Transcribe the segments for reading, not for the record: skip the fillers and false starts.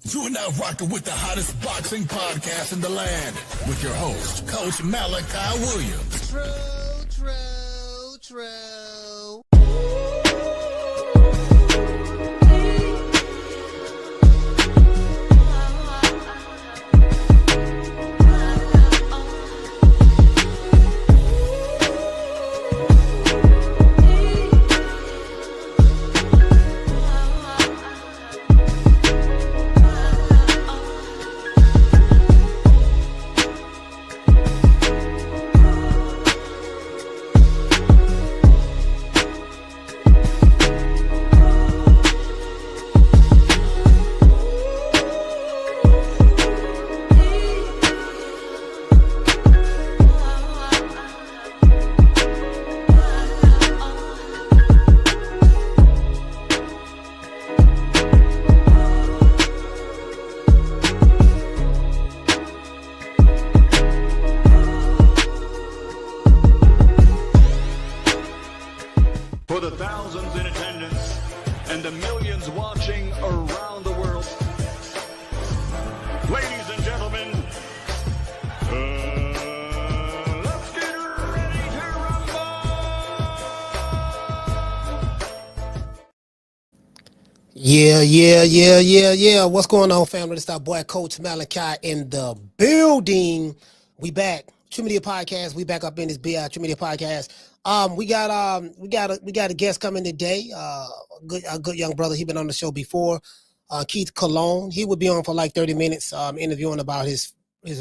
You are now rocking with the hottest boxing podcast in the land with your host, Coach Malachi Williams. True. For the thousands in attendance and the millions watching around the world, ladies and gentlemen, let's get ready to rumble! Yeah. What's going on, family? It's our boy Coach Malachi in the building. We back. True Media Podcast. We back up in this BI True Media Podcast. We got a guest coming today. A good young brother. He been on the show before. Keith Cologne. He would be on for like 30 minutes, interviewing about his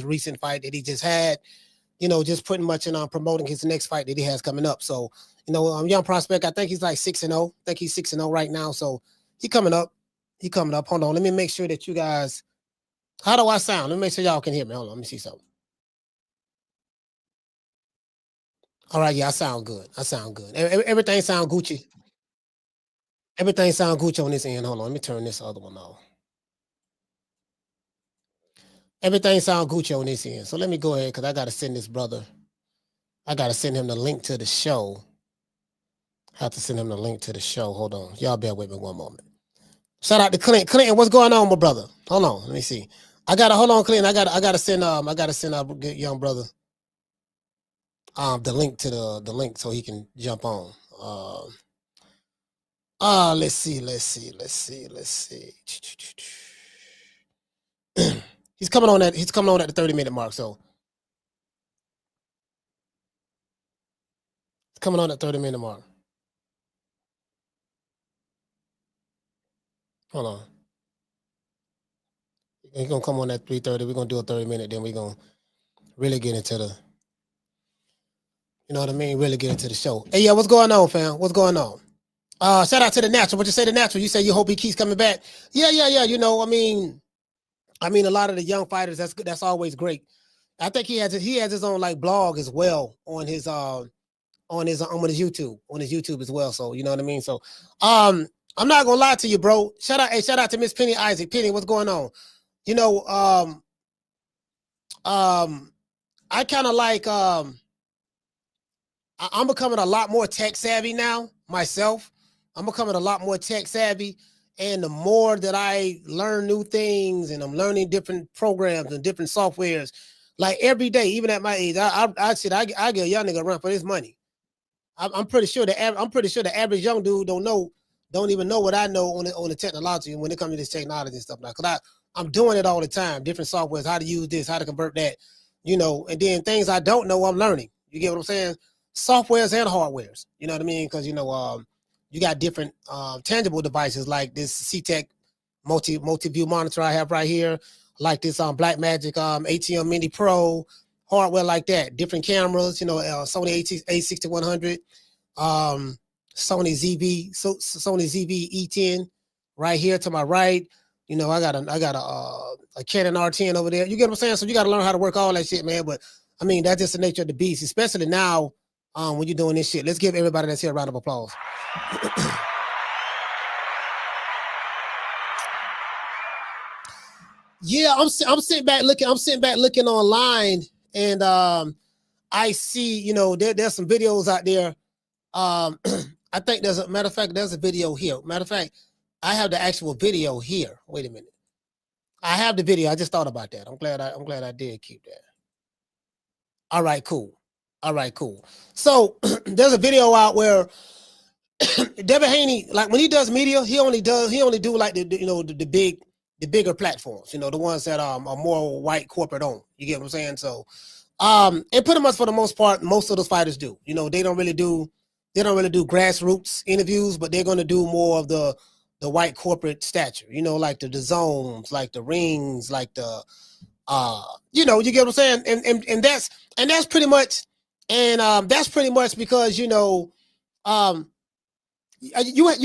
recent fight that he just had. You know, just pretty much in promoting his next fight that he has coming up. So, you know, young prospect. I think he's like 6-0. I think he's 6-0 right now. So he coming up. Hold on. Let me make sure that you guys. How do I sound? Let me make sure y'all can hear me. Hold on. Let me see something. All right, yeah, I sound good. Everything sound Gucci. Everything sound Gucci on this end. Hold on, let me turn this other one off. Everything sound Gucci on this end. So let me go ahead because I got to send this brother. I got to send him the link to the show. I have to send him the link to the show. Hold on. Y'all bear with me one moment. Shout out to Clint. Clinton, what's going on, my brother? Hold on, let me see. Hold on, Clinton. I gotta send our good young brother the link to the link so he can jump on. Let's see. He's coming on at the 30-minute mark, so it's coming on at 30-minute mark. Hold on. He's gonna come on at 3:30. We're gonna do a 30-minute, then we're gonna really get into the, you know what I mean? Really get into the show. Hey, yeah, what's going on, fam? What's going on? Shout out to the natural. What you say, the natural? You say you hope he keeps coming back. Yeah. You know, I mean, a lot of the young fighters. That's always great. I think he has his own like blog as well on his YouTube as well. So you know what I mean. So I'm not gonna lie to you, bro. Shout out to Miss Penny Isaac. Penny, what's going on? You know, I kind of like I'm becoming a lot more tech savvy now myself. I'm becoming a lot more tech savvy, and the more that I learn new things, and I'm learning different programs and different softwares, like every day, even at my age, I get a young nigga run for this money. I'm pretty sure the average young dude don't even know what I know on the technology when it comes to this technology and stuff now. Cause I'm doing it all the time, different softwares, how to use this, how to convert that, you know, and then things I don't know, I'm learning. You get what I'm saying? Softwares and hardwares, you know what I mean? Because you know, you got different tangible devices like this C-Tech multi-view monitor I have right here, like this Blackmagic ATM Mini Pro, hardware like that, different cameras, you know, Sony A6100, Sony ZV E10 right here to my right. You know, I got a Canon R10 over there. You get what I'm saying? So you got to learn how to work all that shit, man. But I mean, that's just the nature of the beast, especially now when you're doing this shit. Let's give everybody that's here a round of applause. Yeah, I'm sitting back looking online, and I see, you know, there's some videos out there. I think there's a video here. Matter of fact, I have the actual video here. Wait a minute. I have the video. I just thought about that. I'm glad I did keep that. All right, cool. All right, cool. So there's a video out where Devin Haney, like when he does media, he only do like the bigger platforms, the ones that are more white corporate owned. You get what I'm saying? So and pretty much for the most part, most of those fighters do. They don't really do grassroots interviews, but they're gonna do more of the white corporate stature, like the zones, like the rings, like the you get what I'm saying? And that's pretty much that's pretty much because you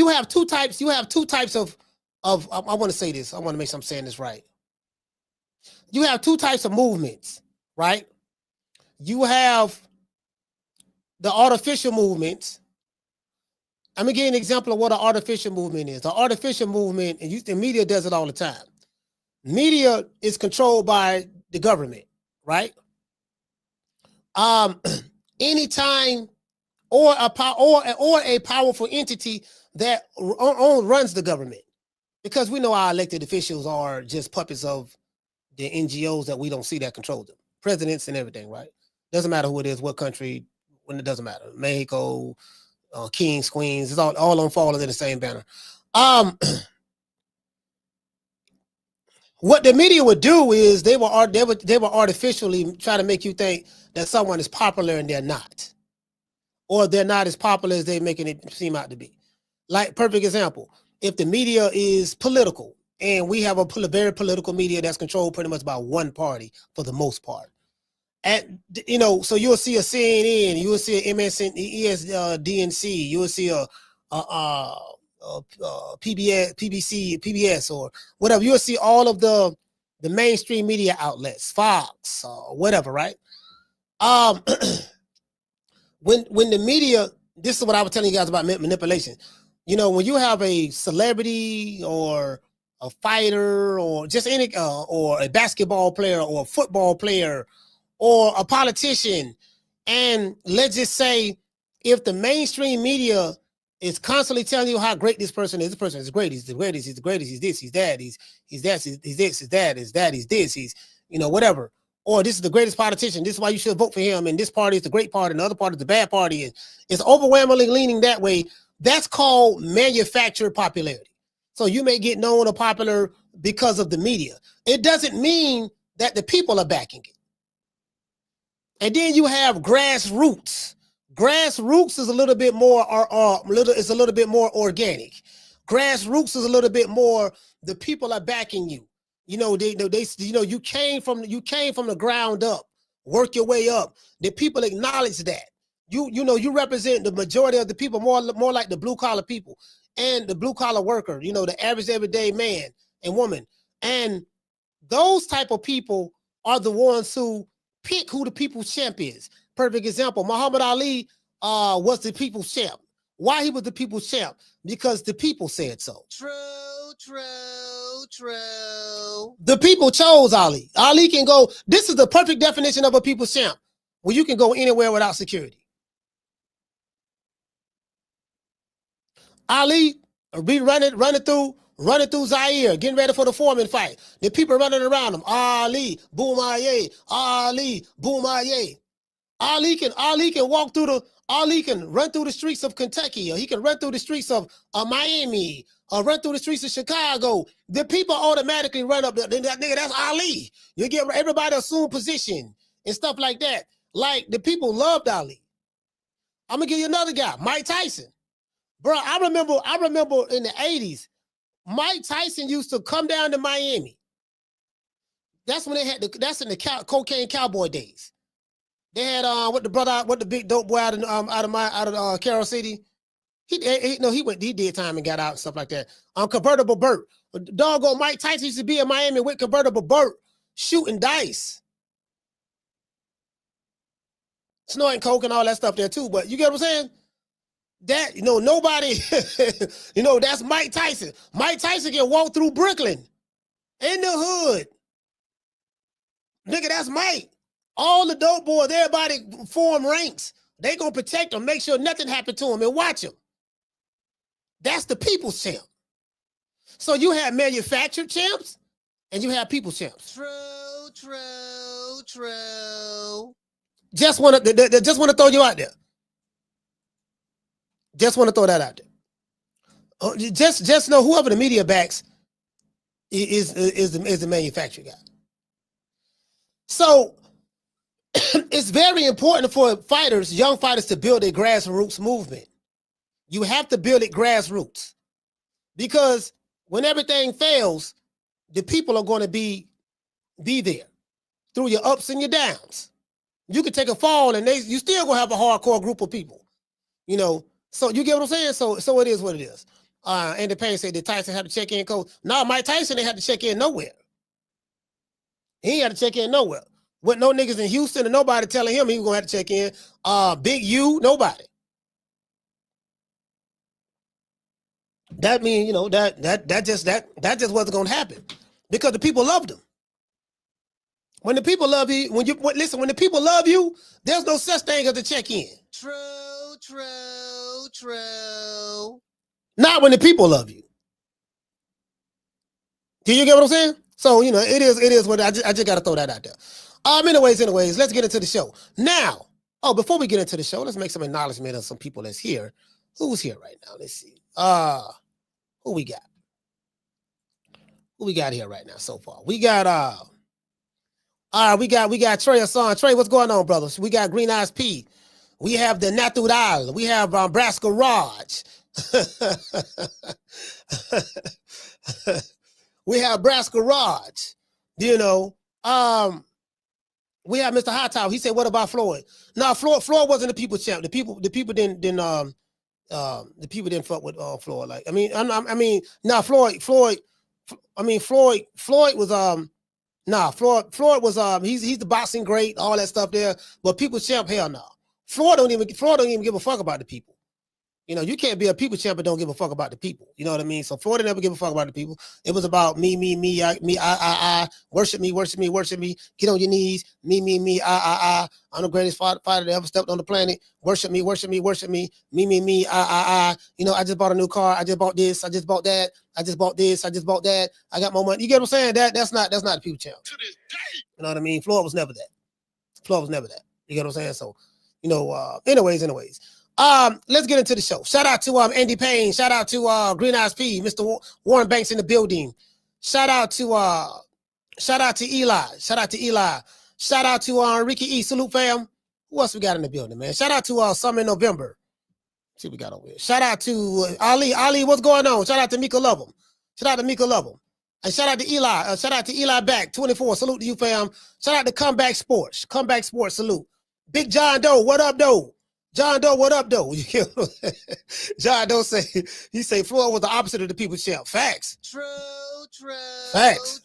have two types of I want to say this. I want to make sure I'm saying this right. You have two types of movements, right? You have the artificial movements. I'm gonna give you an example of what an artificial movement is. The artificial movement, and the media does it all the time. Media is controlled by the government, right? Anytime or a powerful entity that runs the government, because we know our elected officials are just puppets of the NGOs that we don't see that control them, presidents and everything, right? Doesn't matter who it is, what country, when it doesn't matter. Mexico, kings, queens, it's all on fall under the same banner. What the media would do is they will artificially try to make you think that someone is popular and they're not, or they're not as popular as they're making it seem out to be. Like, perfect example, if the media is political, and we have a very political media that's controlled pretty much by one party for the most part, and so you'll see a CNN, you will see an DNC, you will see a PBS or whatever. You'll see all of the mainstream media outlets, Fox, whatever, right? When the media, this is what I was telling you guys about manipulation. When you have a celebrity or a fighter or just any or a basketball player or a football player or a politician, and let's just say if the mainstream media is constantly telling you how great this person is great, he's the greatest, he's the greatest, he's this, he's that, he's that, he's this, he's that, he's that, he's this, he's whatever, or this is the greatest politician, this is why you should vote for him, and this party is the great party and the other party is the bad party, and it's overwhelmingly leaning that way. That's called manufactured popularity. So you may get known or popular because of the media. It doesn't mean that the people are backing it. And then you have grassroots. Grassroots is a little bit more it's a little bit more organic. Grassroots is a little bit more the people are backing you. You came from the ground up, work your way up. The people acknowledge that. You represent the majority of the people, more like the blue collar people and the blue collar worker, the average everyday man and woman. And those type of people are the ones who pick who the people's champ is. Perfect example, Muhammad Ali was the people's champ. Why he was the people's champ? Because the people said so. True. The people chose Ali. Ali can go, this is the perfect definition of a people's champ, where you can go anywhere without security. Ali be running through Zaire, getting ready for the Foreman fight. The people running around him. Ali, boom, aye, Ali, boom, aye. Ali can run through the streets of Kentucky, or he can run through the streets of Miami, or run through the streets of Chicago. The people automatically run up there. That nigga, that's Ali. You get everybody assume position and stuff like that. Like, the people loved Ali. I'm gonna give you another guy, Mike Tyson. Bro, I remember in the 80s, Mike Tyson used to come down to Miami. That's when they had that's in the cocaine cowboy days. They had what the big dope boy out of Carroll City. He did time and got out and stuff like that. Convertible Burt. Doggone Mike Tyson used to be in Miami with Convertible Burt shooting dice. Snorting coke and all that stuff there too. But you get what I'm saying? That, nobody, that's Mike Tyson. Mike Tyson can walk through Brooklyn in the hood. Nigga, that's Mike. All the dope boys, everybody form ranks. They gonna protect him, make sure nothing happened to him, and watch him. That's the people's champ. So you have manufactured champs and you have people champs. True. Just want to throw you out there. Just want to throw that out there. Just know whoever the media backs is the manufacturer guy. So it's very important for fighters, young fighters, to build a grassroots movement. You have to build it grassroots, because when everything fails, the people are going to be there through your ups and your downs. You could take a fall and you still gonna have a hardcore group of people, you know. So you get what I'm saying? So it is what it is. Andy Payne said, did Tyson have to check in coach? No, Mike Tyson didn't have to check in nowhere. He ain't had to check in nowhere. With no niggas in Houston and nobody telling him he was gonna have to check in. Big U, nobody. That means, you know, that just wasn't gonna happen, because the people loved him. When the people love you, when the people love you, there's no such thing as a check in. True. Not when the people love you. Do you get what I'm saying? So, you know, it is what I just got to throw that out there. Anyways, let's get into the show. Now, before we get into the show, let's make some acknowledgement of some people that's here. Who's here right now? Let's see. Who we got? Who we got here right now so far? We got we got Trey Hassan. Trey, what's going on, brothers? We got Green Eyes P. We have the Natural. We have Braska Raj. We have Braska Raj. You know, we have Mr. Hot Top. He said, "What about Floyd?" No, Floyd wasn't the people champ. The people didn't fuck with Floyd. Like, Floyd was Floyd was he's the boxing great, all that stuff there. But people champ, hell no. Floyd don't even give a fuck about the people. You know, you can't be a people champ and don't give a fuck about the people. You know what I mean? So Floyd never give a fuck about the people. It was about me, I, worship me, get on your knees, me, I. I'm the greatest fighter that ever stepped on the planet. Worship me, me, I. You know, I just bought a new car. I just bought this. I just bought that. I just bought this. I just bought that. I got more money. You get what I'm saying? That's not the people champ. To this day. You know what I mean? Floyd was never that. You get what I'm saying? So, you know, anyways. Let's get into the show. Shout out to Andy Payne. Shout out to Green Eyes P, Mr. Warren Banks in the building. Shout out to Eli. Shout out to Ricky E. Salute fam. Who else we got in the building, man? Shout out to Summer in November. Let's see what we got over here. Shout out to Ali. Ali, what's going on? Shout out to Mika Lovem. And shout out to Eli. Shout out to Eli Back 24. Salute to you, fam. Shout out to Comeback Sports. Salute. Big John Doe. What up, Doe? John Doe, what up, though? John Doe say Floyd was the opposite of the people champ. Facts. True. Facts.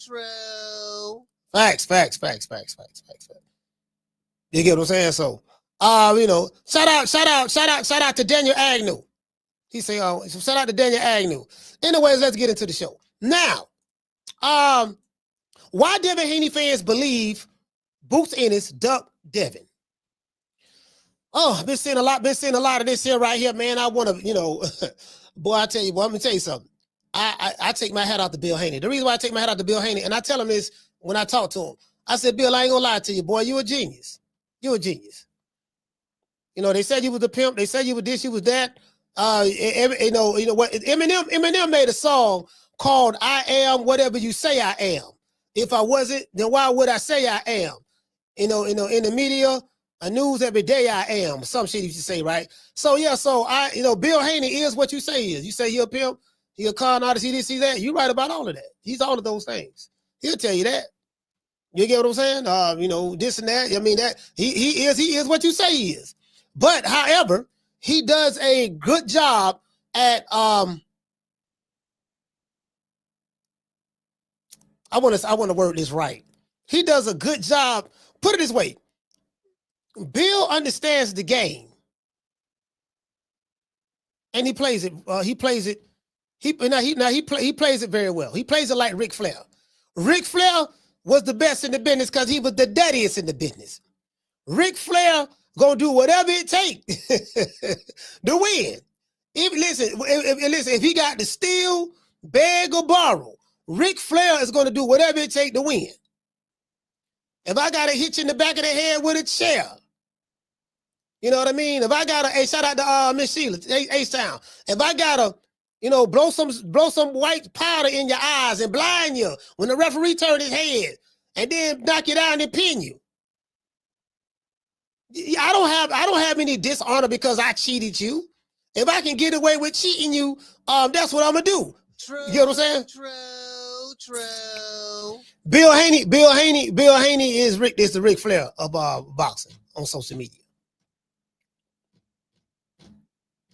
You get what I'm saying? So, you know, shout out to Daniel Agnew. He say, shout out to Daniel Agnew. Anyways, let's get into the show. Now, why Devin Haney fans believe Boots Ennis ducked Devin? Oh, I've been seeing a lot of this here right here, man. I want to, you know, boy, I tell you, boy, I'm gonna tell you something. I take my hat out to Bill Haney. The reason why I take my hat out to Bill Haney, and I tell him this when I talk to him, I said, Bill, I ain't gonna lie to you, boy. You a genius. You a genius. You know, they said you was a pimp. They said you was this, you was that. You know what? Eminem made a song called "I Am Whatever You Say I Am." If I wasn't, then why would I say I am? You know, in the media. A news every day I am. Some shit you should say, right? So yeah, Bill Haney is what you say he is. You say he a pimp, he a con artist, he this, he that. You right about all of that. He's all of those things. He'll tell you that. You get what I'm saying? You know, this and that. I mean, that he is what you say he is. But however, he does a good job at I want to word this right. He does a good job. Put it this way. Bill understands the game, and he plays it. He plays it very well. He plays it like Ric Flair. Ric Flair was the best in the business because he was the daddiest in the business. Ric Flair gonna do whatever it takes to win. If he got to steal, beg, or borrow, Ric Flair is going to do whatever it takes to win. If I got to hit you in the back of the head with a chair, you know what I mean? If I got to, hey, shout out to Miss Sheila, H-Town. If I got to, you know, blow some white powder in your eyes and blind you when the referee turned his head and then knock you down and pin you. I don't have any dishonor because I cheated you. If I can get away with cheating you, that's what I'm gonna do. True. You know what I'm saying? True. Bill Haney is the Ric Flair of boxing on social media.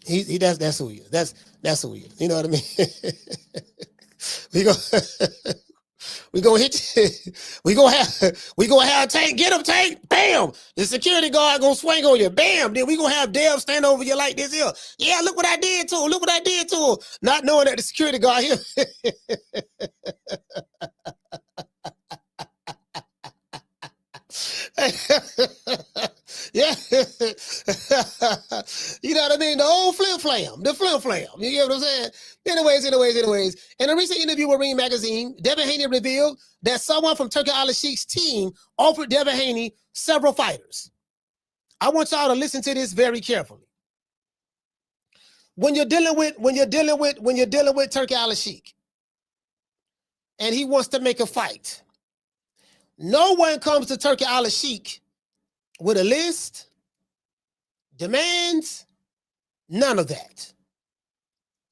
That's who he is. That's who he is. You know what I mean? we gonna hit you. we gonna have Tank, get him, Tank, bam. The security guard gonna swing on you, bam. Then we gonna have Dev stand over you like this here. Yeah, look what I did to him. Look what I did to him. Not knowing that the security guard here. Yeah. You know what I mean? The old flim flam. You get what I'm saying? Anyways. In a recent interview with Ring Magazine, Devin Haney revealed that someone from Turki Alashikh's team offered Devin Haney several fighters. I want y'all to listen to this very carefully. When you're dealing with Turki Alashikh and he wants to make a fight, no one comes to Turki Alashikh with a list, demands, none of that.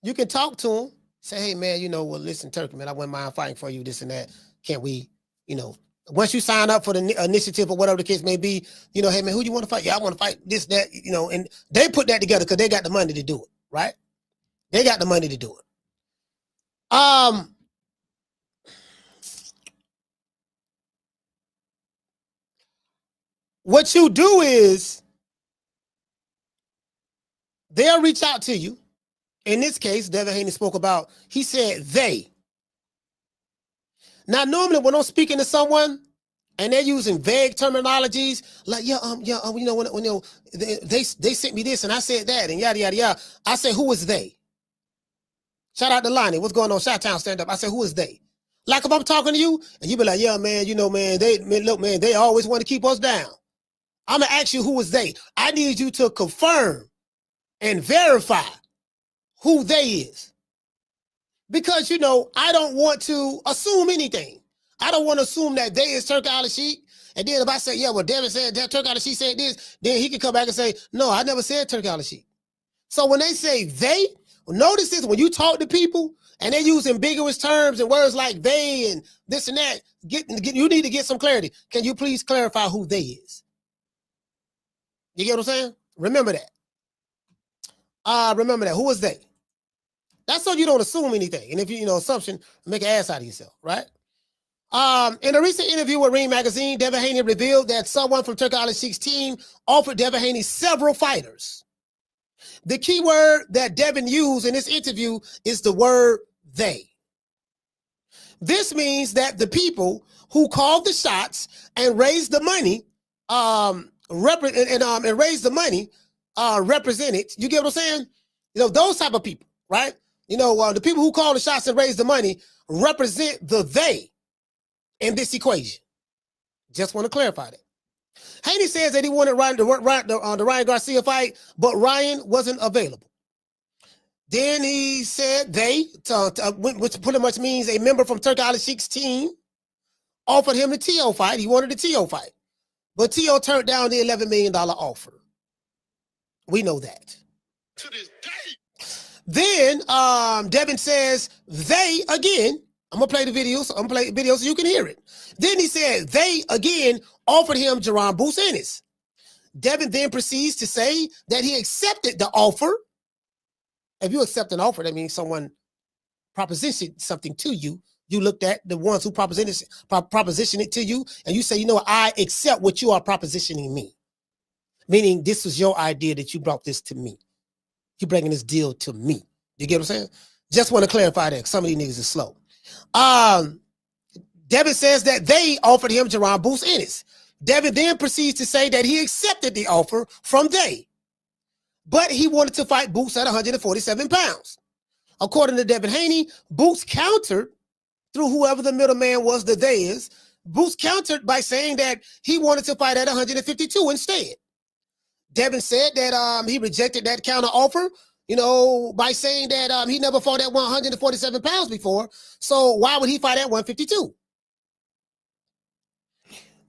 You can talk to him, say, hey, man, you know, well, listen, Turki, man, I wouldn't mind fighting for you, this and that. Can't we, you know, once you sign up for the initiative or whatever the case may be, you know, hey, man, who do you want to fight? Yeah, I want to fight this, that, you know, and they put that together because they got the money to do it, right? They got the money to do it. What you do is they'll reach out to you. In this case, Devin Haney spoke about, he said they. Now, normally when I'm speaking to someone and they're using vague terminologies, like, you know, when they sent me this and I said that and yada, yada, yada. I say, who is they? Shout out to Lonnie. What's going on? Shout-town stand up. I say, who is they? Like if I'm talking to you and you be like, yeah, man, you know, man, they always want to keep us down. I'm going to ask you, who is they? I need you to confirm and verify who they is. Because, you know, I don't want to assume anything. I don't want to assume that they is Turki Alashikh. And then if I say, yeah, well, Devin said that Turki Alashikh said this, then he can come back and say, no, I never said Turki Alashikh. So when they say they, notice this, when you talk to people and they use ambiguous terms and words like they and this and that, you need to get some clarity. Can you please clarify who they is? You get what I'm saying? Remember that. Remember that. Who is they? That's so you don't assume anything. And if you know, assumption, make an ass out of yourself, right? In a recent interview with Ring Magazine, Devin Haney revealed that someone from Turki Alashik's team offered Devin Haney several fighters. The key word that Devin used in this interview is the word they. This means that the people who called the shots and raised the money, represented, you get what I'm saying? You know, those type of people, right? You know, the people who call the shots and raise the money represent the they in this equation. Just want to clarify that. Haney says that he wanted Ryan the Ryan Garcia fight, but Ryan wasn't available. Then he said they, which pretty much means a member from Turki Alashikh's team, offered him the T.O. fight. He wanted the T.O. fight. But T.O. turned down the $11 million offer. We know that. To this day. Then Devin says they again. I'm gonna play the videos. I'm gonna play the video so you can hear it. Then he said they again offered him Jaron Boots Ennis. Devin then proceeds to say that he accepted the offer. If you accept an offer, that means someone propositioned something to you. You looked at the ones who propositioned it to you, and you say, you know what, I accept what you are propositioning me. Meaning this was your idea that you brought this to me. You bringing this deal to me. You get what I'm saying? Just want to clarify that. Some of these niggas are slow. Devin says that they offered him Jaron Boots Ennis. Devin then proceeds to say that he accepted the offer from they, but he wanted to fight Boots at 147 pounds. According to Devin Haney, Boots countered through whoever the middleman was, the they is. Boots countered by saying that he wanted to fight at 152 instead. Devin said that he rejected that counter offer, by saying that he never fought at 147 pounds before. So why would he fight at 152?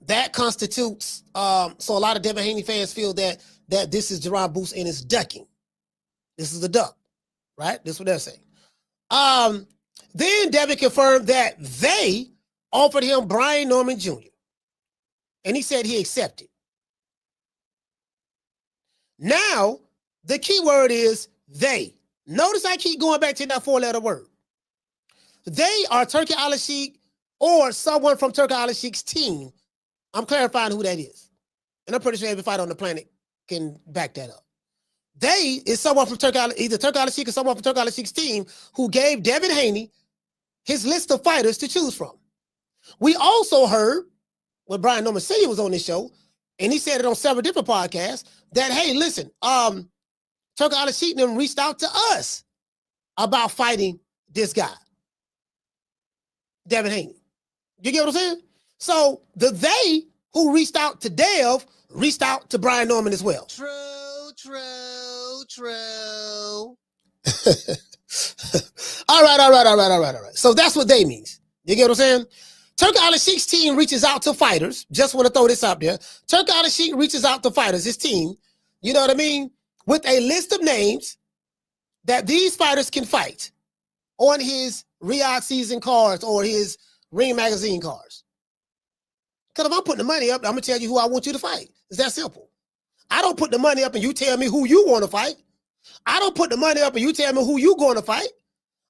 That constitutes, so a lot of Devin Haney fans feel that this is Jaron Boots Ennis ducking. This is a duck, right? This is what they're saying. Then Devin confirmed that they offered him Brian Norman Jr. And he said he accepted. Now, the key word is they. Notice I keep going back to that 4-letter word. They are Turki Alashik or someone from Turki Alashikh's team. I'm clarifying who that is. And I'm pretty sure every fighter on the planet can back that up. They is someone from either Turki Alashik or someone from Turki Alashikh's team who gave Devin Haney his list of fighters to choose from. We also heard when Brian Norman Sr. was on this show, and he said it on several different podcasts, that, hey, listen, Turki Alashikh and them reached out to us about fighting this guy, Devin Haney. You get what I'm saying? So the they who reached out to Dev reached out to Brian Norman as well. True. All right. So that's what they means. You get what I'm saying? Turki Alashikh's team reaches out to fighters. Just want to throw this out there. Turki Alashikh reaches out to fighters, his team, you know what I mean, with a list of names that these fighters can fight on his Riyadh season cards or his Ring Magazine cards. Because if I'm putting the money up, I'm going to tell you who I want you to fight. It's that simple. I don't put the money up and you tell me who you want to fight. I don't put the money up and you tell me who you going to fight.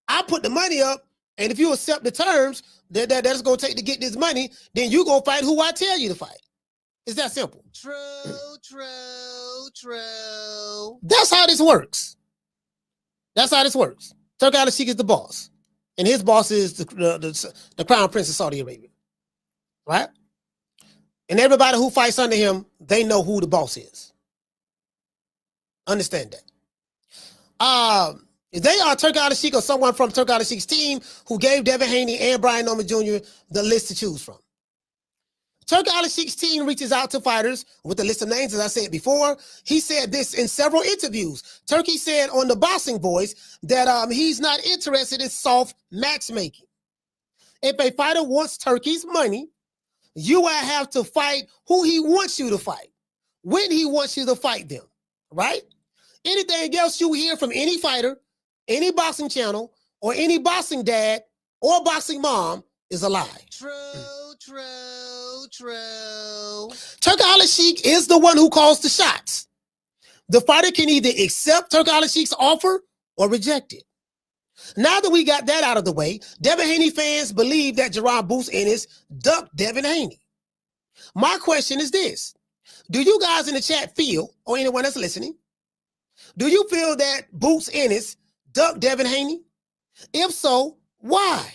I put the money up, and if you accept the terms that's going to take to get this money, then you going to fight who I tell you to fight. It's that simple. True. That's how this works. Turki Alashikh is the boss, and his boss is the Crown Prince of Saudi Arabia, right? And everybody who fights under him, they know who the boss is. Understand that. They are Turki Alashikh or someone from Turki Alashikh's team who gave Devin Haney and Brian Norman Jr. the list to choose from. Turki Alashikh's team reaches out to fighters with a list of names, as I said before. He said this in several interviews. Turki said on the Boxing Voice that he's not interested in soft matchmaking. If a fighter wants Turki's money, you will have to fight who he wants you to fight, when he wants you to fight them, right? Anything else you hear from any fighter, any boxing channel, or any boxing dad or boxing mom is a lie. True. Turki Alashikh is the one who calls the shots. The fighter can either accept Turki Alashikh's offer or reject it. Now that we got that out of the way, Devin Haney fans believe that Jaron Boots Ennis ducked Devin Haney. My question is this. Do you guys in the chat feel, or anyone that's listening, do you feel that Boots Ennis ducked Devin Haney? If so, why?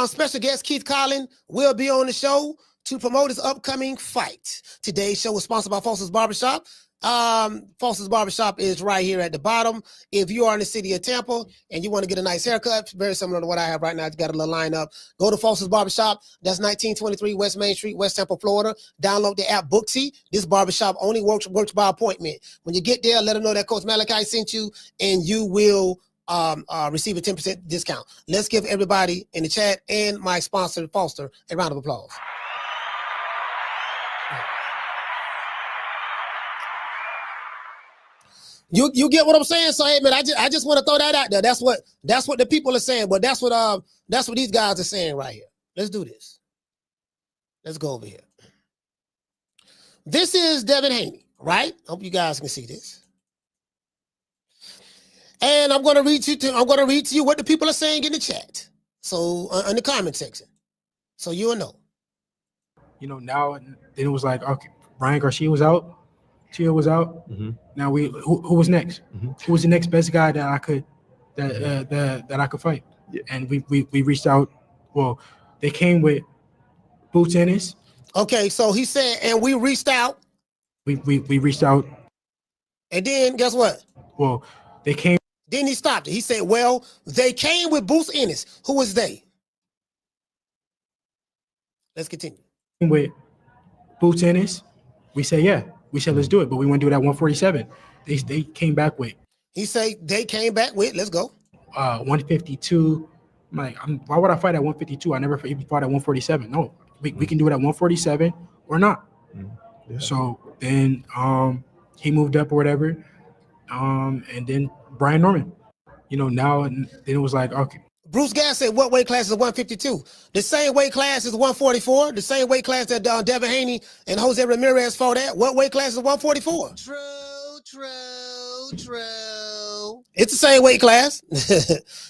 Special guest Keith Collin will be on the show to promote his upcoming fight. Today's show is sponsored by Foster's Barbershop. Foster's Barbershop is right here at the bottom. If you are in the city of Tampa and you want to get a nice haircut, very similar to what I have right now, it's got a little lineup. Go to Foster's Barbershop. That's 1923 West Main Street, West Tampa, Florida. Download the app Booksy. This barbershop only works by appointment. When you get there, let them know that Coach Malachi sent you, and you will receive a 10% discount. Let's give everybody in the chat and my sponsor, Foster, a round of applause. You get what I'm saying? So hey man, I just want to throw that out there. That's what the people are saying, but that's what these guys are saying right here. Let's do this. Let's go over here. This is Devin Haney, right? Hope you guys can see this. And I'm gonna read to you what the people are saying in the chat. So in the comment section. So you'll know. Now then it was like, okay, Ryan Garcia was out. Chia was out. Mm-hmm. Now who was next? Mm-hmm. Who was the next best guy that I could fight? Yeah. And we reached out. Well, they came with Boots Ennis. Okay, so he said, and we reached out. We reached out. And then guess what? Well, they came. Then he stopped it. He said, well, they came with Boots Ennis. Who was they? Let's continue. With Boots Ennis, we say, yeah. We said, let's do it. But we want to do it at 147. They came back with. He say they came back with, let's go. 152. I'm like, why would I fight at 152? I never even fought at 147. No, we can do it at 147 or not. Yeah. So then he moved up or whatever. And then Brian Norman, now then it was like, okay. Bruce Gass said, what weight class is 152? The same weight class is 144. The same weight class that Devin Haney and Jose Ramirez fought at. What weight class is 144? True. It's the same weight class.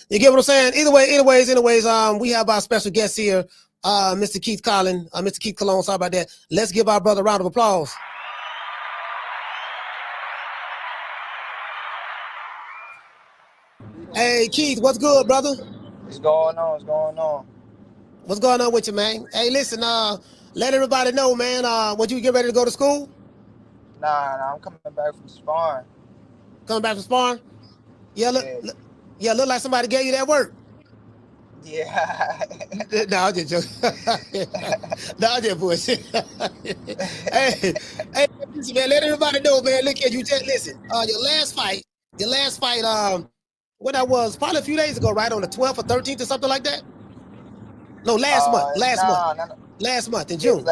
You get what I'm saying? Anyways, we have our special guest here, Mr. Keith Cologne. Sorry about that. Let's give our brother a round of applause. Hey, Keith, what's good, brother? What's going on? What's going on with you, man? Hey, listen, let everybody know, man, when you get ready to go to school? Nah, I'm coming back from sparring. Coming back from sparring? Yeah, look like somebody gave you that work. Yeah. No, I'm just joking. No, I'm just bullshit. hey, listen, man, let everybody know, man. Look at you, just listen. Your last fight, what that was, probably a few days ago, right? On the 12th or 13th or something like that? No, last month in June.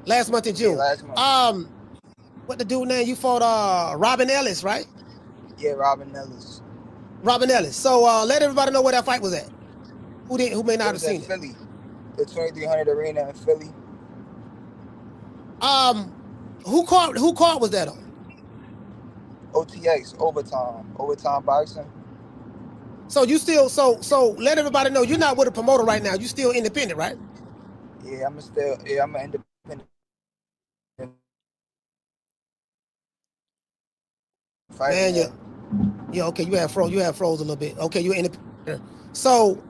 Last month in June. Yeah, last month. What the dude name? You fought Robin Ellis, right? Yeah, Robin Ellis. So let everybody know where that fight was at. Who may not have seen it? Philly. The 2300 Arena in Philly. Who card was that on? OTX, overtime boxing. So you still so let everybody know you're not with a promoter right now. You still independent, right? Yeah, I'm an independent fighter. Man, yeah, okay, you have froze a little bit. Okay, you're independent. So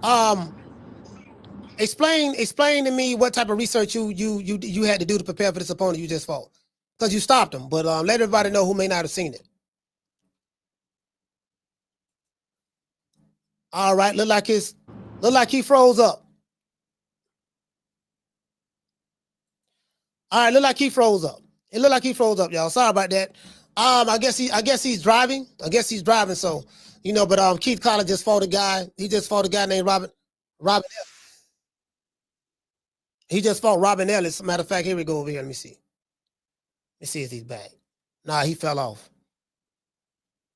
explain to me what type of research you had to do to prepare for this opponent you just fought. Because you stopped him, but let everybody know who may not have seen it. All right, look like he froze up. All right, look like he froze up. It looked like he froze up, y'all. Sorry about that. I guess he's driving. So, but Keith Collins just fought a guy. He just fought a guy named Robin Ellis. He just fought Robin Ellis. Matter of fact, here we go over here. Let me see. Let's see if he's back. Nah, he fell off.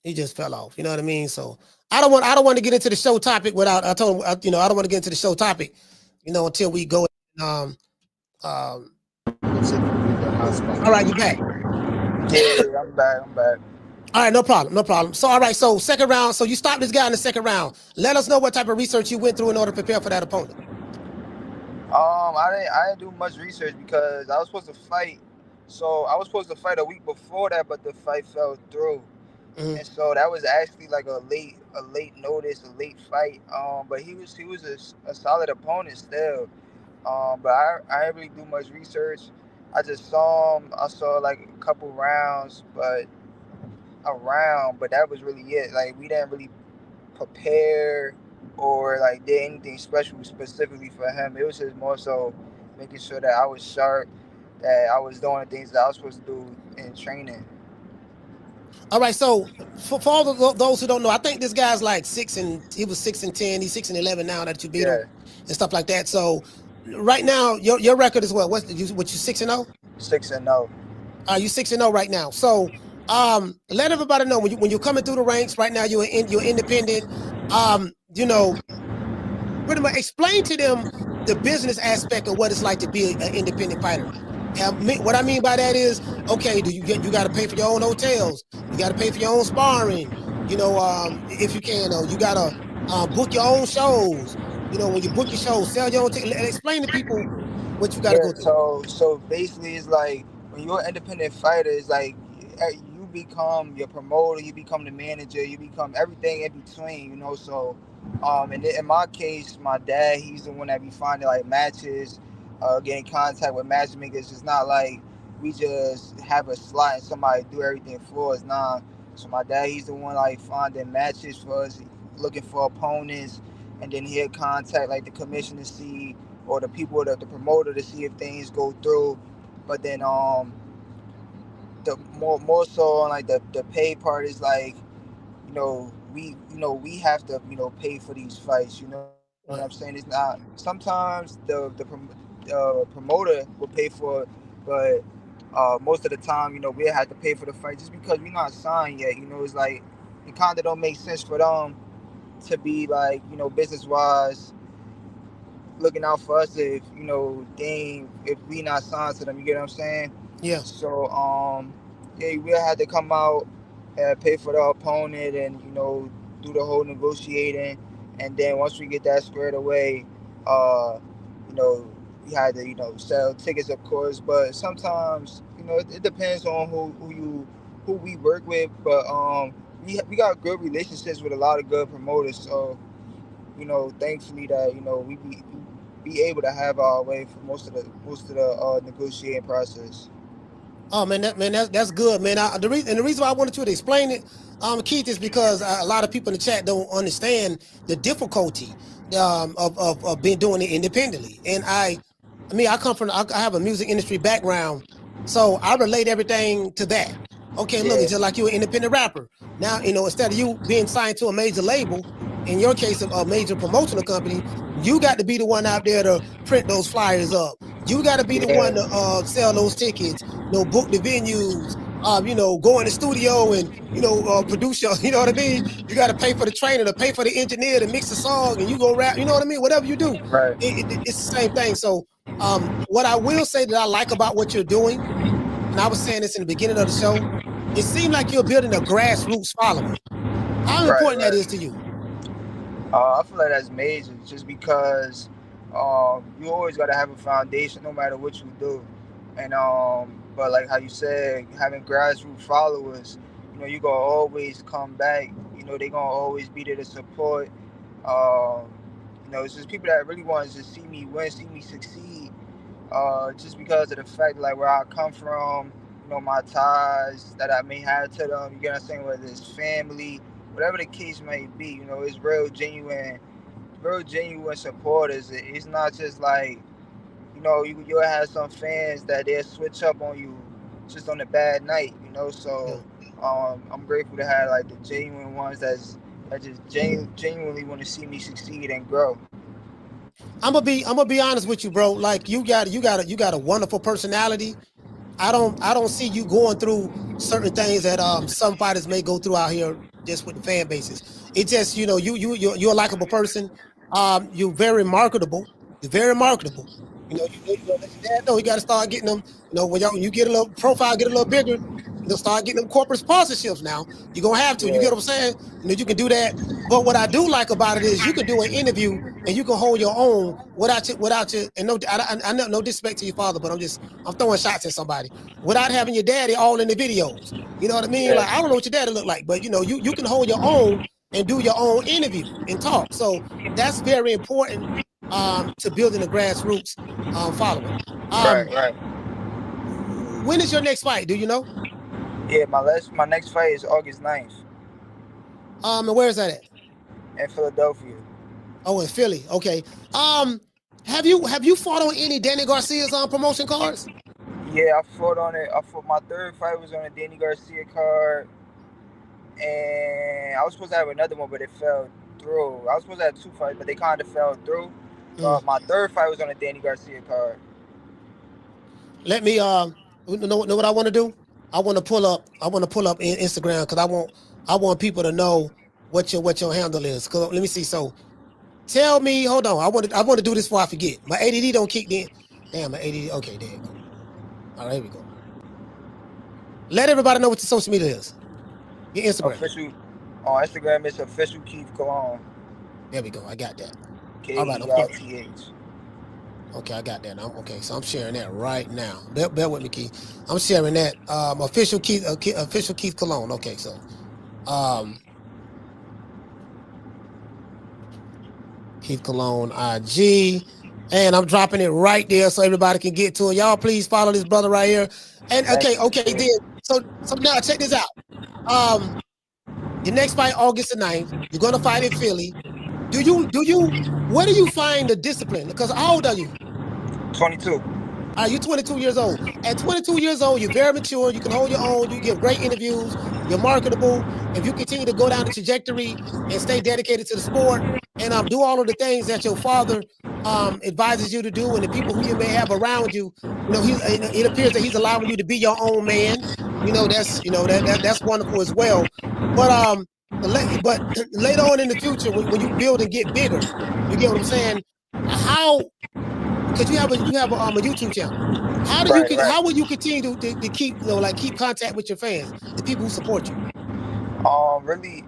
He just fell off. You know what I mean? So I don't want to get into the show topic without. I told him, I don't want to get into the show topic, until we go. All right, you back? Yeah, I'm back. All right, no problem. So, all right, so second round. So you stopped this guy in the second round. Let us know what type of research you went through in order to prepare for that opponent. I didn't do much research because I was supposed to fight. So I was supposed to fight a week before that, but the fight fell through. Mm-hmm. And so that was actually like a late notice, a late fight. But he was a solid opponent still. But I didn't really do much research. I just saw him. I saw like a couple rounds, but that was really it. Like we didn't really prepare or like did anything special specifically for him. It was just more so making sure that I was sharp, that I was doing the things that I was supposed to do in training. All right, so for all those who don't know, I think this guy's like he was 6-10, he's 6-11 now that you beat him and stuff like that. So right now, your record is what? What you 6-0? 6-0. You 6-0 right now. So let everybody know when you're coming through the ranks right now, you're independent. Pretty much explain to them the business aspect of what it's like to be an independent fighter. What I mean by that is, okay, you got to pay for your own hotels, you got to pay for your own sparring. If you can, you got to book your own shows. When you book your shows, sell your own ticket. Explain to people what you got to go through. So basically, it's like when you're an independent fighter, it's like you become your promoter, you become the manager, you become everything in between. So, and in my case, my dad, he's the one that be finding like matches. Getting contact with matchmakers. It's not like we just have a slot and somebody do everything for us. Nah. So my dad, he's the one like finding matches for us, looking for opponents, and then he'll contact like the commissioner to see or the people, the promoter, to see if things go through. But then the more so on like the pay part is like, we have to pay for these fights. You know what I'm saying? It's not sometimes the promoter will pay for it, but most of the time, we have to pay for the fight just because we're not signed yet. It's like it kind of don't make sense for them to be like, business wise looking out for us if if we not signed to them. You get what I'm saying? Yeah. So yeah, we had to come out and pay for the opponent and do the whole negotiating, and then once we get that squared away, you know we had to sell tickets, of course. But sometimes it depends on who we work with. But we got good relationships with a lot of good promoters, so thankfully that we be able to have our way for most of the negotiating process. Oh man, that's good, man. The reason why I wanted you to explain it, Keith, is because a lot of people in the chat don't understand the difficulty of being doing it independently. And I have a music industry background, so I relate everything to that. Okay, look, it's just like you're an independent rapper. Now, instead of you being signed to a major label, in your case, a major promotional company, you got to be the one out there to print those flyers up. You got to be the one to sell those tickets, book the venues, go in the studio and, produce your, you know what I mean? You got to pay for the trainer, to pay for the engineer to mix the song, and you go rap, you know what I mean? Whatever you do, Right. It's the same thing. So what I will say that I like about what you're doing, and I was saying this in the beginning of the show, it seemed like you're building a grassroots following. How important that is to you? I feel like that's major, just because you always got to have a foundation no matter what you do. And but like how you said, having grassroots followers, you gonna always come back. They gonna always be there to support. It's just people that really want to see me win, see me succeed. Just because of the fact like where I come from, my ties that I may have to them. You get what I'm saying? Whether it's family, whatever the case may be, it's real genuine supporters. It's not just like, you'll have some fans that they'll switch up on you just on a bad night, So I'm grateful to have like the genuine ones that just genuinely want to see me succeed and grow. I'm gonna be honest with you, bro. Like you got a wonderful personality. I don't see you going through certain things that some fighters may go through out here just with the fan bases. It's just you're a likable person. You're very marketable. You're very marketable. You let your dad know you got to start getting them. When you get a little profile, get a little bigger, start getting them corporate sponsorships. Now you're gonna have to. You get what I'm saying? You can do that. But what I do like about it is you can do an interview and you can hold your own without you. And I know no disrespect to your father, but I'm throwing shots at somebody without having your daddy all in the videos. You know what I mean? Like I don't know what your daddy look like, but you can hold your own and do your own interview and talk. So that's very important to building a grassroots following. Right. When is your next fight? Do you know? Yeah, my next fight is August 9th. And where is that at? In Philadelphia. Oh, in Philly. Okay. Have you fought on any Danny Garcia's promotion cards? Yeah, I fought on it. My third fight was on a Danny Garcia card, and I was supposed to have another one, but it fell through. I was supposed to have two fights, but they kind of fell through. My third fight was on a Danny Garcia card. Let me know what I want to do? I want to pull up in Instagram because I want people to know what your handle is. Let me see. So tell me, hold on. I want to do this before I forget. My ADD don't kick in. Damn, my ADD. Okay, there you go. All right, here we go. Let everybody know what your social media is. Your Instagram. Official on Instagram, it's official Keith Cologne. There we go. I got that. All right, okay. Okay, I got that. So I'm sharing that right now. Bear with me, Keith. I'm sharing that. Official Keith Cologne. Okay, so Keith Cologne IG. And I'm dropping it right there so everybody can get to it. Y'all please follow this brother right here. And okay, then so now check this out. The next fight, August the 9th, you're gonna fight in Philly. Where do you find the discipline? Because how old are you? 22. You're 22 years old. At 22 years old, you're very mature. You can hold your own. You give great interviews. You're marketable. If you continue to go down the trajectory and stay dedicated to the sport and do all of the things that your father advises you to do, and the people who you may have around you, it appears that he's allowing you to be your own man. That's wonderful as well. But later on in the future, when you build and get bigger, you get what I'm saying? How? Because you have a YouTube channel. How will you continue to keep keep contact with your fans, the people who support you? Really,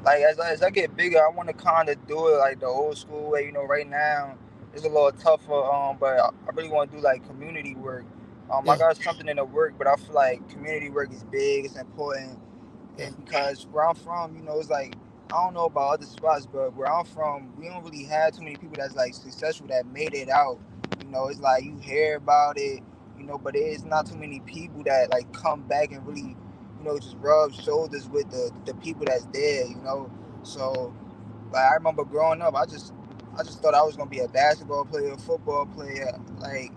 like as I get bigger, I want to kind of do it like the old school way. Right now it's a little tougher. But I really want to do like community work. I got something in the work, but I feel like community work is big. It's important, and because where I'm from, it's like I don't know about other spots, but where I'm from, we don't really have too many people that's like successful that made it out. It's like you hear about it, but it's not too many people that like come back and really, just rub shoulders with the people that's there, So, like I remember growing up, I just thought I was gonna be a basketball player, a football player, like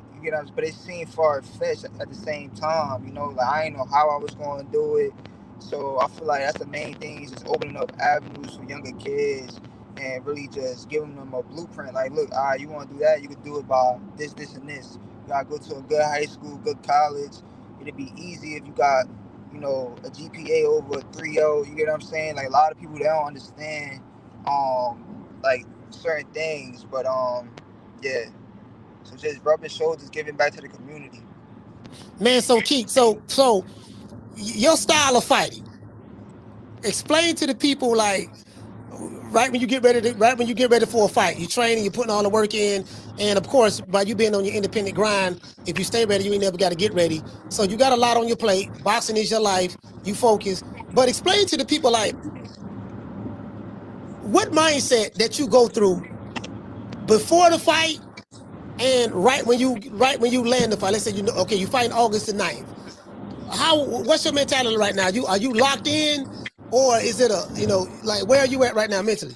but it seemed far-fetched at the same time, like I didn't know how I was gonna do it. So I feel like that's the main thing, is just opening up avenues for younger kids and really just giving them a blueprint. Like, look, you want to do that? You can do it by this, and this. You got to go to a good high school, good college. It'd be easy if you got, a GPA over a 3.0. You get what I'm saying? Like, a lot of people, they don't understand, like, certain things. But, yeah. So just rubbing shoulders, giving back to the community. Man, so Keith, so your style of fighting, explain to the people, like, right when you get ready for a fight, you're training, you're putting all the work in, and of course, by you being on your independent grind, if you stay ready, you ain't never got to get ready. So you got a lot on your plate. Boxing is your life. You focus, but explain to the people, like, what mindset that you go through before the fight and right when you land the fight. Let's say you fight August the 9th. What's your mentality right now? Are you locked in, or is it like, where are you at right now mentally?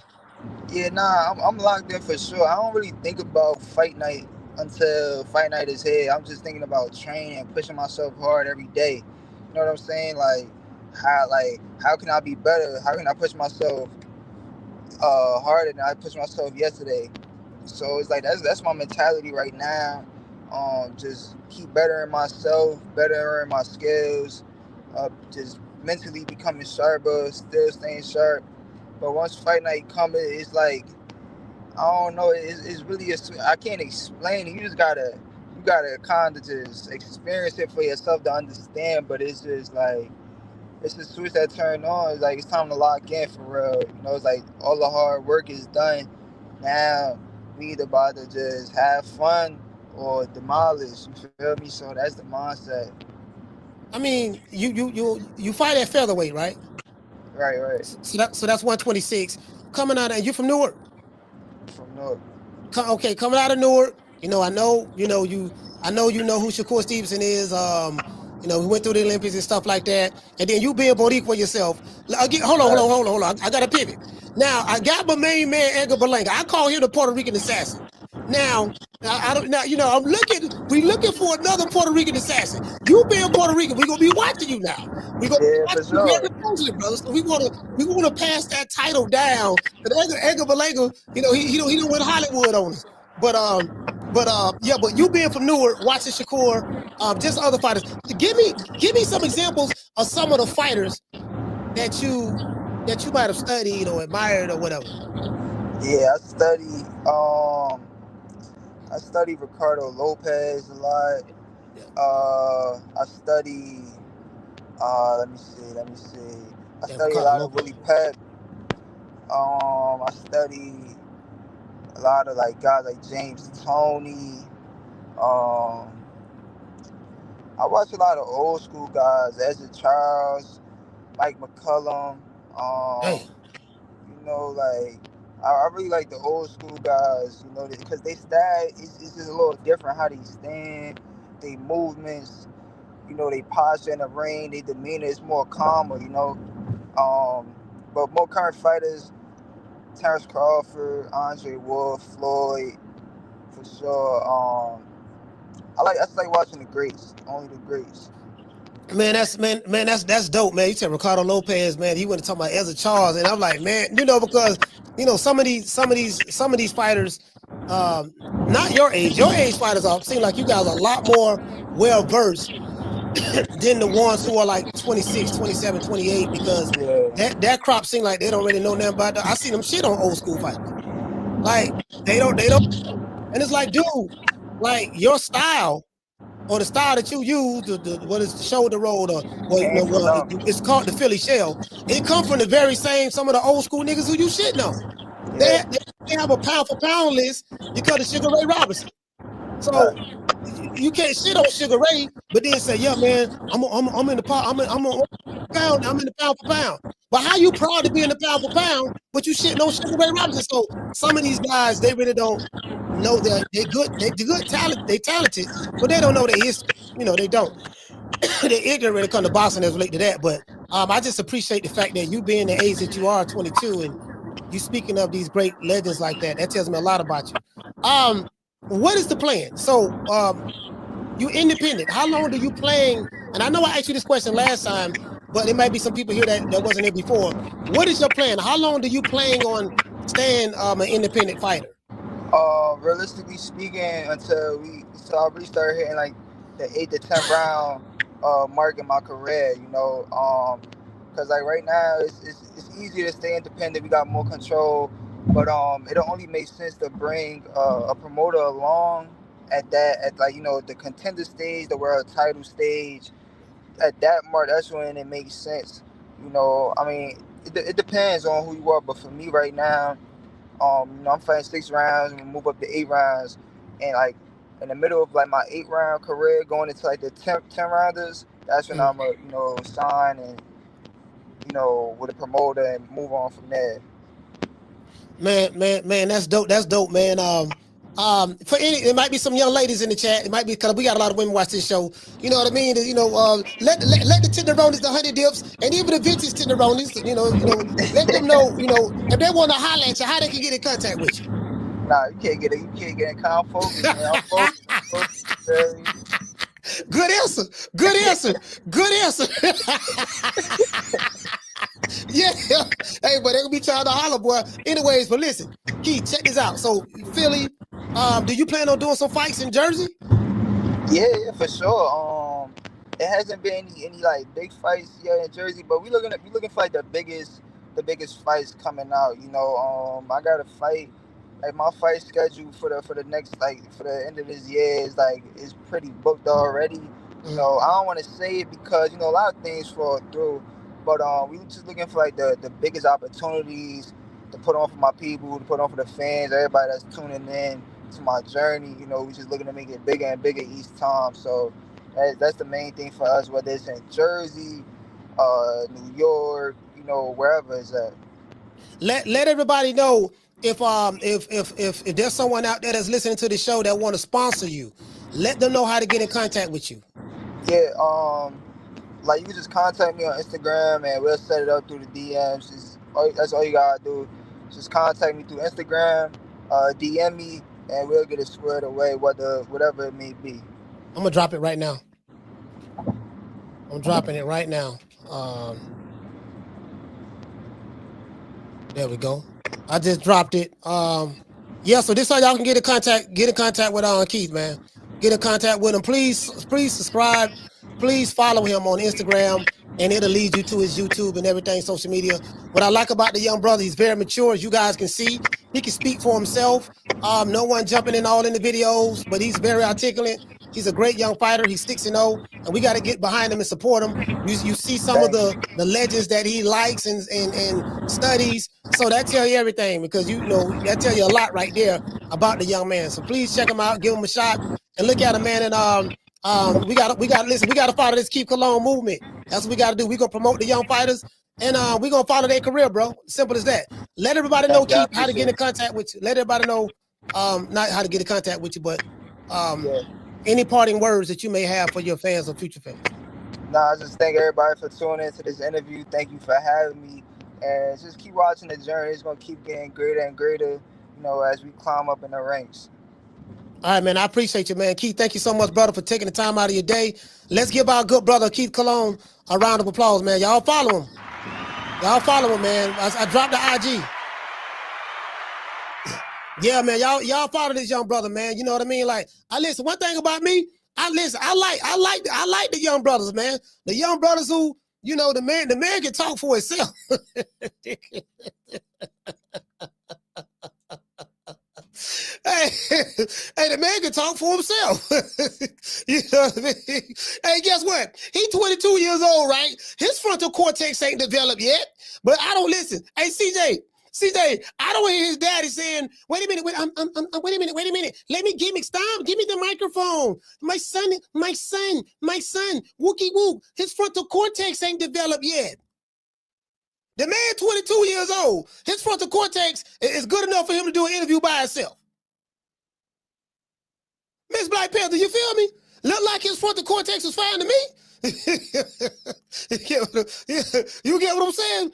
Yeah, nah, I'm locked in for sure. I don't really think about fight night until fight night is here. I'm just thinking about training and pushing myself hard every day. You know what I'm saying? How can I be better? How can I push myself harder than I pushed myself yesterday? So it's like that's my mentality right now. Just keep bettering myself, bettering my skills, just mentally becoming sharper, still staying sharp. But once fight night comes, it's like, I don't know. It's really I can't explain it. You gotta kind of just experience it for yourself to understand. But it's just like, it's a switch that turned on. It's like it's time to lock in for real. It's like all the hard work is done. Now we either about to just have fun or demolish. You feel me? So that's the mindset. I mean, you fight at featherweight, right? Right. So that's 126. Coming out, and you're from Newark. From Newark. Okay, coming out of Newark. I know who Shakur Stevenson is. We went through the Olympics and stuff like that. And then you being Boricua yourself. Again, hold on. I got to pivot. Now, I got my main man, Edgar Berlanga. I call him the Puerto Rican assassin. Now, I don't. Now, we looking for another Puerto Rican assassin. You being Puerto Rican, we're gonna be watching you now. We're gonna watch you very closely, brother. So we wanna pass that title down. But Edgar Berlanga, he don't win Hollywood on us. But you being from Newark, watching Shakur, just other fighters. Give me some examples of some of the fighters that you might have studied or admired or whatever. Yeah, I studied Ricardo Lopez a lot. I studied. Let me see. I studied a lot of Willie Pep. I studied a lot of like guys like James Toney. I watch a lot of old school guys, Ezra Charles, Mike McCullum. I really like the old school guys, because they style is just a little different. How they stand, their movements, they posture in the ring, their demeanor is more calmer, But more current fighters, Terrence Crawford, Andre Wolf, Floyd, for sure. I just like watching the greats, only the greats. Man, that's dope, man. You said Ricardo Lopez, man. He went to talk about Ezra Charles, and I'm like, man, because some of these fighters, not your age fighters seem like you guys are a lot more well versed than the ones who are like 26, 27, 28, because that crop seem like they don't really know nothing about that. I see them shit on old school fighters. Like they don't, and it's like, dude, like your style. Or the style that you use, what is the shoulder roll, it's called the Philly shell. It comes from the very same, some of the old school niggas who you shitting on. They have a pound for pound list because of Sugar Ray Robinson. So you can't shit on Sugar Ray, but then say, yeah, man, I'm in the pound, I'm in the pound for pound. But how you proud to be in the pound for pound, but you shitting on Sugar Ray Robinson? So some of these guys, they really don't know that they're good talent, they talented, but they don't know their history. They don't. They're ignorant when it comes to boxing as relate to that. But I just appreciate the fact that you being the age that you are, 22, and you speaking of these great legends like that. That tells me a lot about you. What is the plan? So you independent. How long do you playing? And I know I asked you this question last time, but there might be some people here that wasn't here before. What is your plan? How long do you plan on staying an independent fighter? Realistically speaking, until I really started hitting like the 8 to 10 round mark in my career, because like right now it's easier to stay independent. We got more control, but it'll only make sense to bring a promoter along at the contender stage, the world title stage. At that mark, that's when it makes sense. I mean, it depends on who you are, but for me right now, I'm fighting 6 rounds and we move up to 8 rounds, and like in the middle of like my 8-round career, going into like the 10 rounders, that's when I'm sign and with a promoter and move on from there. Man, that's dope. That's dope, man. There might be some young ladies in the chat. It might be because we got a lot of women watch this show. You know what I mean? Let the tenderonis, the honey dips, and even the vintage tenderonis. Let them know. If they want to holler at you, how they can get in contact with you. Nah, you can't get in contact, man. I'm focused. Good answer. Yeah. Hey, but they're gonna be trying to holler, boy. Anyways, but listen, Keith, check this out. So Philly, do you plan on doing some fights in Jersey? Yeah, for sure. It hasn't been any like big fights yet in Jersey, but we looking for like the biggest fights coming out. I got a fight. Like my fight schedule for the next for the end of this year is pretty booked already. I don't want to say it because a lot of things fall through, but we were just looking for like the biggest opportunities to put on for my people, to put on for the fans, everybody that's tuning in to my journey. We just looking to make it bigger and bigger each time. So that's the main thing for us, whether it's in Jersey, New York, wherever it's at. Let everybody know. If there's someone out there that's listening to the show that want to sponsor you, let them know how to get in contact with you. Yeah, you can just contact me on Instagram and we'll set it up through the DMs. That's all you gotta do. Just contact me through Instagram, DM me, and we'll get it squared away, whatever it may be. I'm gonna drop it right now. I'm dropping it right now. There we go. I just dropped it. So this is how y'all can get in contact with Keith, man. Get in contact with him. Please subscribe. Please follow him on Instagram, and it'll lead you to his YouTube and everything, social media. What I like about the young brother, he's very mature, as you guys can see. He can speak for himself. No one jumping in all in the videos, but he's very articulate. He's a great young fighter. He's 6-0, and we got to get behind him and support him. You see some of the legends that he likes and studies. So that tell you everything, because that tell you a lot right there about the young man. So please check him out, give him a shot, and look at him, man. And we gotta follow this Keep Cologne movement. That's what we gotta do. We gonna promote the young fighters, and we gonna follow their career, bro. Simple as that. Let everybody know, Keith, how to get in contact with you. Let everybody know, not how to get in contact with you, but any parting words that you may have for your fans or future fans. I just thank everybody for tuning into this interview. Thank you for having me. And just keep watching the journey. It's gonna keep getting greater and greater, you know, as we climb up in the ranks. All right, man. I appreciate you, man. Keith, thank you so much, brother, for taking the time out of your day. Let's give our good brother Keith Cologne a round of applause, man. Y'all follow him. Y'all follow him, man. I dropped the IG. Yeah, man. Y'all follow this young brother, man. You know what I mean? Like, I listen. One thing about me, I like the young brothers, man. The young brothers who, you know, the man can talk for himself. Hey, the man can talk for himself. You know what I mean? Hey, guess what? He's 22 years old, right? His frontal cortex ain't developed yet, but I don't listen. Hey, CJ, I don't hear his daddy saying, wait a minute, wait a minute. Let me give me the microphone. My son, wookie wook. His frontal cortex ain't developed yet. The man 22 years old, his frontal cortex is good enough for him to do an interview by himself. Miss Black Panther, you feel me? Look like his frontal cortex is fine to me. You get what I'm saying?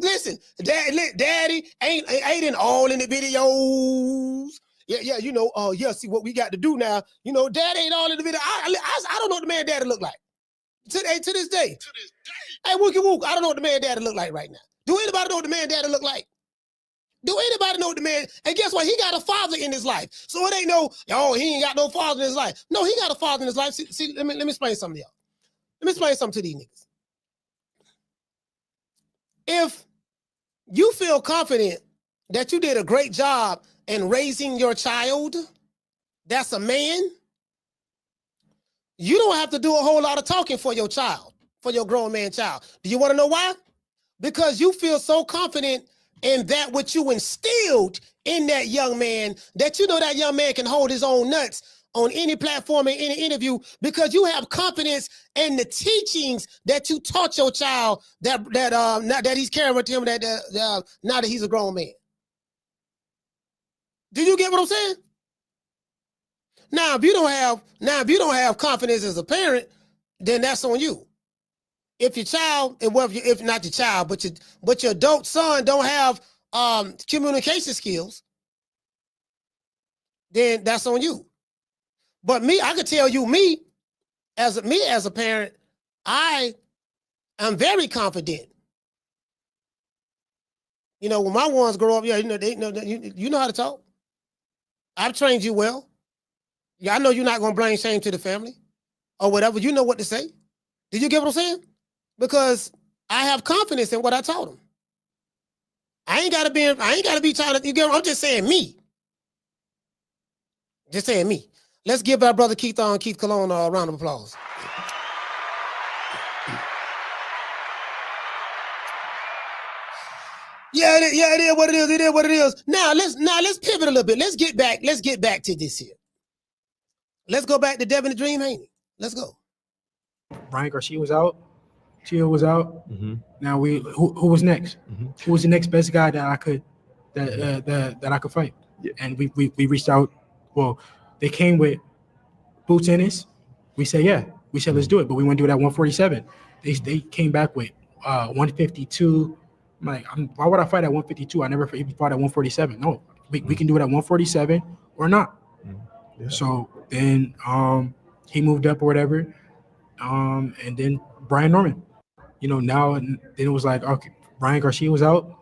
Listen, daddy ain't in all in the videos. Yeah, you know, see what we got to do now. You know, daddy ain't all in the video. I don't know what the man daddy look like. To this day. Hey, Wookie Wook, I don't know what the man daddy look like right now. Do anybody know what the man daddy look like? Do anybody know what the man? And guess what? He got a father in his life. So it ain't no, he ain't got no father in his life. No, he got a father in his life. See, let me explain something to y'all. Let me explain something to these niggas. If you feel confident that you did a great job in raising your child, that's a man, you don't have to do a whole lot of talking for your child, for your grown man child. Do you want to know why? Because you feel so confident in that which you instilled in that young man that you know that young man can hold his own nuts on any platform in any interview because you have confidence in the teachings that you taught your child that he's carrying with him now that he's a grown man. Do you get what I'm saying? Now, if you don't have confidence as a parent, then that's on you. If your child, if not your child, but your adult son don't have communication skills, then that's on you. But me, I could tell you, me as a parent, I am very confident. You know, when my ones grow up, yeah, you know how to talk. I've trained you well. Yeah, I know you're not gonna bring shame to the family or whatever. You know what to say. Did you get what I'm saying? Because I have confidence in what I taught him. I ain't gotta be trying to, you get what I'm just saying me. Just saying me. Let's give our brother Keith Cologne a round of applause. Yeah, it is what it is. It is what it is. Now let's pivot a little bit. Let's get back to this here. Let's go back to Devin the Dream Haney. Let's go. Ryan Garcia was out. Chia was out. Mm-hmm. Now who was next? Mm-hmm. Who was the next best guy that I could fight? Yeah. And we reached out. Well, they came with Boots Ennis. We said yeah. We said let's do it, but we want to do it at 147. They came back with 152. I'm like, why would I fight at 152? I never even fought at 147. No, we can do it at 147 or not. Yeah. So then he moved up or whatever, and then Brian Norman. You know, now then it was like, okay, Ryan Garcia was out.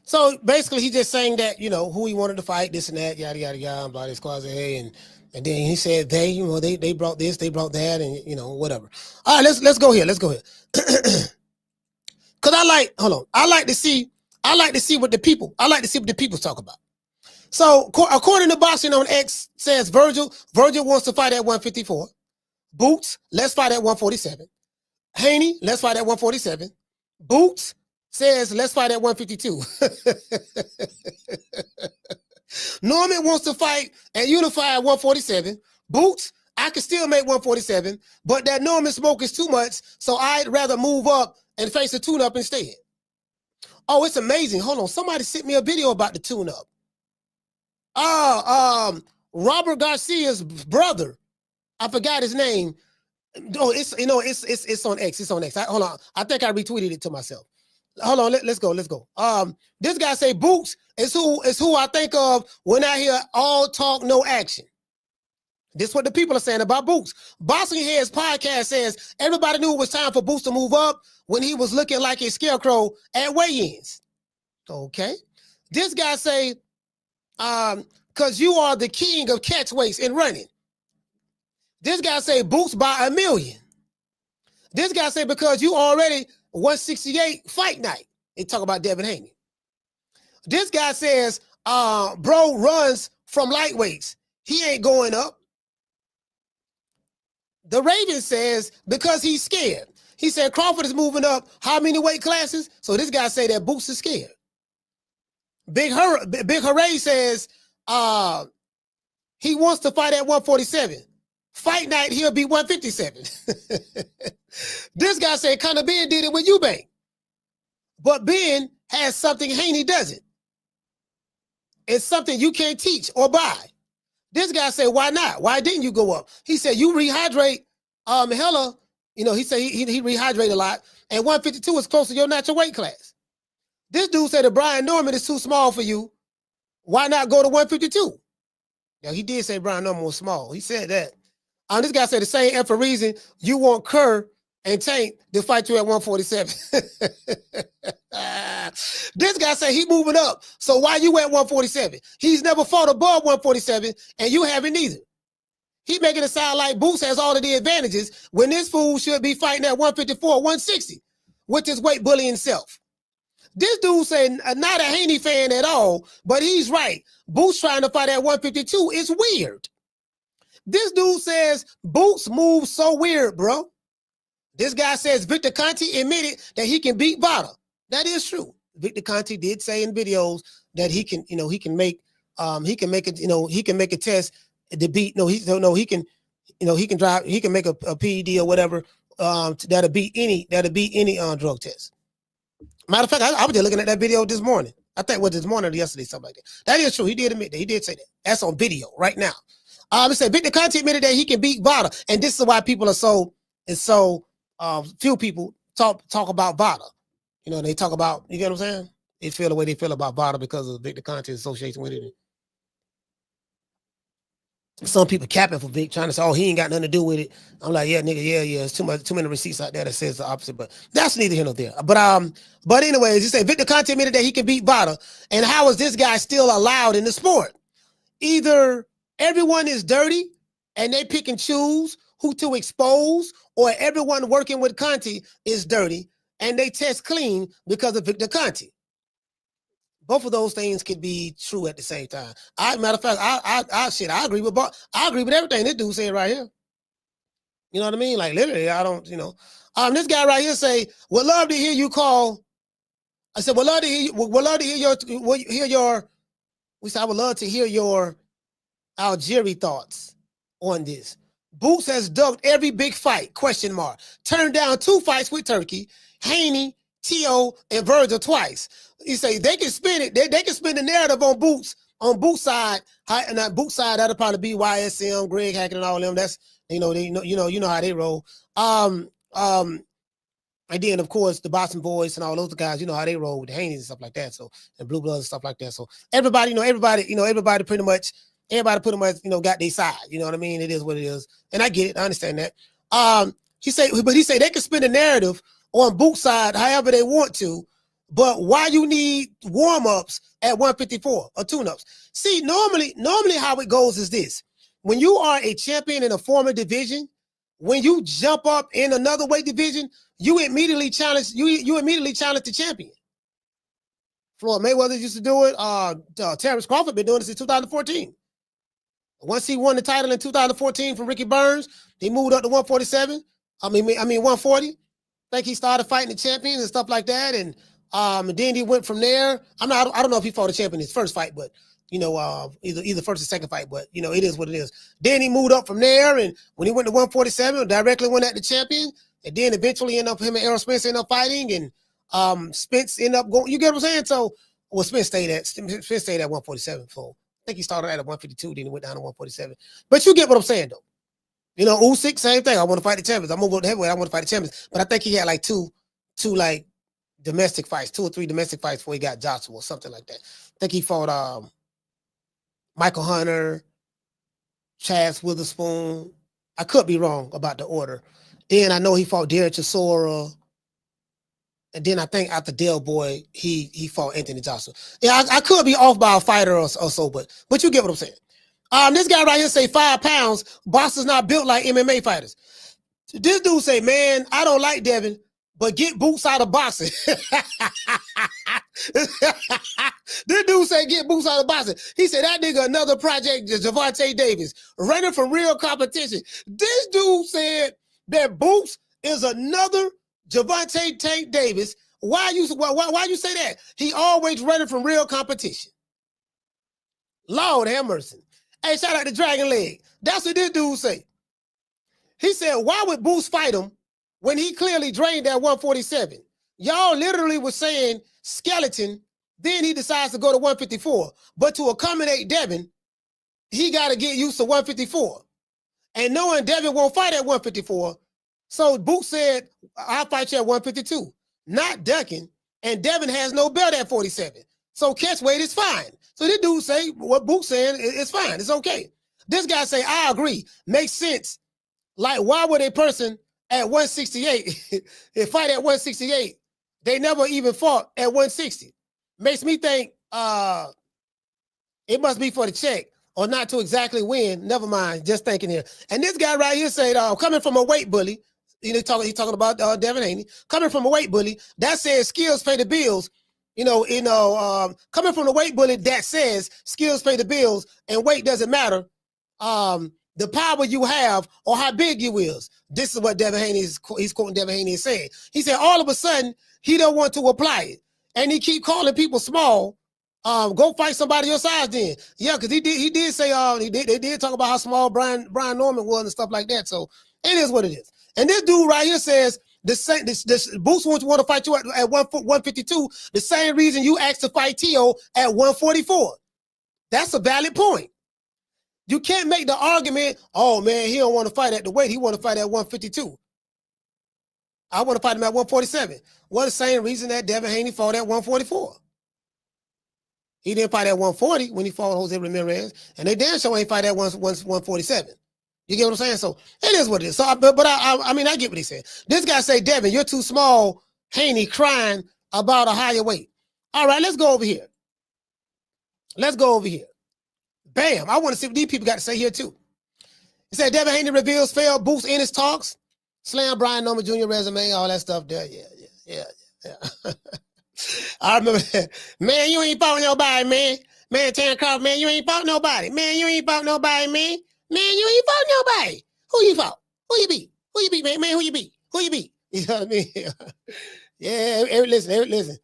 So basically, he's just saying that, you know, who he wanted to fight, this and that, yada yada yada, blah this quasi, and then he said they brought this, they brought that, and you know whatever. All right, let's go here. Cause I like to see what the people talk about. So according to Boxing on X says Virgil wants to fight at 154. Boots, let's fight at 147. Haney, let's fight at 147. Boots says let's fight at 152. Norman wants to fight and unify at 147. Boots, I can still make 147, but that Norman smoke is too much, so I'd rather move up and face a tune-up instead. Oh, it's amazing. Hold on. Somebody sent me a video about the tune-up. Robert Garcia's brother. I forgot his name. Oh, it's on X. It's on X. Hold on. I think I retweeted it to myself. hold on, let's go. This guy say Boots is who I think of when I hear all talk, no action. This is what the people are saying about Boots. Boxing Heads podcast says everybody knew it was time for Boots to move up when he was looking like a scarecrow at weigh-ins. Okay. This guy say, because you are the king of catch weights and running. This guy say Boots by 1 million. This guy say because you already 168 fight night. They talk about Devin Haney. This guy says, bro runs from lightweights. He ain't going up. The Raven says because he's scared. He said Crawford is moving up how many weight classes? So this guy say that Boots is scared. Big Hooray says he wants to fight at 147. Fight night, he'll be 157. This guy said Conor Ben did it with Eubank. But Ben has something Haney doesn't. It's something you can't teach or buy. This guy said, why not? Why didn't you go up? He said, you rehydrate hella. You know, he said he rehydrate a lot. And 152 is close to your natural weight class. This dude said that Brian Norman is too small for you. Why not go to 152? Now, he did say Brian Norman was small. He said that. This guy said the same effort reason you want Kerr and Tank to fight you at 147. This guy said he moving up. So why you at 147? He's never fought above 147, and you haven't either. He making it sound like Boots has all of the advantages when this fool should be fighting at 154, 160 with his weight bullying self. This dude said not a Haney fan at all, but he's right. Boots trying to fight at 152 is weird. This dude says Boots moves so weird, bro. This guy says Victor Conte admitted that he can beat Vada. That is true. Victor Conte did say in videos that he can make a test to beat. He can make a PED or whatever that'll beat any drug test. Matter of fact, I was just looking at that video this morning. I think it was this morning or yesterday, something like that. That is true. He did admit that. He did say that. That's on video right now. It said Victor Conte admitted that he can beat Vada, and this is why people are so few people talk about Vada. You know, they talk about, you get what I'm saying? They feel the way they feel about Vada because of Victor Conte's association with it. Some people capping for Vic, trying to say, oh, he ain't got nothing to do with it. I'm like, yeah, nigga, yeah. It's too many receipts out there that says the opposite, but that's neither here nor there. But anyways, you say Victor Conte admitted that he can beat Vada, and how is this guy still allowed in the sport? Either everyone is dirty and they pick and choose who to expose, or everyone working with Conte is dirty and they test clean because of Victor Conte. Both of those things could be true at the same time. Matter of fact, I agree with everything this dude said right here. You know what I mean? Like literally, I don't, this guy right here say, would love to hear you call. I said, would love to hear your Algieri thoughts on this. Boots has ducked every big fight, ? Turned down 2 fights with Turki, Haney, T.O., and Virgil twice. You say they can spin it. They can spin the narrative on Boots side. And that Boots side, that'll probably be YSM, Greg Hackett, and all them. That's you know how they roll. And then of course the Boston boys and all those guys, you know how they roll with the Haneys and stuff like that. So and Blue Bloods and stuff like that. So everybody pretty much got their side. You know what I mean? It is what it is, and I get it. I understand that. He say they can spin the narrative on Boots side however they want to. But why you need warm-ups at 154 or tune-ups? See, normally how it goes is this. When you are a champion in a former division, when you jump up in another weight division, you immediately challenge the champion. Floyd Mayweather used to do it. Terrence Crawford been doing this since 2014. Once he won the title in 2014 from Ricky Burns, he moved up to 147. 140. I think he started fighting the champions and stuff like that, and then he went from there. I don't know if he fought a champion in his first fight, but either first or second fight, but it is what it is. Then he moved up from there, and when he went to 147, directly went at the champion, and then eventually him and Errol Spence ended up fighting, and Spence ended up going. You get what I'm saying? So, Spence stayed at 147. So I think he started at 152, then he went down to 147. But you get what I'm saying, though. Usyk, same thing. I want to fight the champions. I move up to heavyweight. I want to fight the champions. But I think he had like two domestic fights, 2 or 3 domestic fights before he got Joshua or something like that. I think he fought Michael Hunter, Chaz Witherspoon. I could be wrong about the order. Then I know he fought Derek Chisora. And then I think after Del Boy, he fought Anthony Joshua. Yeah, I could be off by a fighter or so, but you get what I'm saying. This guy right here say 5 pounds, boxers not built like MMA fighters. This dude say, man, I don't like Devin, but get Boots out of boxing. This dude say get Boots out of boxing. He said that nigga another project, Gervonta Davis, running from real competition. This dude said that Boots is another Gervonta Tank Davis. Why you say that? He always running from real competition. Lord have mercy. Hey, shout out to Dragon Leg. That's what this dude say. He said, why would Boots fight him when he clearly drained that 147? Y'all literally was saying skeleton, then he decides to go to 154. But to accommodate Devin, he got to get used to 154. And knowing Devin won't fight at 154, so Boots said, I'll fight you at 152. Not ducking, and Devin has no belt at 47. So catch weight is fine. So this dude say, what Boots saying, it's fine, it's okay. This guy say, I agree, makes sense. Like, why would a person at 168 fight at 168? They never even fought at 160. Makes me think it must be for the check or not to exactly win. Never mind, just thinking here. And this guy right here said, coming from a weight bully, he's talking about Devin Haney, coming from a weight bully, that says skills pay the bills. Coming from the weight bully that says skills pay the bills and weight doesn't matter. The power you have or how big you is. This is what Devin Haney he's quoting Devin Haney is saying. He said all of a sudden he don't want to apply it. And he keep calling people small. Go fight somebody your size then. Yeah, because he did say they did talk about how small Brian Norman was and stuff like that. So it is what it is. And this dude right here says this Boots want to fight you at 152, the same reason you asked to fight Tio at 144. That's a valid point. You can't make the argument, oh man, he don't want to fight at the weight. He want to fight at 152. I want to fight him at 147. Well, the same reason that Devin Haney fought at 144. He didn't fight at 140 when he fought Jose Ramirez, and they damn sure ain't fight at 147. You get what I'm saying? So it is what it is. So, but I mean, I get what he said. This guy say, Devin, you're too small. Haney crying about a higher weight. All right, let's go over here. Let's go over here. Bam. I want to see what these people got to say here too. He said, Devin Haney reveals failed Boots Ennis talks. Slam Brian Norman Jr. resume, all that stuff there. Yeah. I remember that. Man, you ain't fought nobody, man. Man, Terrence Crawford, man, you ain't fought nobody. Man, you ain't fought nobody, man. Man, you ain't fought nobody. Who you fought? Who you beat? Who you beat, man? Man, who you beat? Who you beat? You know what I mean? Yeah, listen.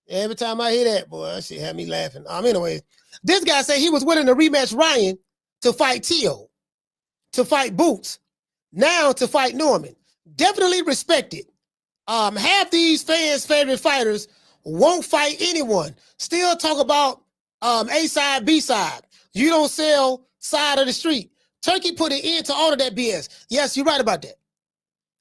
Every time I hear that, boy, that shit had me laughing. Anyways, this guy said he was willing to rematch Ryan to fight Tio, to fight Boots, now to fight Norman. Definitely respected. Half these fans' favorite fighters won't fight anyone. Still talk about A side, B side. You don't sell side of the street. Turki put an end to all of that BS. Yes, you're right about that.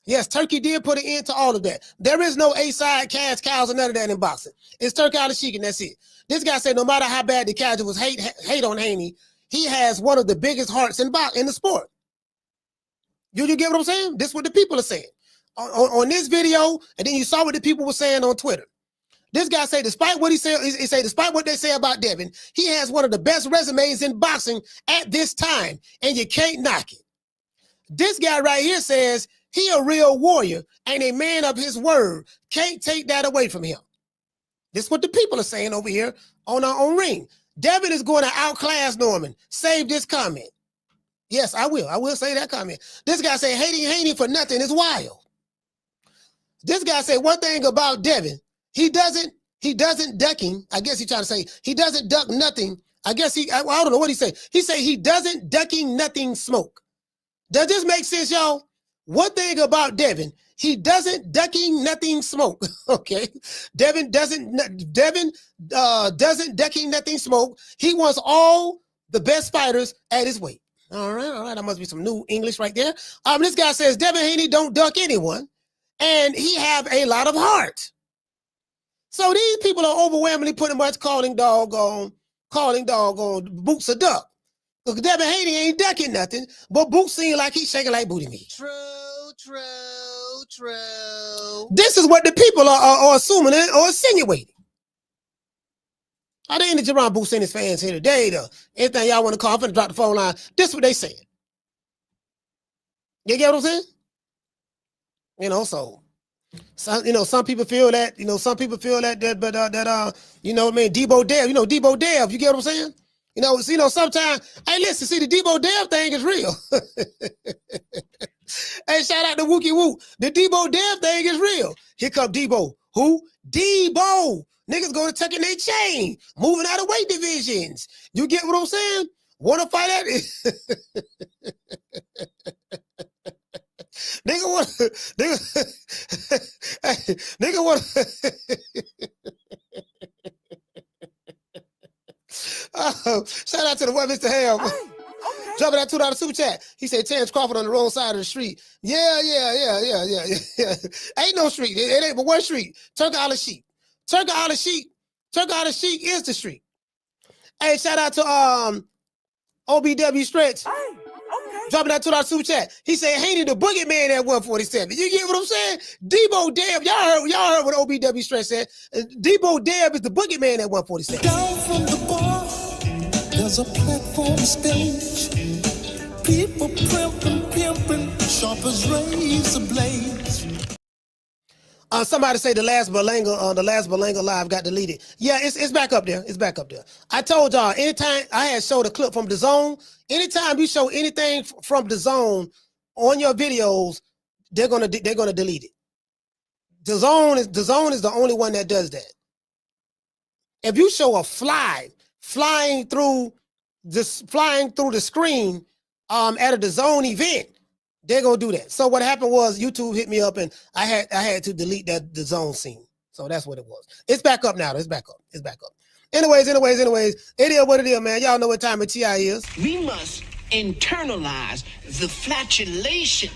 Yes, Turki did put an end to all of that. There is no A-side, cash cows, or none of that in boxing. It's Turki Alashik, and that's it. This guy said no matter how bad the casuals hate on Haney, he has one of the biggest hearts in the sport. You get what I'm saying? This is what the people are saying. On this video, and then you saw what the people were saying on Twitter. This guy say, despite what despite what they say about Devin, he has one of the best resumes in boxing at this time, and you can't knock it. This guy right here says he a real warrior and a man of his word. Can't take that away from him. This is what the people are saying over here on our own ring. Devin is going to outclass Norman. Save this comment. Yes, I will. I will say that comment. This guy say hating Haney for nothing is wild. This guy say one thing about Devin. He doesn't ducking. I guess he's trying to say he doesn't duck nothing. I don't know what he say. He say he doesn't ducking nothing smoke. Does this make sense, y'all? One thing about Devin, he doesn't ducking nothing smoke. Okay. Devin doesn't ducking nothing smoke. He wants all the best fighters at his weight. All right. That must be some new English right there. This guy says Devin Haney don't duck anyone, and he have a lot of heart. So these people are overwhelmingly pretty much calling doggone Boots a duck. Because Devin Haney ain't ducking nothing, but Boots seem like he's shaking like booty meat. True. This is what the people are assuming or insinuating. Are there any Jaron Boots Ennis fans here today, though? Anything y'all want to call, I'm finna drop the phone line. This is what they saying. You get what I'm saying? You know, so some people feel that, but you know what I mean, Debo Dev, Debo Dev, you get what I'm saying? Sometimes, hey, listen, see, the Debo Dev thing is real. Hey, shout out to Wookie Woo. The Debo Dev thing is real. Here come Debo. Who? Debo. Niggas going to tuck in their chain, moving out of weight divisions. You get what I'm saying? Want to fight at it? Nigga want shout out to the one, Mr. Hale. Dropping that $2 super chat. He said Terrence Crawford on the wrong side of the street. Yeah. Ain't no street. It ain't but one street. Turki Alashikh. Turki Alashikh is the street. Hey, shout out to OBW Stretch. Dropping that $2 super chat. He said Haney the boogeyman at 147. You get what I'm saying? Debo Dev, y'all heard what OBW Stretch said. Debo Dev is the boogeyman at 147. Down from the bar, there's a platform stage. People pimping, sharp as razor blades. Somebody say the last Berlanga live got deleted. Yeah, it's back up there. It's back up there. I told y'all, anytime I had showed a clip from the zone, anytime you show anything from the zone on your videos, they're gonna delete it. The zone is the only one that does that. If you show a flying through the screen at a zone event, they're gonna do that. So what happened was YouTube hit me up and I had to delete the zone scene. So that's what it was. It's back up now. It's back up. Anyways, it is what it is, man. Y'all know what time of TI is. We must internalize the flatulation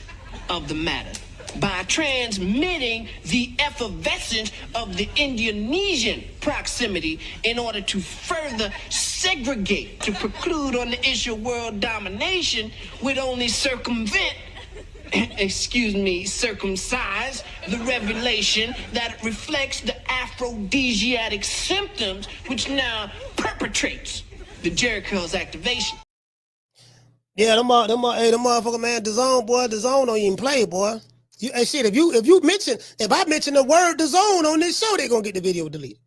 of the matter by transmitting the effervescence of the Indonesian proximity in order to further segregate, to preclude on the issue of world domination would only circumcise the revelation that reflects the aphrodisiac symptoms which now perpetrates the Jericho's activation. Yeah, them motherfucker, man, the zone don't even play, boy. If I mention the word the zone on this show, they're gonna get the video deleted.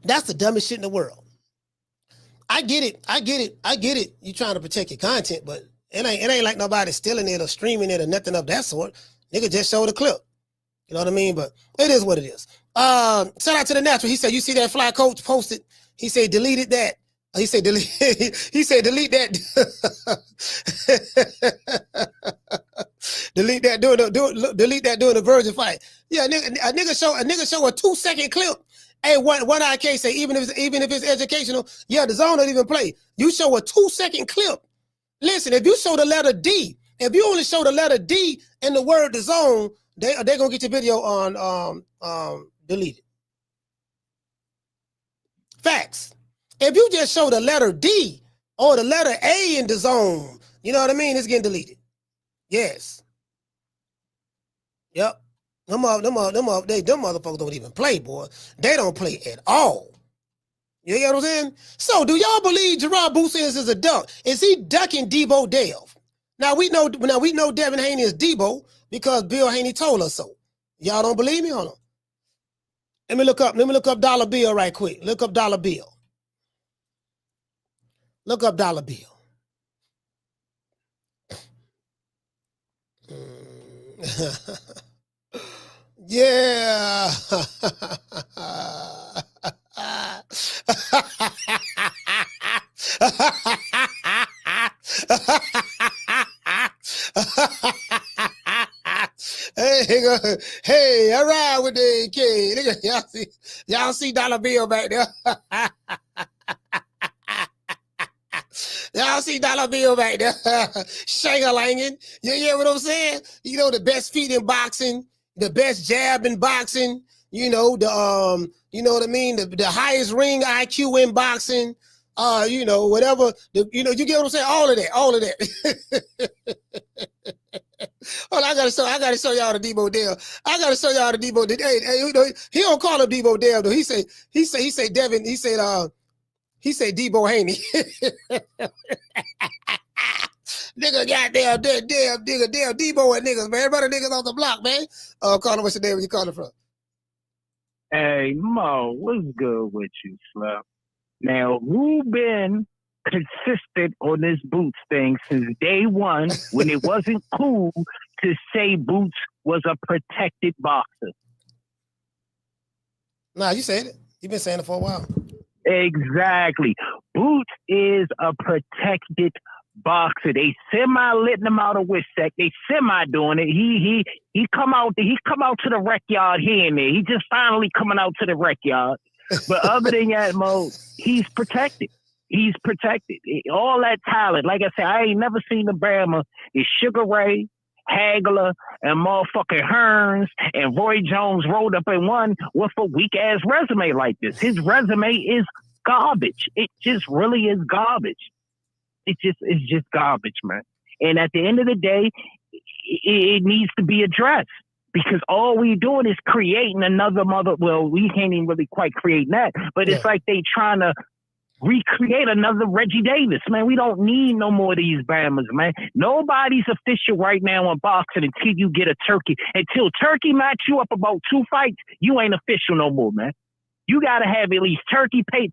That's the dumbest shit in the world. I get it. You trying to protect your content, but it ain't like nobody stealing it or streaming it or nothing of that sort. Nigga just showed a clip. You know what I mean? But it is what it is. Shout out to the natural. He said, you see that fly coach posted? He said, deleted that. He said, delete that. delete that during the Virgin fight. Yeah, a nigga show a 2-second clip. Hey, one IK say even if it's educational, yeah, the zone don't even play. You show a 2-second clip. Listen, if you show the letter D, if you only show the letter D in the word the zone, they're gonna get your video on deleted. Facts. If you just show the letter D or the letter A in the zone, you know what I mean? It's getting deleted. Yes. Yep. Them motherfuckers don't even play, boy. They don't play at all. You get what I'm saying? So, do y'all believe Jaron Boots Ennis is a duck? Is he ducking Debo Dev? Now we know Devin Haney is Debo because Bill Haney told us so. Y'all don't believe me? Hold on. Let me look up Dollar Bill right quick. Look up Dollar Bill. Look up Dollar Bill. Yeah. Hey, all right with the kid. Y'all see Dollar Bill back there? Y'all see Dollar Bill back there? Shang-a-langing. You hear what I'm saying? You know, the best feet in boxing. the best jab in boxing. You know you know what I mean. The highest ring IQ in boxing. You know, whatever. You know, you get what I'm saying. All of that. Hold on, I gotta show y'all the Debo Dale. I gotta show y'all the Debo. Hey, you know, he don't call him Debo Dale though. He say Devin. He said Debo Haney. Nigga, goddamn, damn Debo and niggas, man. Everybody niggas on the block, man. Call him, what's your name? Where you calling from? Hey, Mo, what's good with you, Slap? Now, who been consistent on this Boots thing since day one when it wasn't cool to say Boots was a protected boxer? Nah, you said it. You've been saying it for a while. Exactly. Boots is a protected boxer. They semi-letting him out of WISAC. They semi-doing it. He come out to the rec yard here and there. He just finally coming out to the rec yard. But other than that, Mo, he's protected. He's protected. All that talent. Like I said, I ain't never seen the Bama. It's Sugar Ray, Hagler, and motherfucking Hearns, and Roy Jones rolled up in one with a weak-ass resume like this. His resume is garbage. It just really is garbage. It's just garbage, man. And at the end of the day, it needs to be addressed. Because all we doing is creating another well, we can't even really quite create that, but it's like they trying to recreate another Reggie Davis, man. We don't need no more of these Bammers, man. Nobody's official right now in boxing until you get a Turkey. Until Turkey match you up about 2 fights, you ain't official no more, man. You got to have at least Turkey paychecks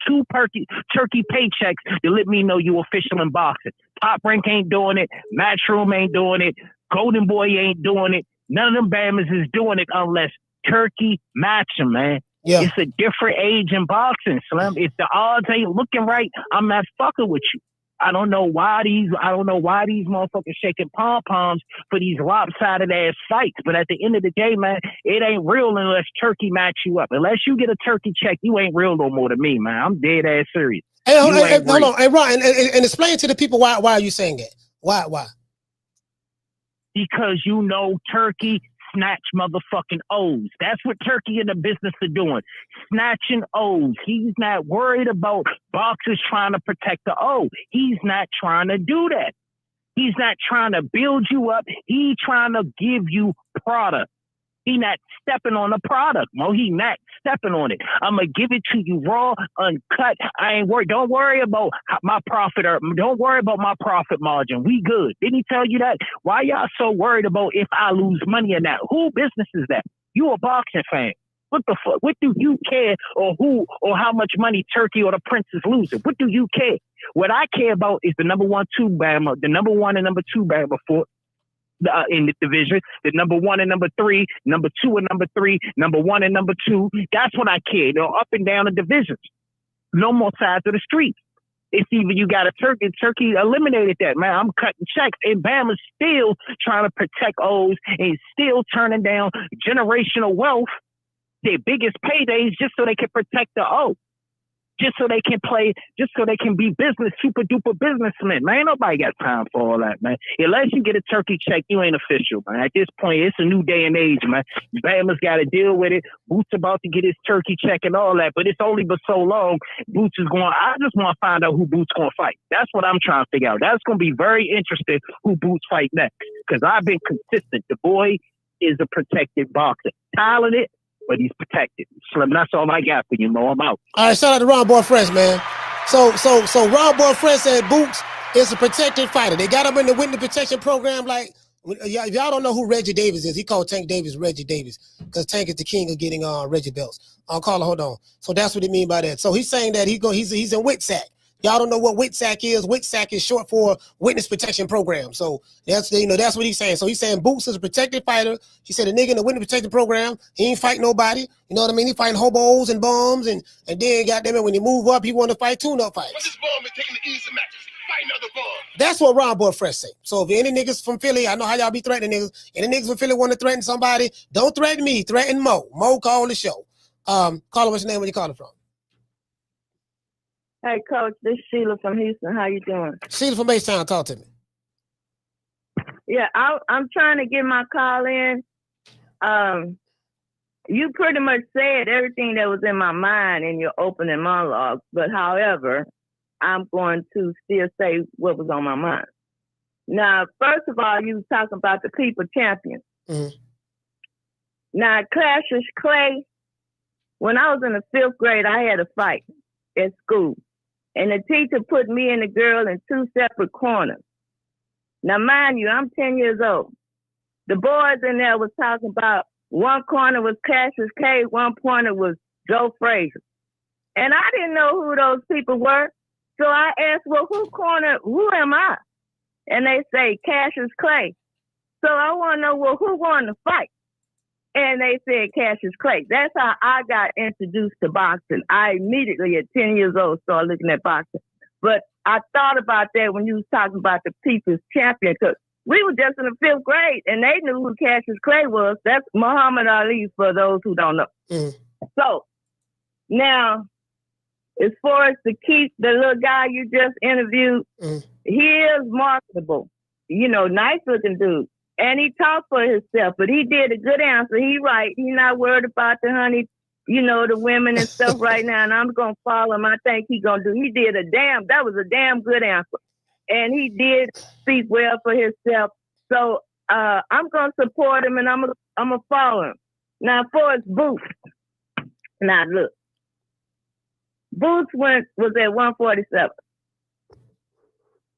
to let me know you official in boxing. Top Rank ain't doing it. Matchroom ain't doing it. Golden Boy ain't doing it. None of them Bammers is doing it unless Turkey match them, man. Yeah. It's a different age in boxing, Slim. If the odds ain't looking right, I'm not fucking with you. I don't know why these motherfuckers shaking pom-poms for these lopsided ass fights. But at the end of the day, man, it ain't real unless Turkey match you up. Unless you get a Turkey check, you ain't real no more to me, man. I'm dead ass serious. Hey, hold on. Hey, Ryan, and explain to the people why are you saying that? Why? Because you know Turkey snatch motherfucking O's. That's what Turkey in the business of doing. Snatching O's. He's not worried about boxers trying to protect the O. He's not trying to do that. He's not trying to build you up. He's trying to give you product. He not stepping on the product, Mo. He not stepping on it. I'm going to give it to you raw, uncut. I ain't worried. Don't worry about my profit. Don't worry about my profit margin. We good. Didn't he tell you that? Why y'all so worried about if I lose money or not? Who business is that? You a boxing fan. What the fuck? What do you care or who or how much money Turkey or the Prince is losing? What do you care? What I care about is the number 1, 2 Bama, the number 1 and number 2 Bama for in the division, the number 1 and number 3, number 2 and number 3, number 1 and number 2. That's what I care. They're up and down the divisions. No more sides of the street. It's either you got a Turkey. Turkey eliminated that, man. I'm cutting checks. And Bama's still trying to protect O's and still turning down generational wealth, their biggest paydays, just so they can protect the O. Just so they can play, just so they can be super duper businessmen. Man, ain't nobody got time for all that, man. Unless you get a Turkey check, you ain't official, man. At this point, it's a new day and age, man. Bama's got to deal with it. Boots about to get his Turkey check and all that, but it's only but so long. Boots is going, I just want to find out who Boots going to fight. That's what I'm trying to figure out. That's going to be very interesting who Boots fight next, because I've been consistent. The boy is a protected boxer. Talented, but he's protected. Slim, that's all I got for you, Mo. I'm out. All right, shout out to Ron Boy Fresh, man. So Ron Boy Fresh said Boots is a protected fighter. They got him in the witness protection program. Like, if y'all don't know who Reggie Davis is, he called Tank Davis Reggie Davis because Tank is the king of getting Reggie belts. I'll call it. Hold on. So that's what he mean by that. So he's saying that he's in WITSAC. Y'all don't know what WITSAC is. WITSAC is short for Witness Protection Program. So that's what he's saying. So he's saying Boots is a protected fighter. He said a nigga in the Witness Protection Program, he ain't fighting nobody. You know what I mean? He fighting hobos and bums, and then goddamn it, when he move up, he want to fight tune-up fights. What's this bum is taking the easy matches? Fight another bum. That's what Ron Boy Fresh say. So if any niggas from Philly, I know how y'all be threatening niggas. Any niggas from Philly want to threaten somebody, don't threaten me. Threaten Mo. Mo call the show. Call him, what's your name? Where you calling from? Hey, Coach, this is Sheila from Houston. How you doing? Sheila from H-Town, talk to me. Yeah, I'm trying to get my call in. You pretty much said everything that was in my mind in your opening monologue, but however, I'm going to still say what was on my mind. Now, first of all, you was talking about the people champion. Mm-hmm. Now, Cassius Clay, when I was in the 5th grade, I had a fight at school. And the teacher put me and the girl in 2 separate corners. Now, mind you, I'm 10 years old. The boys in there was talking about one corner was Cassius Clay, one corner was Joe Frazier. And I didn't know who those people were. So I asked, well, who am I? And they say Cassius Clay. So I want to know, well, who won the fight? And they said Cassius Clay. That's how I got introduced to boxing. I immediately, at 10 years old, started looking at boxing. But I thought about that when you was talking about the people's champion, because we were just in the 5th grade, and they knew who Cassius Clay was. That's Muhammad Ali, for those who don't know. So, now, as far as to keep the little guy you just interviewed, he is marketable. You know, nice looking dude. And he talked for himself, but he did a good answer. He right. He not worried about the honey, you know, the women and stuff right now. And I'm going to follow him. I think he going to do. That was a damn good answer. And he did speak well for himself. So I'm going to support him and I'm going to follow him. Now, as far as Boots, now look, Boots was at 147.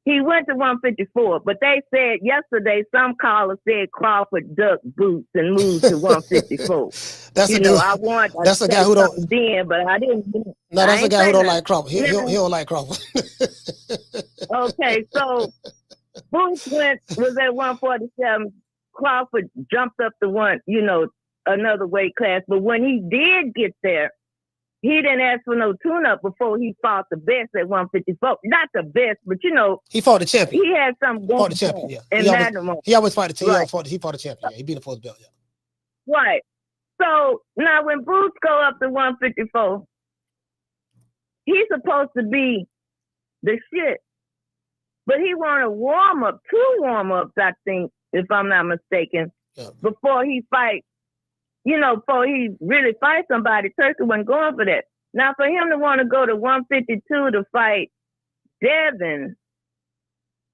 He went to 154, but they said yesterday, some caller said Crawford ducked Boots and moved to 154. That's a guy who don't. Then, but I didn't. No, that's a guy who don't like Crawford. He don't like Crawford. Okay, so Boots was at 147. Crawford jumped up to another weight class. But when he did get there, he didn't ask for no tune-up before he fought the best at 154. Not the best, but he fought the champion. He had something going. Fought the champion. Yeah. He always fought the champion. Right. He fought the champion. Yeah. He beat him for his belt. Yeah. Right. So now when Boots go up to 154, he's supposed to be the shit. But he wanted a warm-up, 2 warm-ups, I think, if I'm not mistaken, before he fight. Before he really fight somebody. Turki wasn't going for that. Now, for him to want to go to 152 to fight Devin,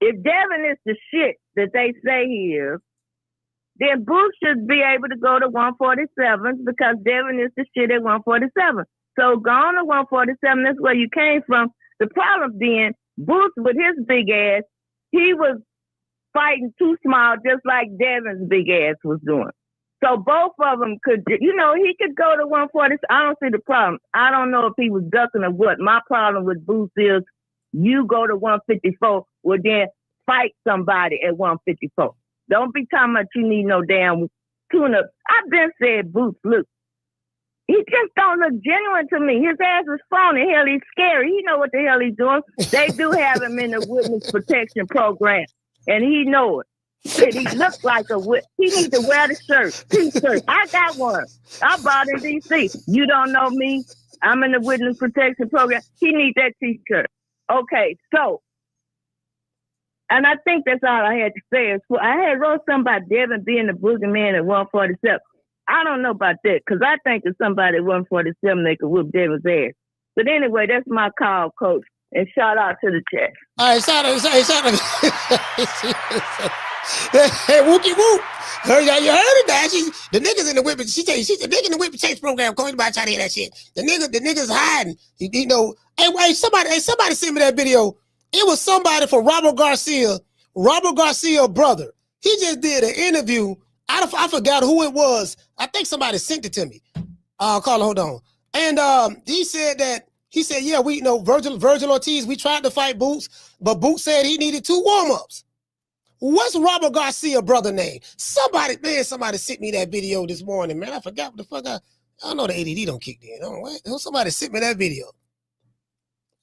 if Devin is the shit that they say he is, then Boots should be able to go to 147 because Devin is the shit at 147. So go on to 147, that's where you came from. The problem being, Boots with his big ass, he was fighting too small just like Devin's big ass was doing. So both of them could, he could go to 140. I don't see the problem. I don't know if he was ducking or what. My problem with Boots is you go to 154, well then fight somebody at 154. Don't be talking about you need no damn tune-up. I've been said, Boots, look, he just don't look genuine to me. His ass is phony. Hell, he's scary. He know what the hell he's doing. They do have him in the witness protection program, and he know it. He looks like he needs to wear the t-shirt. I got one. I bought in D.C. You don't know me. I'm in the witness protection program. He needs that t-shirt. Okay, so, and I think that's all I had to say. I had wrote something about Devin being the boogeyman at 147. I don't know about that, because I think if somebody at 147, they could whoop Devin's ass. But anyway, that's my call, Coach. And shout out to the chat. All right, shout out. Hey, whoopie whoop. You heard it, man. The niggas in the whip. She tell you, she's the nigga in the whip chase program. Calling about trying to hear that shit. The niggas hiding. Hey, somebody sent me that video. It was somebody for Robert Garcia brother. He just did an interview. I forgot who it was. I think somebody sent it to me. Carla, hold on. And he said, yeah, we Virgil Ortiz, we tried to fight Boots, but Boots said he needed 2 warm-ups. What's Robert Garcia brother name? Somebody sent me that video this morning, man. I forgot what the fuck I know the ADD don't kick in. Somebody sent me that video.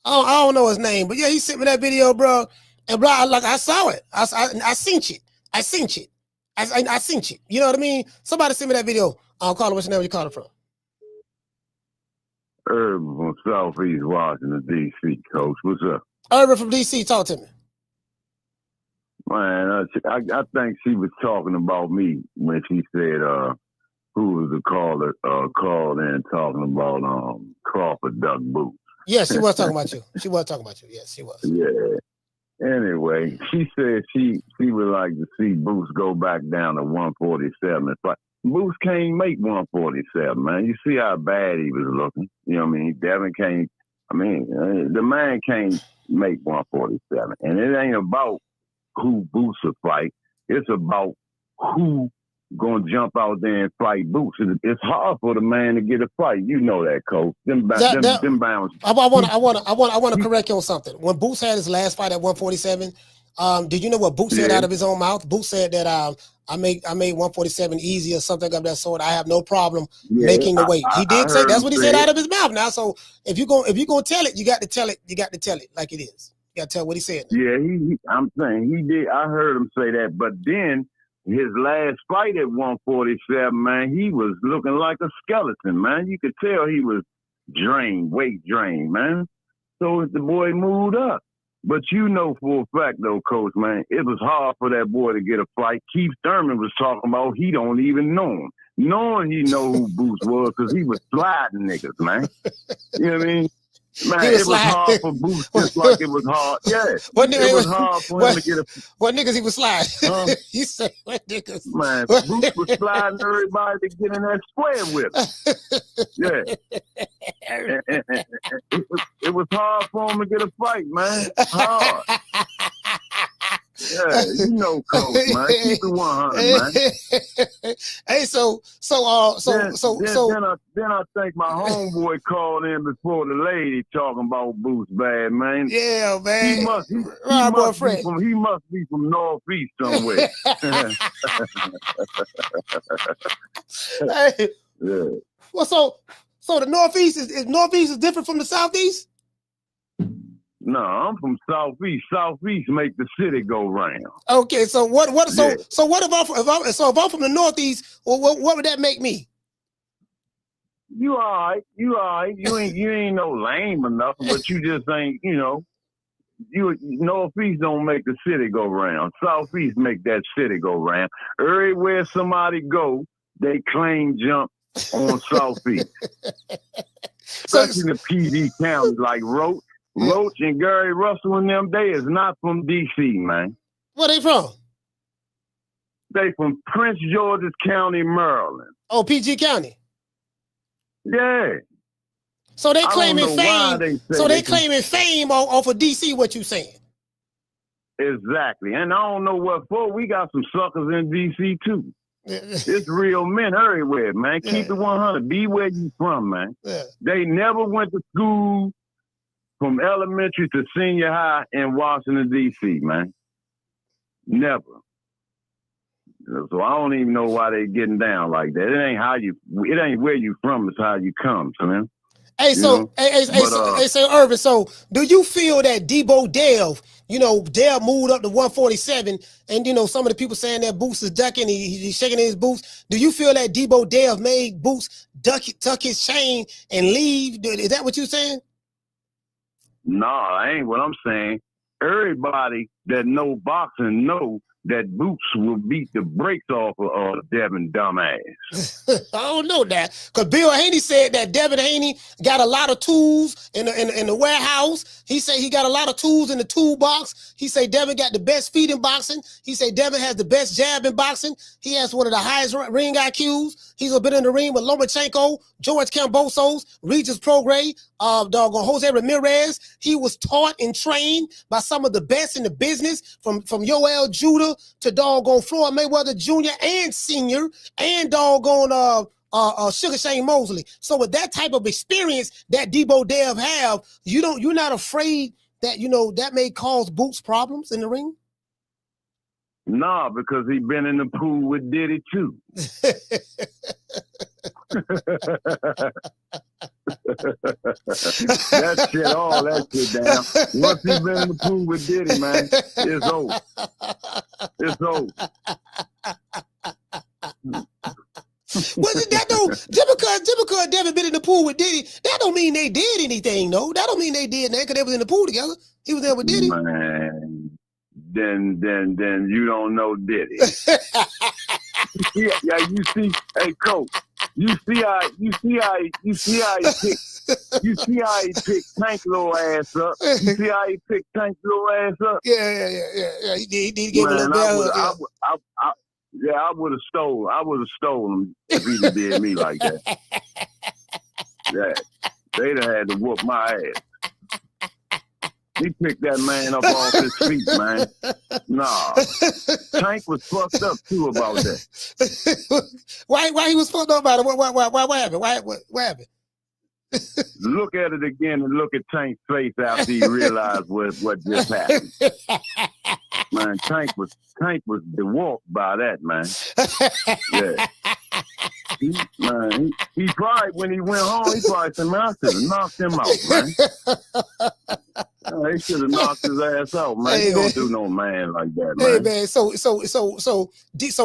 I don't know his name, but yeah, he sent me that video, bro. And bro, like I saw it. I seen it. I seen it. You know what I mean? Somebody sent me that video. I'll call it. What's your name? Where you calling from? Urban from Southeast Washington, D.C., Coach. What's up? Urban from D.C., talk to me. Man, I think she was talking about me when she said who was the caller called in talking about Crawford Duck Boots. Yeah, she was talking about you. She was talking about you. Yes, she was. Yeah. Anyway, she said she would like to see Boots go back down to 147. Boots can't make 147, man. You see how bad he was looking. You know what I mean? Devin can't. I mean, the man can't make 147, and it ain't about who Boots will fight. It's about who gonna jump out there and fight Boots. It's hard for the man to get a fight. You know that, Coach. Them bounds. I want to correct you on something. When Boots had his last fight at 147, did you know what Boots said out of his own mouth? Boots said that I made 147 easy or something of that sort. I have no problem making the weight. He did say that's what he said out of his mouth. Now, so if you gonna tell it, you got to tell it. You got to tell it like it is. You got to tell what he said. Yeah, I'm saying he did. I heard him say that, but then his last fight at 147, man, he was looking like a skeleton, man. You could tell he was weight drained, man. So the boy moved up. But you know for a fact, though, Coach, man, it was hard for that boy to get a fight. Keith Thurman was talking about he don't even know him. Knowing he know who Boots was because he was sliding niggas, man. You know what I mean? Man, it was hard for Boots just like it was hard. Yeah, it was hard for him to get a... What niggas he was sliding? He said, what niggas? Man, Boots was sliding everybody to get in that square with him. Yeah. It was hard for him to get a fight, man. Hard. Yeah, you know, Coach, man. Keep it 100, man. Hey, Then I think my homeboy called in before the lady talking about Boots bad, man. Yeah, man. He must be from Northeast somewhere. Hey. Yeah. Well, so the Northeast is Northeast is different from the Southeast? No, I'm from Southeast. Southeast make the city go round. Okay, so what if I'm from the Northeast, well, what would that make me? You all right. You ain't no lame enough, but you just ain't, Northeast don't make the city go round. Southeast make that city go round. Everywhere somebody go, they claim jump on Southeast. Especially in the PD counties like Roach and Gary Russell and them, they is not from D.C., man. Where they from? They from Prince George's County, Maryland. Oh, PG County. Yeah. So they claiming fame. They claiming fame off of D.C., what you saying? Exactly. And I don't know what for. We got some suckers in D.C., too. It's real men everywhere, man. Keep it 100. Be where you from, man. Yeah. They never went to school from elementary to senior high in Washington, D.C., man. Never. So I don't even know why they getting down like that. It ain't where you from, it's how you come, man. Hey, so Irvin, so do you feel that Debo Delve, Delve moved up to 147, and some of the people saying that Boots is ducking, he's shaking in his boots. Do you feel that Debo Delve made Boots tuck his chain and leave? Is that what you're saying? No, that ain't what I'm saying. Everybody that know boxing know that Boots will beat the brakes off of Devin dumbass. I don't know that, because Bill Haney said that Devin Haney got a lot of tools in the warehouse. He said he got a lot of tools in the toolbox. He said Devin got the best feet in boxing. He said Devin has the best jab in boxing. He has one of the highest ring IQs. He's been in the ring with Lomachenko, George Kambosos, Regis Prograis, Jose Ramirez. He was taught and trained by some of the best in the business, from Yoel Judah to doggone Floyd Mayweather Jr. and Senior, and doggone Sugar Shane Mosley. So with that type of experience that Debo Delve have, you're not afraid that that may cause Boots problems in the ring? Nah, because he been in the pool with Diddy too. That shit, all that shit down. Once he been in the pool with Diddy, man, it's over. It's over. Well, that don't just because Devin been in the pool with Diddy, that don't mean they did anything, though. That don't mean they did that because they was in the pool together. He was there with Diddy. Man, then you don't know Diddy. Yeah, you see, hey, coach, you see how he picked Tank little ass up. You see how he picked Tank little ass up? Yeah. He did give him a little bell. I would have stolen him if he did me like that. Yeah, they'd have had to whoop my ass. He picked that man up off his feet, man. Nah. Tank was fucked up, too, about that. Why he was fucked up about it? What happened? What happened? Look at it again and look at Tank's face after he realized what just happened. Man, Tank was dwarfed by that, man. Yeah. He probably, when he went home, he probably said, man, I should have knocked him out, man. They should have knocked his ass out, man. Hey, you don't do no man like that, man. Hey, man, so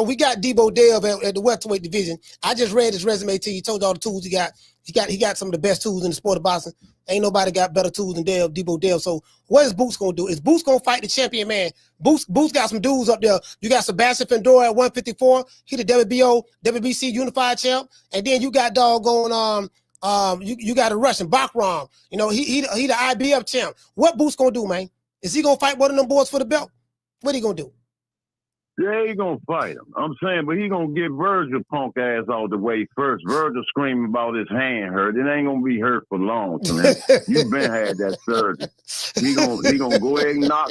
we got Debo Dev at the welterweight division. I just read his resume to you, told you all the tools he got. He got some of the best tools in the sport of boxing. Ain't nobody got better tools than Debo Dev. So what is Boots gonna do? Is Boots gonna fight the champion, man? Boots got some dudes up there. You got Sebastian Fendora at 154. He the WBC unified champ. And then you got doggone you got a Russian Bakram. You know, he the IBF champ. What Boots gonna do, man? Is he gonna fight one of them boys for the belt? What he gonna do? Yeah, he gonna fight him. I'm saying, but he gonna get Virgil punk ass out the way first. Virgil screaming about his hand hurt. It ain't gonna be hurt for long to him. You been had that surgery. He gonna go ahead and knock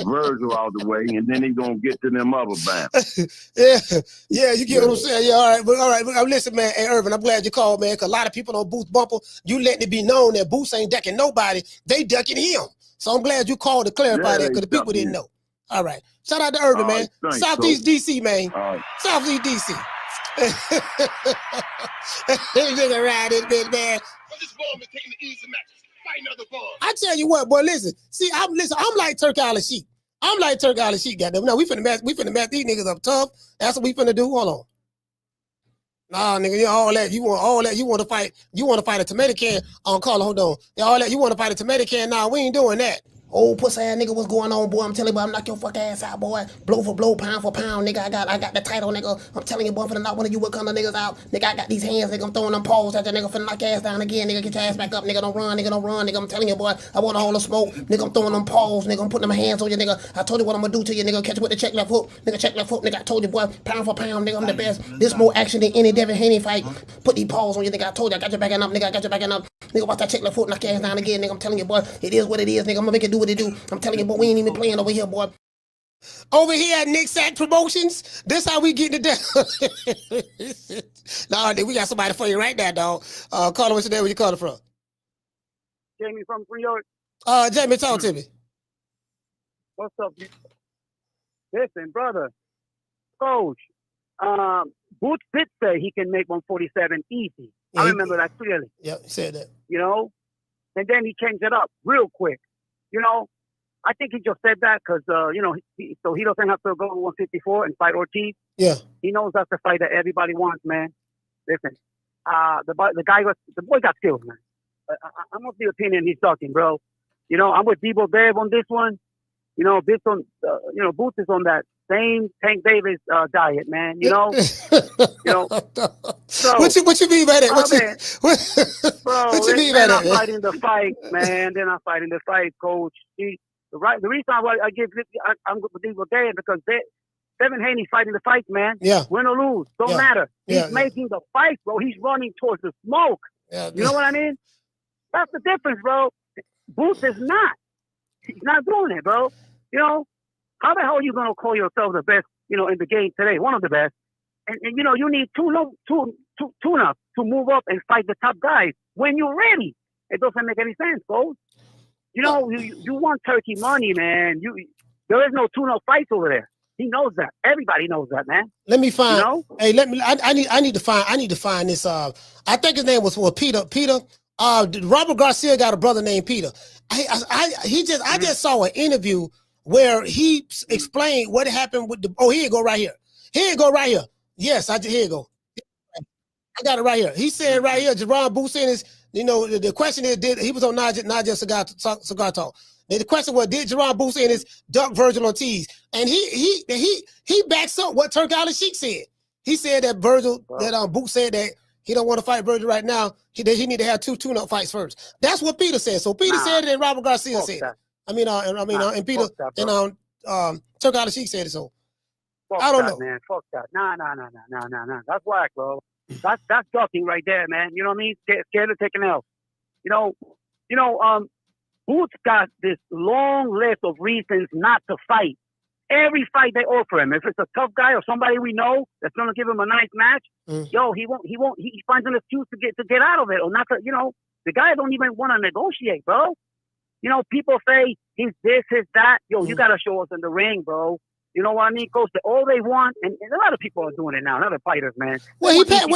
Virgil out the way, and then he gonna get to them other bands. Yeah, you get what I'm saying. Yeah, all right. But listen, man. Hey, Irvin, I'm glad you called, man. Cause a lot of people on Boots Bumper, you letting it be known that Boots ain't ducking nobody. They ducking him. So I'm glad you called to clarify that, because the people didn't know. All right. Shout out to Urban, man. Thanks, Southeast DC, man. Right. Southeast DC. Nigga ride this bitch, man. I tell you what, boy, listen. See, I'm like Turki Alashik. I'm like Turki Alashik, goddamn. No, we finna mess these niggas up tough. That's what we finna do. Hold on. Nah, nigga, you want to fight a tomato can on Carla. Hold on. All that you want to fight a tomato can. Nah, we ain't doing that. Old pussy ass nigga, what's going on, boy? I'm telling you, boy, I'm knock your fuck ass out, boy. Blow for blow, pound for pound, nigga. I got the title, nigga. I'm telling you, boy, finna knock one of you what kind of niggas out. Nigga, I got these hands, nigga. I'm throwing them paws at that nigga, finna knock your ass down again, nigga. Get your ass back up, nigga. Don't run, nigga. I'm telling you, boy, I want all the smoke, nigga. I'm throwing them paws, nigga. I'm putting them hands on you, nigga. I told you what I'm gonna do to you, nigga. Catch you with the check left hook, nigga. I told you, boy, pound for pound, nigga. I'm the best. This more action than any Devin Haney fight. Put these paws on you, nigga. I told you, I got you backing up, nigga. Nigga, watch that check left hook, knock your ass down again, nigga. I'm telling you, boy, it is what it is, nigga. I'm gonna make it do what it do. I'm telling you, boy, we ain't even playing over here, boy. Over here at Nick Sack Promotions, this how we get it down. Nah, we got somebody for you right now, dog. Call what's your name? Where you calling from? Jamie from New York. Jamie, talk to me. What's up? Listen, brother, coach, Boots did say he can make 147 easy. Yeah, I remember that clearly. Yeah, he said that. You know, and then he changed it up real quick. You know, I think he just said that because, you know, so he doesn't have to go to 154 and fight Ortiz. Yeah. He knows that's the fight that everybody wants, man. Listen, the boy got skills, man. I'm of the opinion he's talking, bro. You know, I'm with Debo Dev on this one. You know, Boots is on that same Tank Davis diet, man. You know, So what you mean by that? What you mean by that? They're not fighting the fight, man. They're not fighting the fight, coach. The reason why I'm with Debo Dev because Devin Haney fighting the fight, man. Yeah. Win or lose, don't matter. He's making the fight, bro. He's running towards the smoke. Yeah. You know what I mean? That's the difference, bro. Boots is not. He's not doing it, bro. You know, how the hell are you going to call yourself the best, you know, in the game today, one of the best? And you know, you need tune-up to move up and fight the top guys when you're ready. It doesn't make any sense, bro. You know, you want Turkey money, man. There is no tune-up fights over there. He knows that. Everybody knows that, man. Let me find. You know? Hey, I need to find this. I think his name was Peter. Robert Garcia got a brother named Peter. I just saw an interview where he explained what happened with the. Oh, here you go right here. Here you go right here. Yes, here you go. I got it right here. He said right here, Jaron Boots Ennis. You know, the question is, he was on not just cigar talk. The question was, did Jaron Boots Ennis duck Virgil Ortiz? And he backs up what Turki Alashikh said. He said that Boots said that he don't want to fight Virgil right now. He need to have 2 tune-up fights first. That's what Peter said. So Peter said it, and Robert Garcia said it. And Peter and Turki Alashikh said it. So I don't know, man. Fuck that. Nah. That's whack, bro. That's ducking right there, man. You know what I mean? Scared to take an L. Boots got this long list of reasons not to fight. Every fight they offer him, if it's a tough guy or somebody we know that's gonna give him a nice match, he won't. He finds an excuse to get out of it or not to. The guy don't even want to negotiate, bro. People say he's this, he's that. You gotta show us in the ring, bro. You know what I mean? Coach, all they want, and a lot of people are doing it now. Other fighters, man. He passed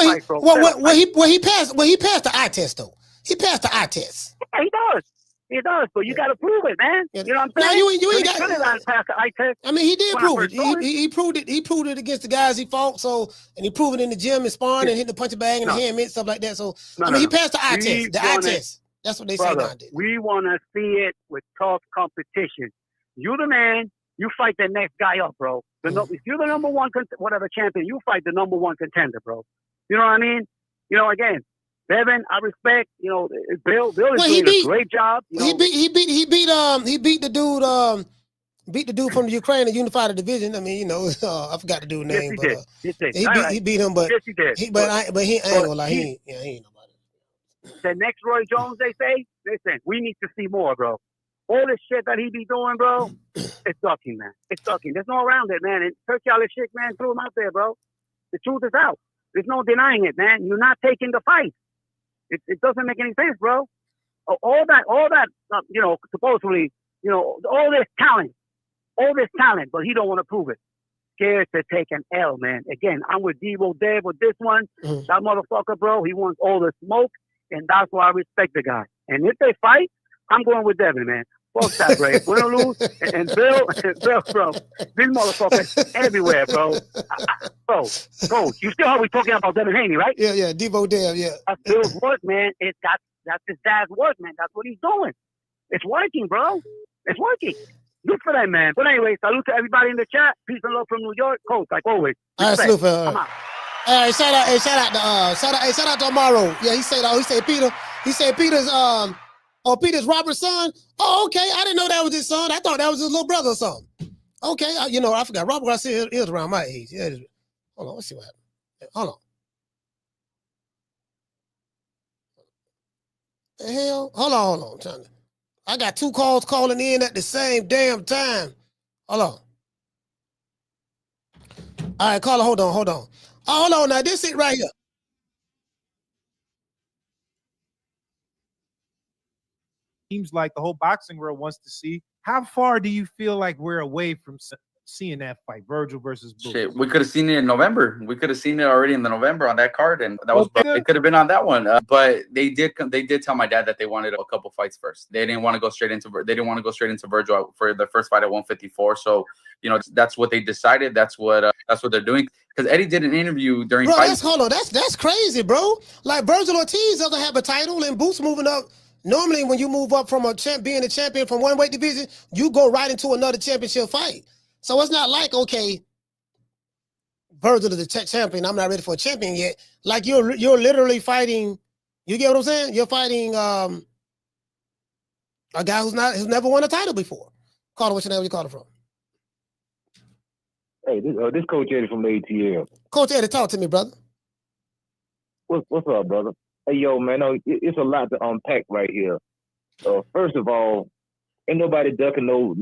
the eye test though. He passed the eye test. Yeah, he does. He does, but you got to prove it, man. You know what I'm saying? No, you ain't got to pass the eye test. I mean, he did prove it. He proved it. He proved it against the guys he fought. So, and he proved it in the gym and sparring and hitting the punching bag and the hand mitt, stuff like that. So, he passed the eye test. The eye test. That's what they say now. We want to see it with tough competition. You the man. You fight the next guy up, bro. If you're the number one, champion, you fight the number one contender, bro. You know what I mean? Again, Devin, I respect. Bill is doing a great job. He beat the dude from the Ukraine and unified the division. I mean, I forgot the dude's name, he beat him. But yes, he did. He ain't gonna lie. He ain't nobody. The next Roy Jones, they say. Listen, we need to see more, bro. All this shit that he be doing, bro, it's ducking, man. It's ducking. There's no around it, man. And Turki Alashik, man, threw him out there, bro. The truth is out. There's no denying it, man. You're not taking the fight. It doesn't make any sense, bro. All that, supposedly, all this talent, but he don't want to prove it. Scared to take an L, man. Again, I'm with Devo Dev with this one. That motherfucker, bro, he wants all the smoke, and that's why I respect the guy. And if they fight, I'm going with Devin, man. Fuck that, bro. Win or lose, and Bill, bro. These motherfuckers everywhere, bro. Bro, you still heard we talking about Devin Haney, right? Yeah, Devo Dev, yeah. That's Bill's work, man. That's his dad's work, man. That's what he's doing. It's working, bro. It's working. Good for them, man. But anyway, salute to everybody in the chat. Peace and love from New York. Coach, like always. All right, salute for All right, shout out to Amaro. Yeah, he said Peter. He said Peter's Robert's son. Oh, okay. I didn't know that was his son. I thought that was his little brother or something. Okay, I forgot. Robert Garcia is around my age. Yeah, hold on. Let's see what happened. Hold on. The hell? Hold on. I got 2 calls calling in at the same damn time. Hold on. All right, caller, hold on. Oh, hold on now. This it right here. Seems like the whole boxing world wants to see. How far do you feel like we're away from seeing that fight, Virgil versus Boots? Shit, we could have seen it in November. We could have seen it already in the November on that card, and that was it. Could have been on that one. But they did tell my dad that they wanted a couple fights first. They didn't want to go straight into Virgil for the first fight at 154. So that's what they decided. That's what they're doing. Because Eddie did an interview during. Bro, that's crazy, bro. Like Virgil Ortiz doesn't have a title, and Boots moving up. Normally, when you move up from being a champion from one weight division, you go right into another championship fight. So it's not like, okay, Virgil is the champion. I'm not ready for a champion yet. Like you're literally fighting. You get what I'm saying? You're fighting a guy who's never won a title before. Caller, what's your name? Where you calling from? Hey, this Coach Eddie from the ATL. Coach Eddie, talk to me, brother. What's up, brother? Hey, yo, man, it's a lot to unpack right here. First of all, ain't nobody ducking no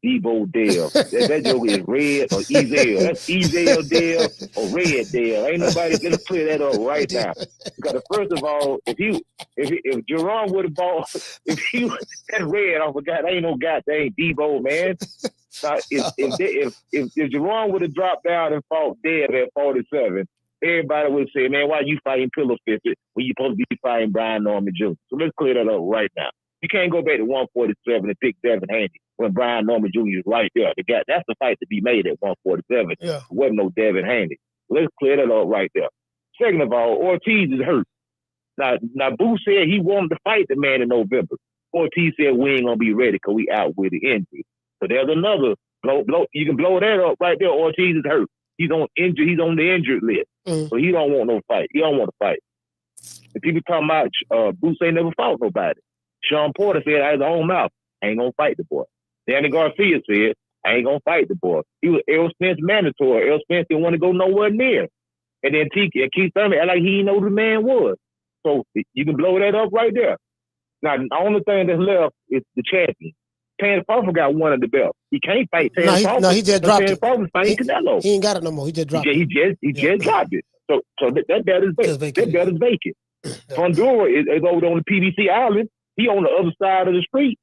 Devo Dale. That joke is Red or Ezel. That's Ezel Dale or Red Dale. Ain't nobody gonna clear that up right now. Because first of all, if Jaron would have bought, if he was that Red, I forgot. Ain't no goddamn Devo, man. Now, if Jaron would have dropped down and fought Dev at 47. Everybody would say, man, why you fighting Pillow Fisted when you supposed to be fighting Brian Norman Jr.? So let's clear that up right now. You can't go back to 147 and pick Devin Haney when Brian Norman Jr. is right there. That's the fight to be made at 147. Yeah. There wasn't no Devin Haney. Let's clear that up right there. Second of all, Ortiz is hurt. Now Boots said he wanted to fight the man in November. Ortiz said we ain't going to be ready because we out with the injury. So there's another blow. You can blow that up right there. Ortiz is hurt. He's on the injured list. So he don't want no fight. He don't want to fight. And people talking about Boots ain't never fought nobody. Sean Porter said out of his own mouth, I ain't gonna fight the boy. Danny Garcia said, I ain't gonna fight the boy. He was Errol Spence mandatory. Errol Spence didn't want to go nowhere near. And then Keith Thurman act like he didn't know who the man was. So you can blow that up right there. Now, the only thing that's left is the champion. Terrence Crawford got one of the belts. He can't fight Terrence Crawford. No, he just dropped Terrence it. Crawford fighting Canelo. He ain't got it no more. He just dropped it. He just dropped it. So that belt is vacant. That belt is vacant. Honduras is over there on the PBC Island. He on the other side of the street.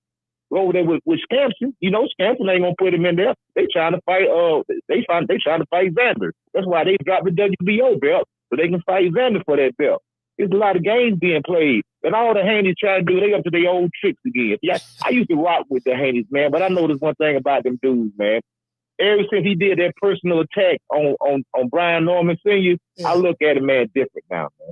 Over there with Scampson. You know, Scampson ain't gonna put him in there. They trying to fight. They trying to fight Xander. That's why they dropped the WBO belt so they can fight Xander for that belt. There's a lot of games being played, and all the Haneys trying to do, they up to their old tricks again. Yeah, I used to rock with the Haneys, man, but I know there's one thing about them dudes, man. Ever since he did that personal attack on Brian Norman Sr., I look at him, man, different now, man.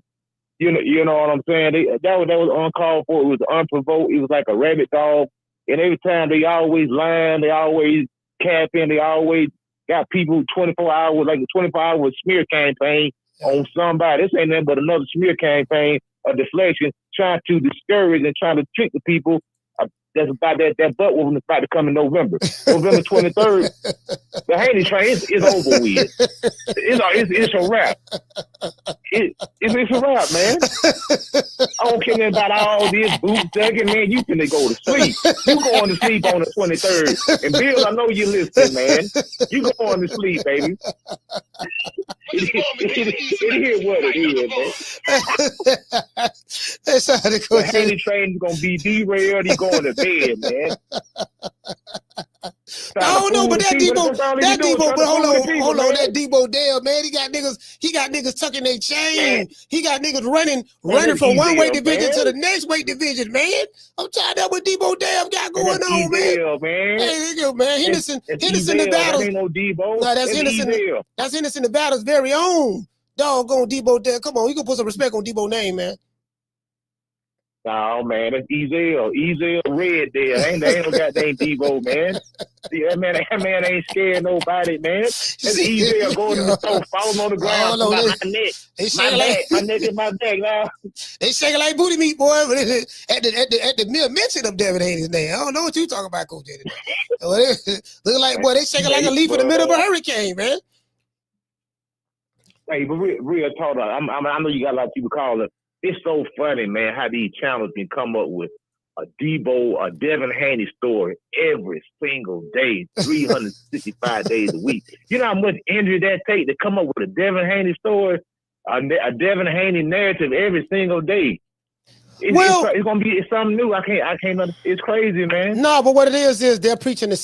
You know what I'm saying? That was uncalled for. It was unprovoked. It was like a rabbit dog. And every time they always lying, they always capping, they always got people 24 hours, like a 24-hour smear campaign on somebody. This ain't nothing but another smear campaign, a deflection, trying to discourage and trying to trick the people. That's about that butt whooping that's about to come in November. November 23rd, the Haney train is over with. It's a wrap. It's a wrap, man. I don't care about all this boot ducking, man. You finna go to sleep. You going to sleep on the 23rd. And Bill, I know you listening, man. You going to sleep, baby. It is what it is, man. The Haney train is gonna be derailed. He's going to bed, man. I don't know, but that Debo, but hold on, that Debo Dale, man, he got niggas tucking their chain. He got niggas running from one weight division to the next weight division, man. I'm tired of what Debo Dale got going on, man. Hey, man, Henderson Nevada. Ain't no Debo. No, that's Henderson. That's Henderson Nevada's very own doggone Debo Dale. Come on, you can put some respect on Debo's name, man. Oh man, that's Ezel Red there. Ain't no goddamn Debo, man. See, that man ain't scared nobody, man. That's Ezel going to the store, falling on the ground, my neck. My neck is my back now. They shaking like booty meat, boy. At the mere mention of Devin Haney's name, I don't know what you talking about, Coach Eddie. Look like, boy, they shaking like a leaf in the middle of a hurricane, man. Hey, but real talk, I know you got a lot of people calling. It's so funny, man, how these channels can come up with a Devin Haney story every single day, 365 days a week. You know how much energy that takes to come up with a Devin Haney story, a Devin Haney narrative every single day. It's something new. I can't. It's crazy, man. No, but what it is they're preaching to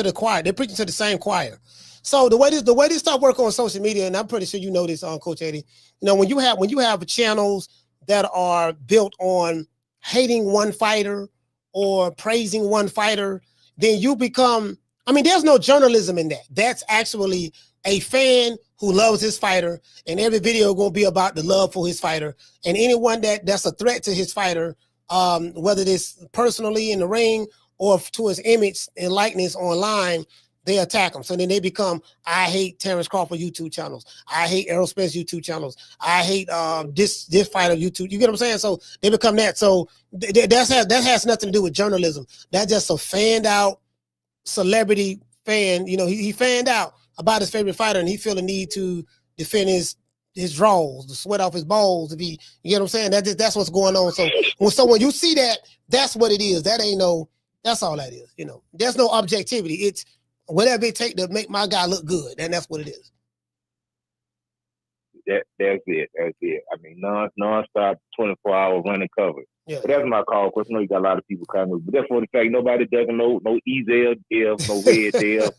the choir. They're preaching to the same choir. So the way this stuff work on social media, and I'm pretty sure you know this, Coach Eddie. You know, when you have channels that are built on hating one fighter or praising one fighter, then you become, I mean, there's no journalism in that. That's actually a fan who loves his fighter, and every video going to be about the love for his fighter. And anyone that's a threat to his fighter, whether it's personally in the ring or to his image and likeness online, they attack them. So then they become, I hate Terrence Crawford YouTube channels. I hate Errol Spence YouTube channels. I hate this fighter YouTube. You get what I'm saying? So they become that. So that has nothing to do with journalism. That's just a fanned out celebrity fan. You know, he fanned out about his favorite fighter, and he feel the need to defend his draws, the sweat off his balls. You get what I'm saying? That's what's going on. So when you see that, that's what it is. That's all that is. You know, there's no objectivity. It's whatever it takes to make my guy look good, and that's what it is. That's it. I mean, non-stop, 24-hour running coverage. Yeah. But that's my call. Of course, I know you got a lot of people coming, but that's for the fact nobody doesn't know no Ezel Dale, no Red Dale.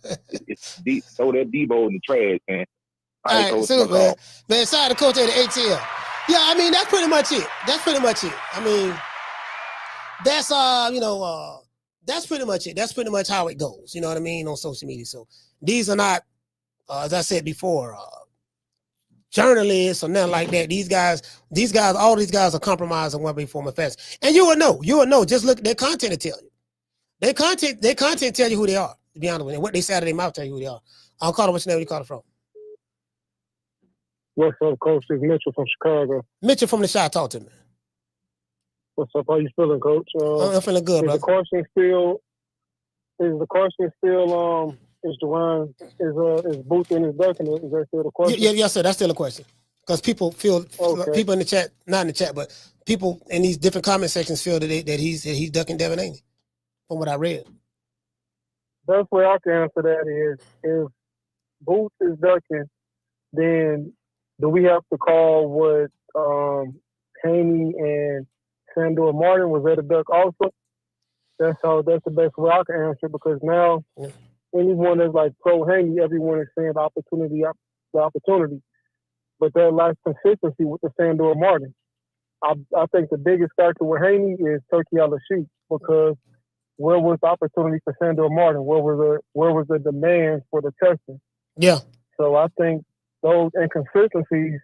It's deep. Throw that Debo in the trash, man. All right, so man, sorry to Coach at the ATL. Yeah, I mean, that's pretty much it. I mean, that's that's pretty much it. That's pretty much how it goes. You know what I mean? On social media. So these are not, as I said before, journalists or nothing like that. All these guys are compromised in one way, form, or fashion. And you will know. Just look at their content to tell you. Their content tell you who they are, to be honest with you. What they say out of their mouth tell you who they are. I'll call it what's your name, you call it from. What's up, Coach? It's Mitchell from Chicago. Mitchell from the shot. Talk to me. What's up? How you feeling, Coach? I'm feeling good, is brother. Is Boots Ennis ducking? Is that still the question? Yes, sir. That's still a question. Because people feel, people in the chat, not in the chat, but people in these different comment sections feel that he's ducking Devin Haney, from what I read. Best way I can answer that is, if Boots is ducking, then do we have to call what Haney and Sandor Martin, was that a duck also? That's the best way I can answer, because now anyone that's like pro Haney, everyone is saying the opportunity. But there lacks consistency with the Sandor Martin. I think the biggest factor with Haney is Turki Alashikh, because where was the opportunity for Sandor Martin? Where was the demand for the testing? Yeah. So I think those inconsistencies,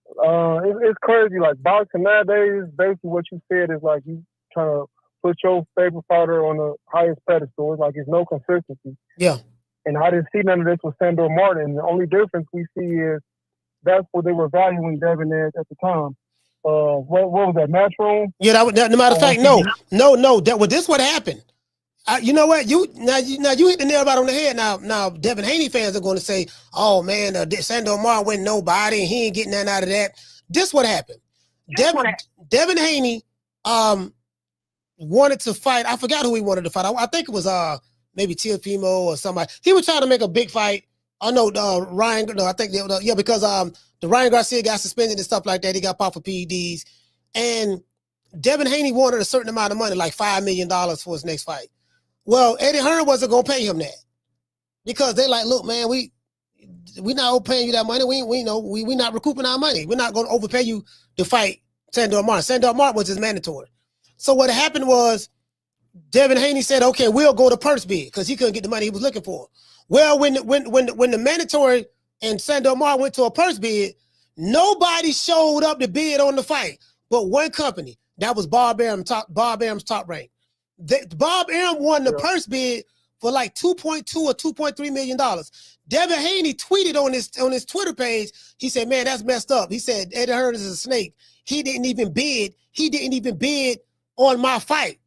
it's crazy. Like boxing nowadays, basically what you said is like you trying to put your favorite fighter on the highest pedestal. It's like it's no consistency. Yeah. And I didn't see none of this with Sandor Martin. The only difference we see is that's what they were valuing Devin at the time. What was that, Matchroom? Yeah, no matter of fact, no. This what happened. You know what? You hit the nail right on the head. Now, Devin Haney fans are going to say, "Oh man, Sandor Martin went nobody, and he ain't getting nothing out of that." This what happened. Devin Haney wanted to fight. I forgot who he wanted to fight. I think it was maybe Teofimo or somebody. He was trying to make a big fight. I know Ryan. No, I think because the Ryan Garcia got suspended and stuff like that. He got popped for PEDs, and Devin Haney wanted a certain amount of money, like $5 million for his next fight. Well, Eddie Hearn wasn't gonna pay him that, because they like, look, man, we not overpaying you that money. We not recouping our money. We're not gonna overpay you to fight Sandor Martin. Sandor Martin was his mandatory. So what happened was, Devin Haney said, okay, we'll go to purse bid, because he couldn't get the money he was looking for. Well, when the mandatory and Sandor Martin went to a purse bid, nobody showed up to bid on the fight but one company. That was Bob Arum's Top Rank. Bob Arum won the purse bid for like $2.2 or $2.3 million. Devin Haney tweeted on his Twitter page. He said, "Man, that's messed up." He said, "Eddie Hearn is a snake. He didn't even bid. He didn't even bid on my fight."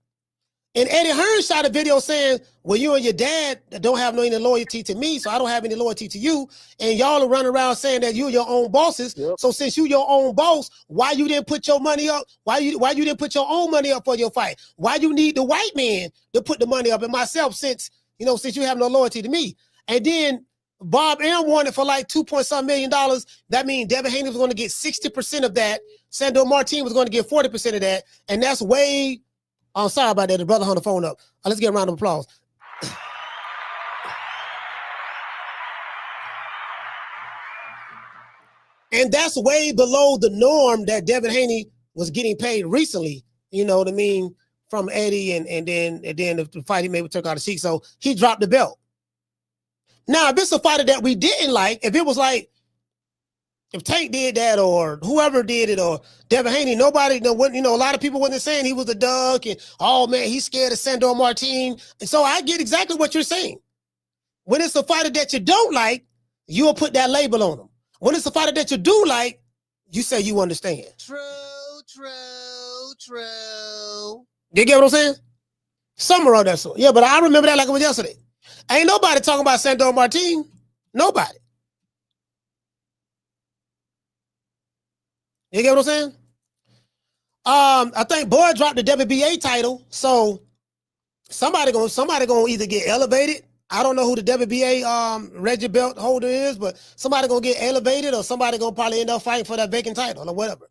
And Eddie Hearn shot a video saying, "Well, you and your dad don't have any loyalty to me, so I don't have any loyalty to you. And y'all are running around saying that you're your own bosses. Yep. So since you your own boss, why you didn't put your money up? Why you didn't put your own money up for your fight? Why you need the white man to put the money up? And myself, since you have no loyalty to me." And then Bob Arum won it for like $2.some million. That means Devin Haney was going to get 60% of that. Sandor Martin was going to get 40% of that. And that's way... I'm sorry about that. The brother on the phone up. Let's get a round of applause. And that's way below the norm that Devin Haney was getting paid recently. You know what I mean? From Eddie and then the fight he made with Turki Alashikh. So he dropped the belt. Now, if it's a fighter that we didn't like, if it was like, if Tank did that or whoever did it or Devin Haney, nobody, a lot of people wasn't saying he was a duck and, oh man, he's scared of Sandor Martin. And so I get exactly what you're saying. When it's a fighter that you don't like, you'll put that label on him. When it's a fighter that you do like, you say you understand. True. You get what I'm saying? Somewhere on that sort. Yeah, but I remember that like it was yesterday. Ain't nobody talking about Sandor Martin. Nobody. You get what I'm saying? I think Boyd dropped the WBA title, so somebody gonna either get elevated. I don't know who the WBA Reggie belt holder is, but somebody gonna get elevated, or somebody gonna probably end up fighting for that vacant title or whatever.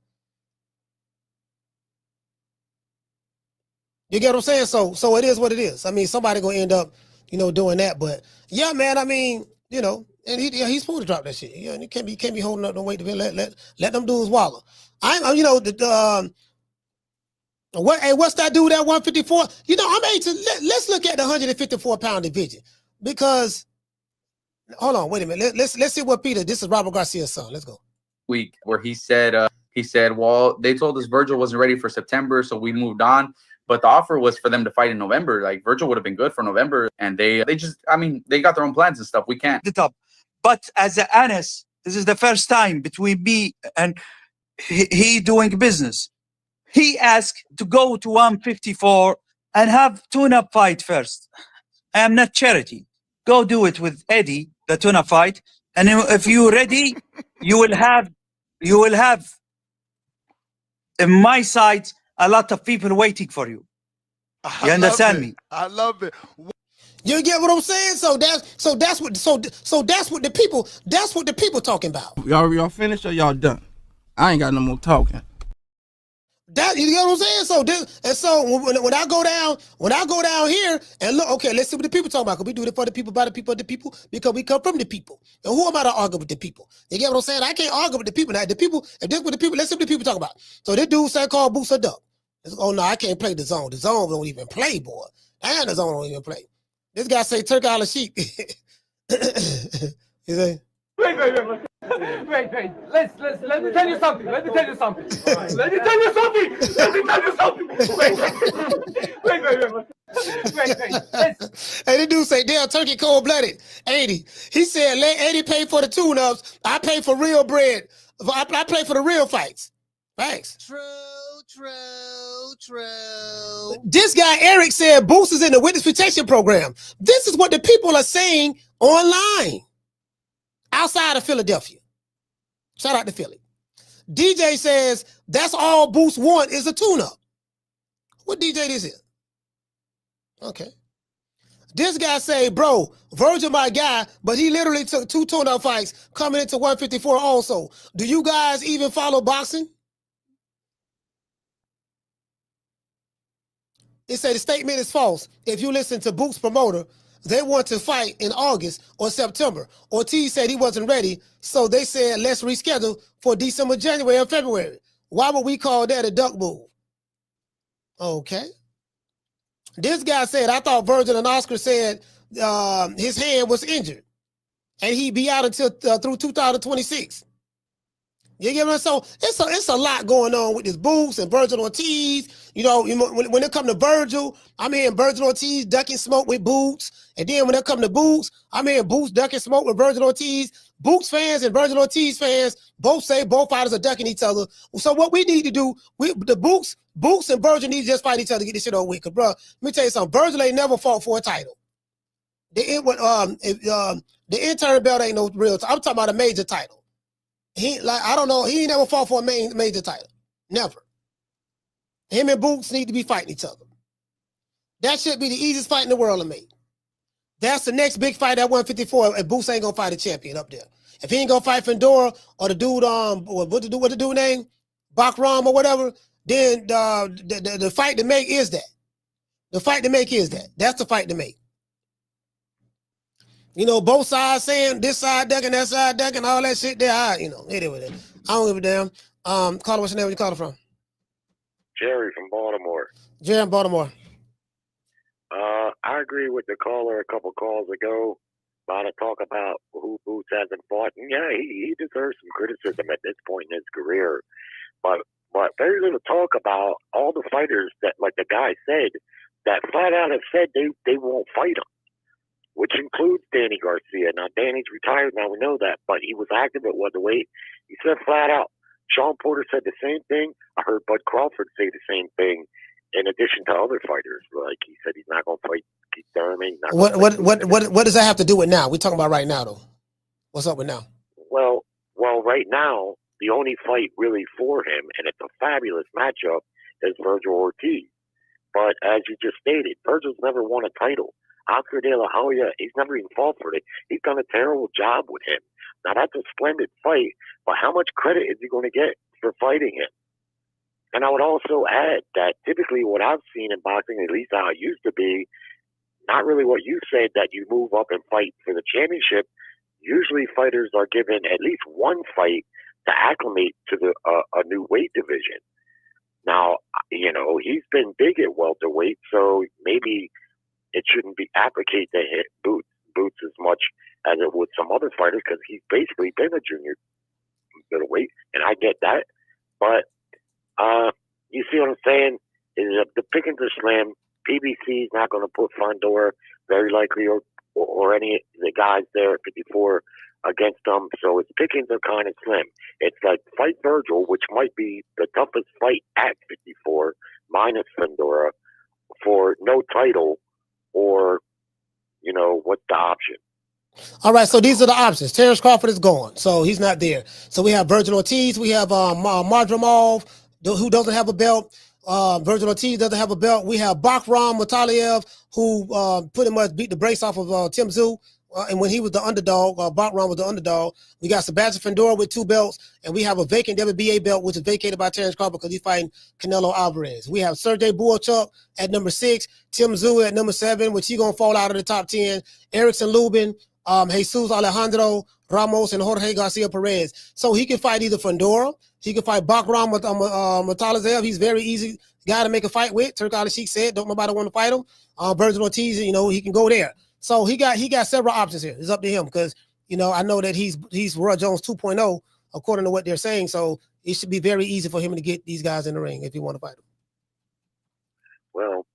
You get what I'm saying? So it is what it is. I mean, somebody gonna end up, doing that. But yeah, man. I mean, and he's supposed to drop that shit. Yeah, and he can't be holding up no weight to let them dudes wallow. What's that dude at 154? Let's look at the 154-pound division, because hold on, wait a minute. Let's see what Peter. This is Robert Garcia's son. Let's go. Week where he said, well, they told us Virgil wasn't ready for September, so we moved on. But the offer was for them to fight in November. Like, Virgil would have been good for November, and they got their own plans and stuff. We can't. The top. But as Anas, This is the first time between me and he doing business. He asked to go to 154 and have tune-up fight first. I am not charity. Go do it with Eddie, the tuna fight, and if you're ready, you will have in my side a lot of people waiting for you. You understand me? I love it. You get what I'm saying? So that's what the people talking about. Y'all finished or y'all done? I ain't got no more talking. That, you get what I'm saying? So when I go down here and look, okay, let's see what the people talking about. Because we do it for the people, by the people, the people, because we come from the people. And who am I to argue with the people? You get what I'm saying? I can't argue with the people. Now the people, if this with the people, let's see what the people talk about. So this dude said called Boots a duck. Oh no, I can't play the zone. The zone don't even play, boy. And the zone don't even play. This guy say Turki Alashik. You say? Wait. Let me tell you something. Wait. Hey, the dude say, damn, Turki cold-blooded. 80. He said, let 80 pay for the tune-ups. I pay for real bread. I pay for the real fights. Thanks. True. This guy, Eric, said Boots is in the witness protection program. This is what the people are saying online. Outside of Philadelphia. Shout out to Philly. DJ says that's all Boots want is a tune-up. What DJ this is? Okay. This guy say, bro, Virgil my guy, but he literally took 2 tune-up fights coming into 154 also. Do you guys even follow boxing? It said the statement is false. If you listen to Boots' promoter, they want to fight in August or September. Ortiz said he wasn't ready, so they said let's reschedule for December, January, or February. Why would we call that a duck move? Okay. This guy said, I thought Virgil and Oscar said his hand was injured and he'd be out until through 2026. You get what I'm saying? So it's a lot going on with this Boots and Virgil Ortiz. You know, when it come to Virgil, I'm hearing Virgil Ortiz ducking smoke with Boots. And then when it come to Boots, I'm hearing Boots ducking smoke with Virgil Ortiz. Boots fans and Virgil Ortiz fans both say both fighters are ducking each other. So what we need to do, the Boots and Virgil need to just fight each other to get this shit over with. Cause bro, let me tell you something. Virgil ain't never fought for a title. The intern belt ain't no real. I'm talking about a major title. I don't know. He ain't never fought for a major title. Never. Him and Boots need to be fighting each other. That should be the easiest fight in the world to make. That's the next big fight at 154. And Boots ain't gonna fight a champion up there. If he ain't gonna fight Fedora or the dude what the dude name, Bakram or whatever, then the fight to make is that. The fight to make is that. That's the fight to make. You know, both sides saying this side ducking, that side ducking, all that shit there. Anyway, I don't give a damn. Caller, what's your name? Where you calling from? Jerry from Baltimore. Jerry in Baltimore. I agree with the caller a couple calls ago about to talk about who Boots hasn't fought. And yeah, he deserves some criticism at this point in his career. But very little talk about all the fighters that, like the guy said, that flat out have said they won't fight him, which includes Danny Garcia. Now, Danny's retired. Now we know that, but he was active at welterweight. He said flat out. Sean Porter said the same thing. I heard Bud Crawford say the same thing. In addition to other fighters, like he said, he's not going to fight Keith Thurman. What does that have to do with now? We're talking about right now, though. What's up with now? Well, right now the only fight really for him, and it's a fabulous matchup, is Virgil Ortiz. But as you just stated, Virgil's never won a title. Oscar De La Hoya, he's never even fought for it. He's done a terrible job with him. Now, that's a splendid fight, but how much credit is he going to get for fighting him? And I would also add that typically what I've seen in boxing, at least how it used to be, not really what you said, that you move up and fight for the championship. Usually fighters are given at least one fight to acclimate to a new weight division. Now, he's been big at welterweight, so maybe it shouldn't be applicate to hit Boots as much as it would some other fighters, because he's basically been a junior middleweight, and I get that. But you see what I'm saying? The pickings are slim. PBC is not going to put Fondor, very likely, or any of the guys there at 54 against him, so his pickings are kind of slim. It's like fight Virgil, which might be the toughest fight at 54, minus Fundora, for no title, or, what's the option? All right, so these are the options. Terrence Crawford is gone, so he's not there. So we have Virgil Ortiz, we have Madrimov, who doesn't have a belt. Virgil Ortiz doesn't have a belt. We have Bakhram Mataliev, who pretty much beat the brakes off of Tim Tszyu. And when he was the underdog, Bakhram was the underdog. We got Sebastian Fundora with 2 belts, and we have a vacant WBA belt, which is vacated by Terrence Crawford because he's fighting Canelo Alvarez. We have Sergey Boychuk at number 6, Tim Tszyu at number 7, which he's going to fall out of the top 10, Erickson Lubin, Jesus Alejandro Ramos, and Jorge Garcia Perez. So he can fight either Fundora, he can fight Bakhram Matalev. He's very easy guy to make a fight with. Turki Alashikh said, don't nobody want to fight him. Virgil Ortiz, he can go there. So he got several options here. It's up to him because, I know that he's Roy Jones 2.0, according to what they're saying. So it should be very easy for him to get these guys in the ring if he want to fight them. Well,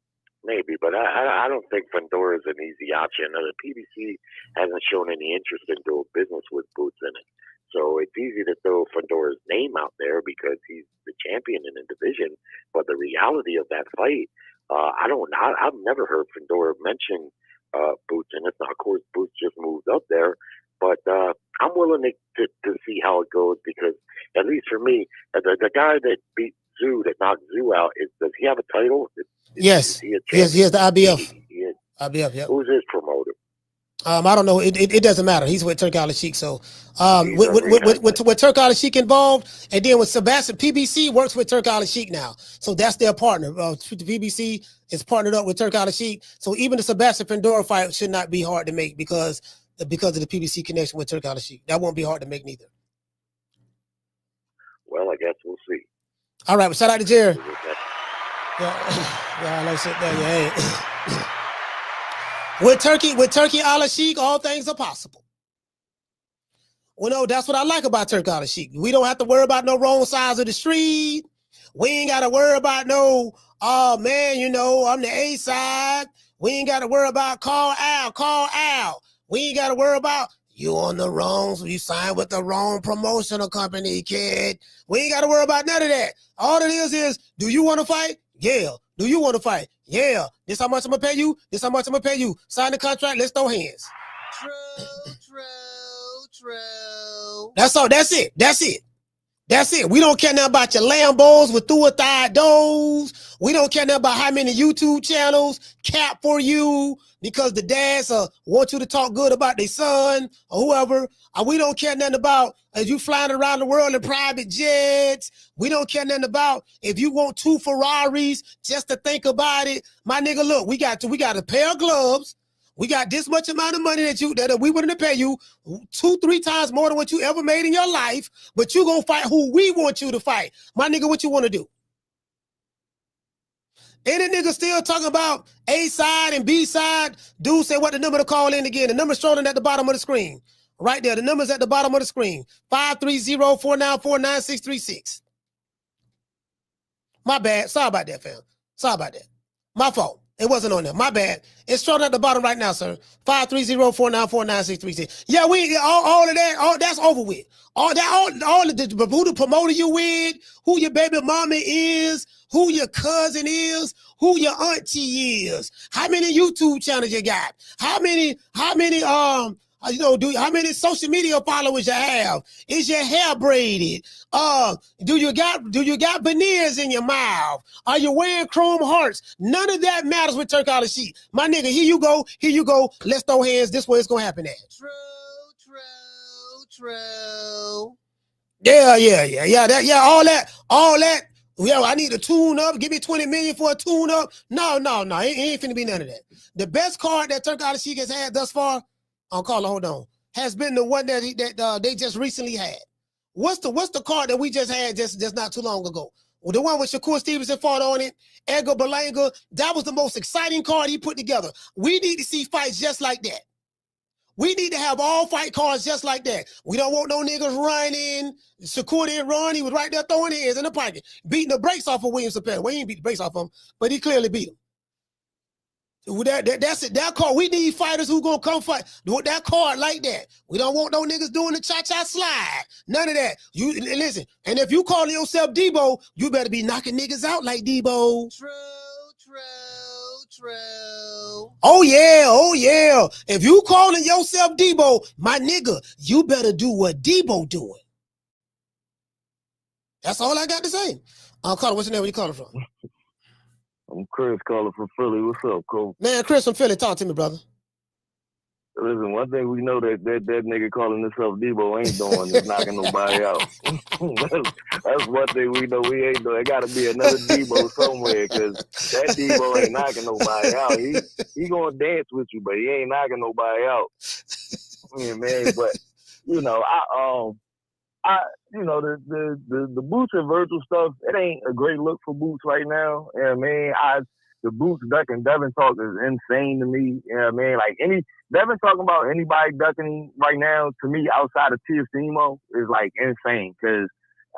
maybe, but I don't think Fundora is an easy option. The PBC hasn't shown any interest in doing business with Boots in it. So it's easy to throw Fundora's name out there because he's the champion in the division. But the reality of that fight, I've never heard Fundora mention Boots, and it's not, of course, Boots just moved up there, but I'm willing to see how it goes because, at least for me, the guy that beat Tszyu, that knocked Tszyu out, does he have a title? Yes, he has the IBF. IBF, yeah. Who's his promoter? I don't know. It doesn't matter. He's with Turki Alashikh. So with Turki Alashikh involved, and then with Sebastian, PBC works with Turki Alashikh now. So that's their partner. The PBC is partnered up with Turki Alashikh. So even the Sebastian Fundora fight should not be hard to make because of the PBC connection with Turki Alashikh. That won't be hard to make neither. Well, I guess we'll see. All right. Well, shout out to Jared. Yeah, like I said, yeah. With Turki Alashikh, all things are possible. Well, no, that's what I like about Turki Alashikh. We don't have to worry about no wrong sides of the street. We ain't got to worry about no, oh man, I'm the A side. We ain't got to worry about call out. We ain't got to worry about you on the wrong, so you signed with the wrong promotional company, kid. We ain't got to worry about none of that. All it is, do you want to fight? Yeah. Do you want to fight? Yeah. This how much I'm going to pay you? This how much I'm going to pay you. Sign the contract. Let's throw hands. True. That's all. That's it. We don't care nothing about your Lambos with thigh doors. We don't care nothing about how many YouTube channels cap for you because the dads want you to talk good about their son or whoever. We don't care nothing about as you flying around the world in private jets. We don't care nothing about if you want 2 Ferraris just to think about it. My nigga, look, we got a pair of gloves. We got this much amount of money that we willing to pay you 2-3 times more than what you ever made in your life, but you gonna fight who we want you to fight. My nigga, what you want to do? Any nigga still talking about A side and B side? Dude say what the number to call in again. The number's shown at the bottom of the screen. Right there. The number's at the bottom of the screen. 530-494-9636. My bad. Sorry about that, fam. Sorry about that. My fault. It wasn't on there. My bad. It's shown at the bottom right now, sir. 530-494-9636. Yeah, we all of that. That's over with. All of the who the promoter you with, who your baby mama is, who your cousin is, who your auntie is, how many YouTube channels you got, how many how many social media followers you have? Is your hair braided? Do you got veneers in your mouth? Are you wearing chrome hearts? None of that matters with Turki Alashikh. My nigga, here you go. Let's throw hands. This way it's gonna happen at. True. Yeah. All that. Yeah, I need a tune up. Give me 20 million for a tune up. No. It ain't finna be none of that. The best card that Turki Alashikh has had thus far, hold on, has been the one that they just recently had. What's the card that we just had just not too long ago? Well, the one with Shakur Stevenson fought on it, Edgar Berlanga. That was the most exciting card he put together. We need to see fights just like that. We need to have all fight cards just like that. We don't want no niggas running. Shakur didn't run. He was right there throwing hands in the pocket, beating the brakes off of William Cepeda. Well, he didn't beat the brakes off him, but he clearly beat him. That's it. That card. We need fighters who gonna come fight. With that card like that. We don't want no niggas doing the cha-cha slide. None of that. You listen. And if you calling yourself Debo, you better be knocking niggas out like Debo. True. Oh yeah. If you calling yourself Debo, my nigga, you better do what Debo doing. That's all I got to say. Carter, what's your name? Where you calling from? I'm Chris calling from Philly. What's up, Cole? Man, Chris from Philly. Talk to me, brother. Listen, one thing we know that nigga calling himself Debo ain't doing is knocking nobody out. That's one thing we know we ain't doing. There got to be another Debo somewhere because that Debo ain't knocking nobody out. He gonna dance with you, but he ain't knocking nobody out. Yeah, man. But you know, the Boots and Virgil stuff, it ain't a great look for Boots right now. Yeah, man. The Boots ducking Devin talk is insane to me. Yeah, man. Like Devin talking about anybody ducking right now to me outside of Teofimo is like insane because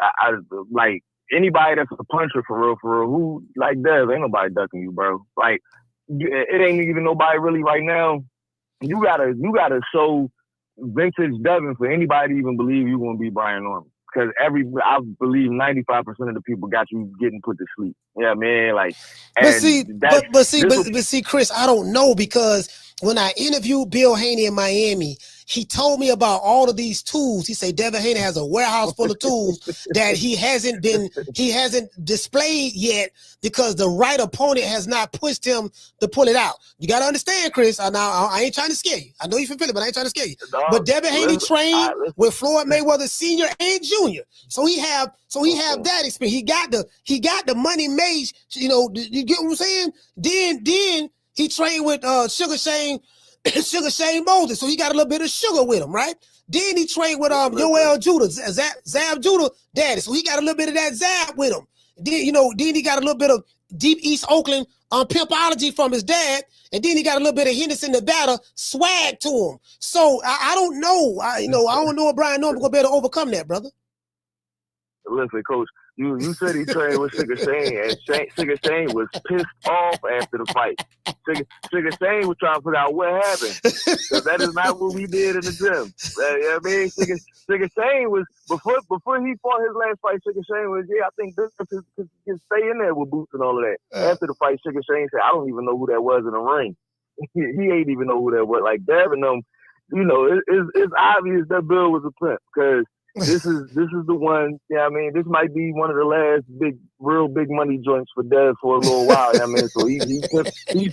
I like anybody that's a puncher for real, who like Dev, ain't nobody ducking you, bro. Like it ain't even nobody really right now. You gotta show vintage Devin for anybody to even believe you're gonna be Brian Norman. Because I believe 95% of the people got you getting put to sleep. Yeah, man. Like, but see, Chris, I don't know because when I interviewed Bill Haney in Miami, he told me about all of these tools. He said Devin Haney has a warehouse full of tools that he hasn't displayed yet because the right opponent has not pushed him to pull it out. You got to understand, Chris. I ain't trying to scare you. I know you from Philly, but I ain't trying to scare you. But Devin Haney trained with Floyd Mayweather Sr. and Jr. So he have that experience. He got the money made. You know, you get what I'm saying? Then he trained with Sugar Shane Moses, so he got a little bit of sugar with him, right? Then he trained with Yoel Judah, Zab Judah daddy, so he got a little bit of that Zab with him. Then he got a little bit of Deep East Oakland pimpology from his dad, and then he got a little bit of Henderson, Nevada swag to him. So I don't know. I don't know if Brian Norman gonna be able to overcome that, brother. Listen, Coach, you said he trained with Sugar Shane, and Sugar Shane was pissed off after the fight. Sugar Shane was trying to figure out what happened. Because that is not what we did in the gym. You know what I mean? Sugar Shane was, before he fought his last fight, Sugar Shane was, I think this can stay in there with Boots and all of that. After the fight, Sugar Shane said, I don't even know who that was in the ring. He ain't even know who that was. Like, Devin them, it's obvious that Bill was a pimp because this is the one. Yeah, I mean, this might be one of the last real big money joints for Dev for a little while. I mean, so he's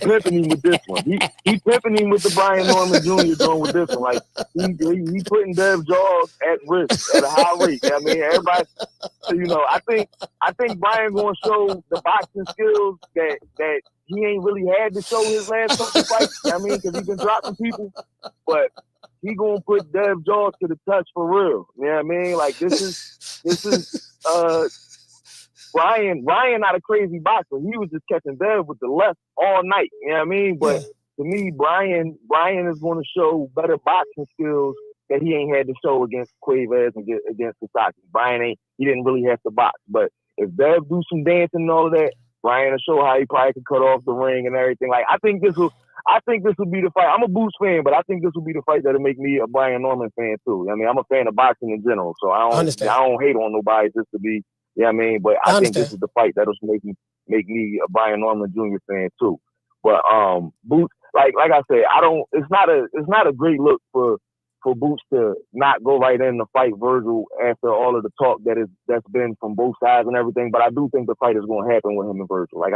pimping him with this one. He pimping him with the Brian Norman Jr. joint with this one. Like he putting Dev's jaws at risk at a high rate. I mean, everybody. I think Brian gonna show the boxing skills that he ain't really had to show his last couple fights. I mean, because he's been dropping people, but he gonna put Dev jaws to the touch for real. You know what I mean? Like this is Brian not a crazy boxer. He was just catching Dev with the left all night. You know what I mean? But to me, Brian is gonna show better boxing skills that he ain't had to show against Cuevas and against Sasaki. He didn't really have to box. But if Dev do some dancing and all of that, Brian will show how he probably can cut off the ring and everything. Like I think this will be the fight. I'm a Boots fan, but I think this will be the fight that'll make me a Brian Norman fan too. I mean, I'm a fan of boxing in general, so I don't hate on nobody just to be. You know what I mean? But I think this is the fight that'll make me a Brian Norman Jr. fan too. But Boots, like I said, it's not a great look for Boots to not go right in to fight Virgil after all of the talk that's been from both sides and everything. But I do think the fight is going to happen with him and Virgil. Like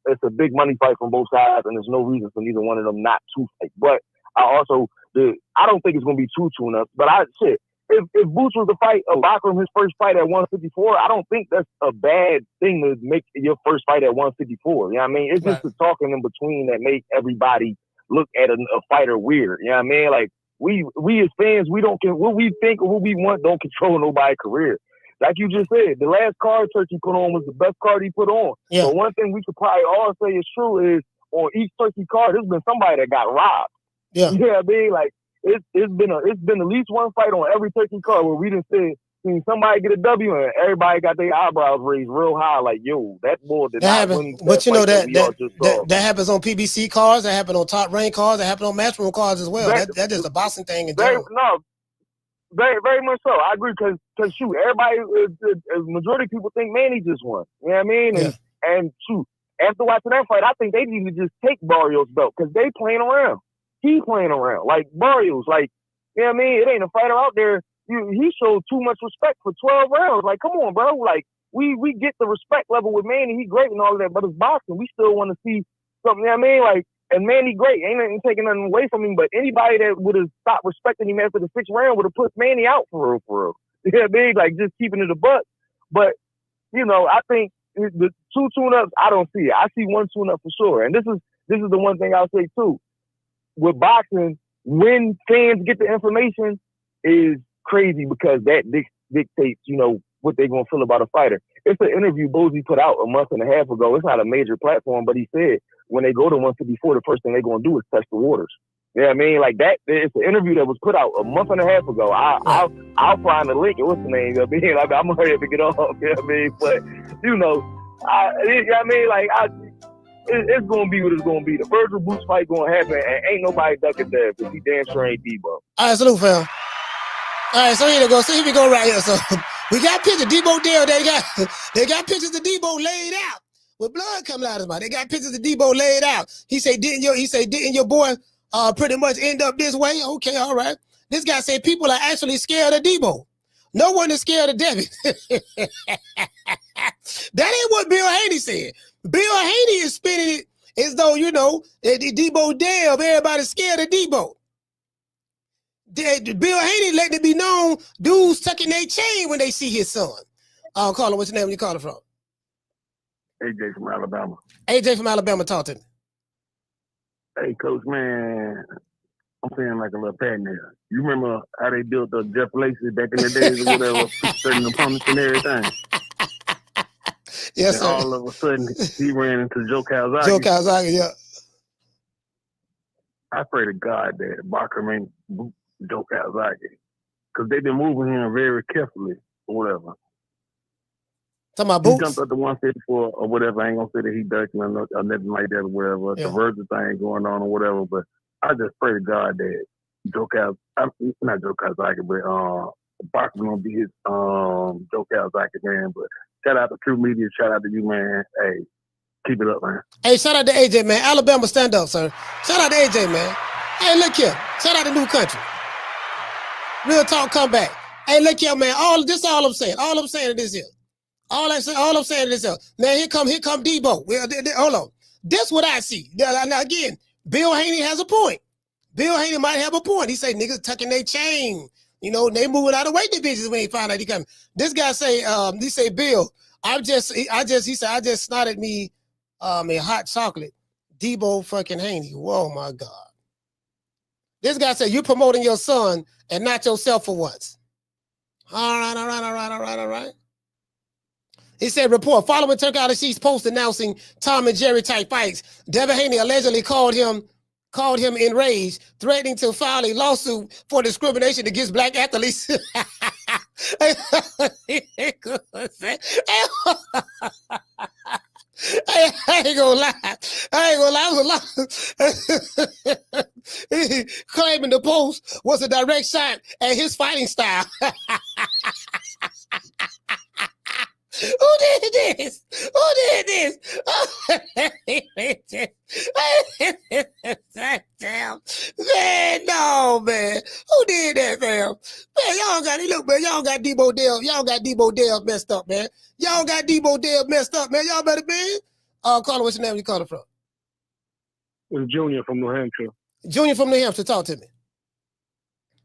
it's a big money fight from both sides, and there's no reason for neither one of them not to fight. But I don't think it's going to be two tune-ups. But if Boots was to fight a boxer in his first fight at 154, I don't think that's a bad thing to make your first fight at 154. You know what I mean? It's just the talking in between that make everybody look at a fighter weird. You know what I mean? Like, we as fans, we don't care what we think or what we want, don't control nobody's career. Like you just said, the last card Turkey put on was the best card he put on. Yeah. But one thing we could probably all say is true is on each Turkey card, there's been somebody that got robbed. Yeah. You know what I mean? Like it's been at least one fight on every Turkey card where we done said seen somebody get a W and everybody got their eyebrows raised real high, like, yo, that boy did not win. But you know that that happens on PBC cars, that happens on top rank cars, that happens on matchroom cars as well. That is a boxing thing in general. Very much so. I agree because shoot, everybody, majority of people think Manny just won. You know what I mean? And shoot, after watching that fight, I think they need to just take Barrios' belt because they playing around. He playing around like Barrios, like you know what I mean? It ain't a fighter out there. He showed too much respect for 12 rounds. Like, come on, bro. Like we get the respect level with Manny. He great and all of that, but it's boxing. We still want to see something. You know what I mean? Like. And Manny great, ain't taking nothing away from him, but anybody that would have stopped respecting him after the 6th round would have put Manny out for real. You know what I mean? Like just keeping it a buck. But, you know, I think the 2 tune-ups, I don't see it. I see 1 tune-up for sure. And this is the one thing I'll say too. With boxing, when fans get the information is crazy because that dictates, you know, what they're going to feel about a fighter. It's an interview Bozy put out a month and a half ago. It's not a major platform, but he said when they go to 154, the first thing they're going to do is test the waters. You know what I mean? Like that, it's an interview that was put out a month and a half ago. I'll find the link. What's the name? You know what I mean? I'm going to hurry up and get off. You know what I mean? But, you know, it's going to be what it's going to be. The Virgil Boots fight going to happen, and ain't nobody ducking there because he damn sure ain't Debo. All right, salute, fam. All right, so here we go. So here we go right here. So we got pictures. Debo Dale, they got pictures of Debo laid out with blood coming out of his mouth. They got pictures of Debo laid out. He said, didn't your boy pretty much end up this way? Okay, all right. This guy said people are actually scared of Debo. No one is scared of Devin. That ain't what Bill Haney said. Bill Haney is spinning it as though, you know, Debo Dale, everybody's scared of Debo. Bill Haney letting it be known, dudes tucking their chain when they see his son. Carla, what's your name? Where you calling from? AJ from Alabama. AJ from Alabama, talk to me. Hey, Coach, man, I'm feeling like a little pad now. You remember how they built the Jeff Lacey back in the days or whatever, certain opponents and everything? Yes, sir. All of a sudden, he ran into Joe Calzaghe. Joe Calzaghe, yeah. I pray to God that Barker ain't Joe Calzaghe because they've been moving him very carefully or whatever. Talking about He Boots? jumped up to 154 or whatever. I ain't gonna say that he ducked or nothing like that or whatever. Yeah. The Virgil thing going on or whatever. But I just pray to God that not Joe Calzaghe, but Barker's gonna be his Joe Calzaghe, man. But shout out to True Media, shout out to you, man. Hey, keep it up, man. Hey, shout out to AJ, man. Alabama, stand up, sir. Shout out to AJ, man. Hey, look here. Shout out to New Country. Real talk, come back. Hey, look here, man. All I'm saying. All I'm saying is this here. All I'm saying is this here. Man, here come Debo. Hold on. This what I see. Now again, Bill Haney has a point. Bill Haney might have a point. He say niggas tucking their chain. You know, they moving out of weight divisions when he found out he coming. This guy say, he say, Bill, he said, I just snotted me a hot chocolate. Debo fucking Haney. Whoa, my God. This guy said, you promoting your son and not yourself for once. All right. He said, report, following Turki Alashik's post announcing Tom and Jerry type fights, Devin Haney allegedly called him enraged, threatening to file a lawsuit for discrimination against black athletes. I ain't gonna lie. He claiming the post was a direct shot at his fighting style. Who did this? Damn. Man, no, man. Who did that, fam? Man, y'all got Debo Dale. Y'all got Debo Dale messed up, man. Y'all got Debo Dale messed up, man. Y'all better be. Carla, what's your name? You calling from? It's Junior from New Hampshire. Junior from New Hampshire. Talk to me.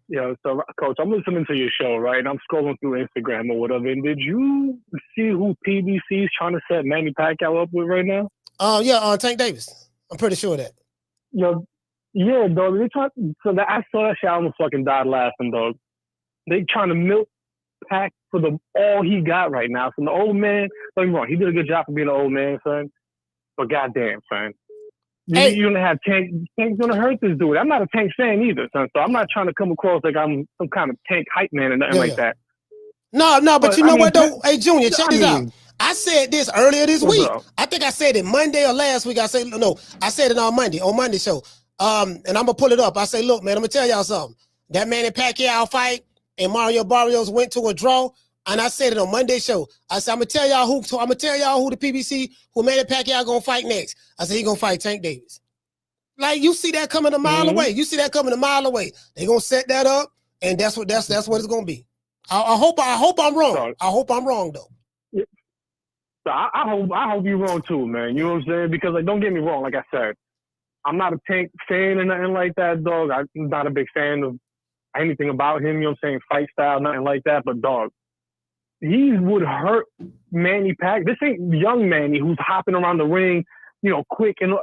Yeah, so Coach, I'm listening to your show, right? And I'm scrolling through Instagram or whatever. And did you see who PBC is trying to set Manny Pacquiao up with right now? Tank Davis. I'm pretty sure of that. Yeah, dog. I saw that shit. I almost fucking died laughing, dog. They trying to milk Pac for all he got right now. From the old man, don't get me wrong, he did a good job for being an old man, son. But goddamn, son. You're gonna have Tank. Tank's gonna hurt this dude. I'm not a Tank fan either, son. So I'm not trying to come across like I'm some kind of Tank hype man or nothing like that. No, but you know what though? Hey, Junior, check this out. mean, I said this earlier this What's week. up? I think I said it Monday or last week. I said I said it on Monday show. And I'm gonna pull it up. I say, look, man, I'm gonna tell y'all something. That Manny Pacquiao fight and Mario Barrios went to a draw. And I said it on Monday show. I said, I'm gonna tell y'all who the PBC who Manny Pacquiao gonna fight next. I said he gonna fight Tank Davis. Like you see that coming a mile away. You see that coming a mile away. They gonna set that up, and that's what it's gonna be. I hope I'm wrong. I hope I'm wrong though. So I hope you're wrong too, man. You know what I'm saying? Because like, don't get me wrong. Like I said, I'm not a Tank fan or nothing like that, dog. I'm not a big fan of anything about him. You know what I'm saying? Fight style, nothing like that. But dog, he would hurt Manny Pacquiao. This ain't young Manny who's hopping around the ring, you know, quick, and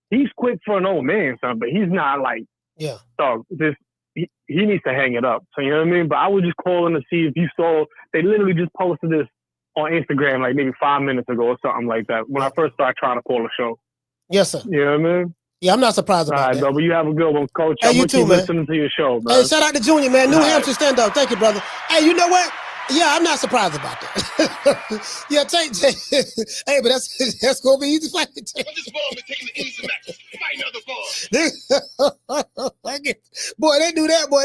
he's quick for an old man, son. But he's not like, dog. He needs to hang it up. So you know what I mean? But I was just calling to see if you saw. They literally just posted this on Instagram like maybe 5 minutes ago or something like that when I first started trying to call the show. Yes, sir. You know what I mean? Yeah, I'm not surprised about that. Though, but you have a good one, Coach. Hey, I'm you gonna too, keep man. listening to your show, man. Hey, shout out to Junior, man. New Hampshire stand up. Thank you, brother. Hey, you know what? Yeah, I'm not surprised about that. Yeah, Tank. Hey, but that's gonna be easy fight. This ball been taking the easy matches. Fight another ball. Boy, they do that, boy.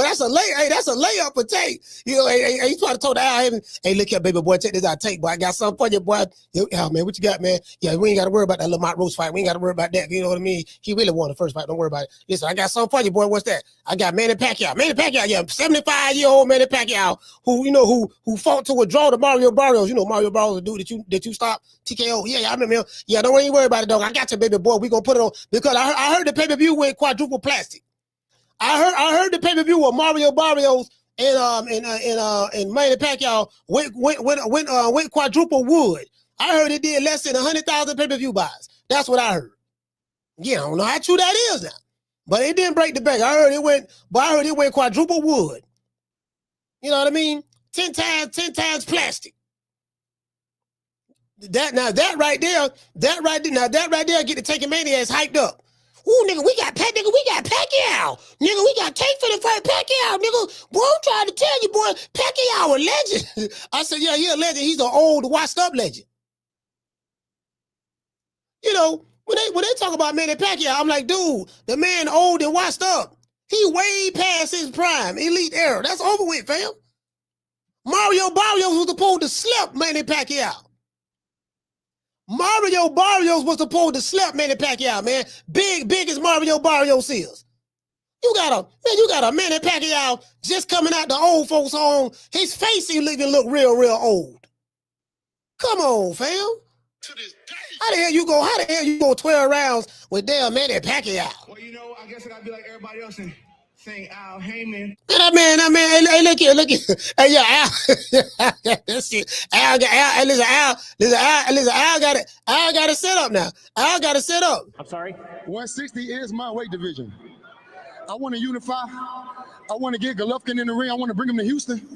That's a lay. Hey, that's a layup for Tank. You know, hey, you trying to told Al, hey, look here, baby boy, check this out, Tank, boy. I got something for you, boy. Yeah, man, what you got, man? Yeah, we ain't got to worry about that Lamont Rose fight. We ain't got to worry about that. You know what I mean? He really won the first fight. Don't worry about it. Listen, I got something for you, boy. What's that? I got Manny Pacquiao. Yeah, 75-year-old Manny Pacquiao who fought to a draw to Mario Barrios. You know, Mario Barrios, the dude that you stopped TKO. Yeah, I remember him. Yeah, don't even worry about it, dog. I got you, baby boy. We gonna put it on because I heard the pay-per-view went quadruple plastic. I heard the pay-per-view with Mario Barrios and Manny Pacquiao went quadruple wood. I heard it did less than 100,000 pay-per-view buys. That's what I heard. Yeah, I don't know how true that is now, but it didn't break the bank. I heard it went quadruple wood. You know what I mean? 10 times plastic. That right there get the Tank Mania ass hyped up. Ooh, nigga, we got Pacquiao. Nigga, we got Tank for the fight Pacquiao. Nigga, boy, I'm trying to tell you, boy, Pacquiao a legend. I said, yeah, he a legend. He's an old, washed up legend. You know, when they talk about Manny Pacquiao, I'm like, dude, the man old and washed up. He way past his prime, elite era. That's over with, fam. Mario Barrios was supposed to slap Manny Pacquiao. Mario Barrios was supposed to slap Manny Pacquiao, man. Big as Mario Barrios is. You got a Manny Pacquiao just coming out the old folks' home. His face even look real old. Come on, fam. How the hell you go 12 rounds with damn Manny Pacquiao? Well, you know, I guess I gotta be like everybody else and saying Al Heyman. That man, hey, look here. Hey, yeah, Al. That's it. Al got it set up now. Al got it set up. I'm sorry? 160 is my weight division. I want to unify. I want to get Golovkin in the ring. I want to bring him to Houston.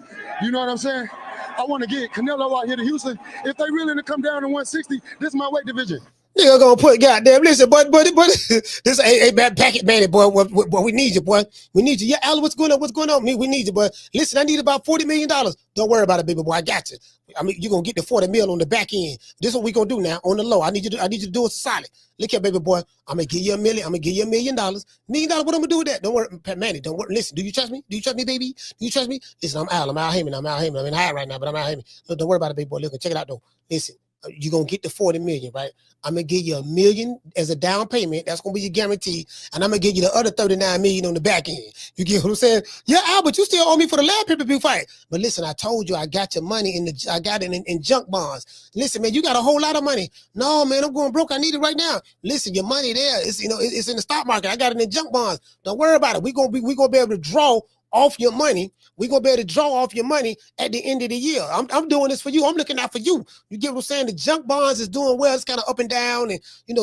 You know what I'm saying? I want to get Canelo out here to Houston. If they really to come down to 160, this is my weight division. Nigga gonna put goddamn listen, but this hey packet Manny boy, we need you, boy. We need you. Yeah, Al, what's going on? What's going on? We need you, boy. Listen, I need about $40 million. Don't worry about it, baby boy. I got you. I mean, you're gonna get the 40 mil on the back end. This is what we gonna do now on the low. I need you to do it solid. Look here, baby boy. I'm gonna give you $1 million. I'm gonna give you $1 million. $1 million. What I'm gonna do with that? Don't worry, Manny. Don't worry. Listen, do you trust me? Do you trust me, baby? Do you trust me? Listen, I'm Al Heyman. I'm in high right now, but I'm Al Heyman. Look, don't worry about it, baby boy. Look, check it out though. Listen. You're going to get the 40 million, right? I'm going to give you $1 million as a down payment. That's going to be your guarantee. And I'm going to give you the other 39 million on the back end. You get what I'm saying? Yeah, Albert, you still owe me for the last pay-per-view fight. But listen, I told you I got your money I got it in junk bonds. Listen, man, you got a whole lot of money. No, man, I'm going broke. I need it right now. Listen, your money there, it's in the stock market. I got it in junk bonds. Don't worry about it. We're going to be able to draw off your money. We're going to be able to draw off your money at the end of the year. I'm doing this for you. I'm looking out for you. You get what I'm saying? The junk bonds is doing well. It's kind of up and down and,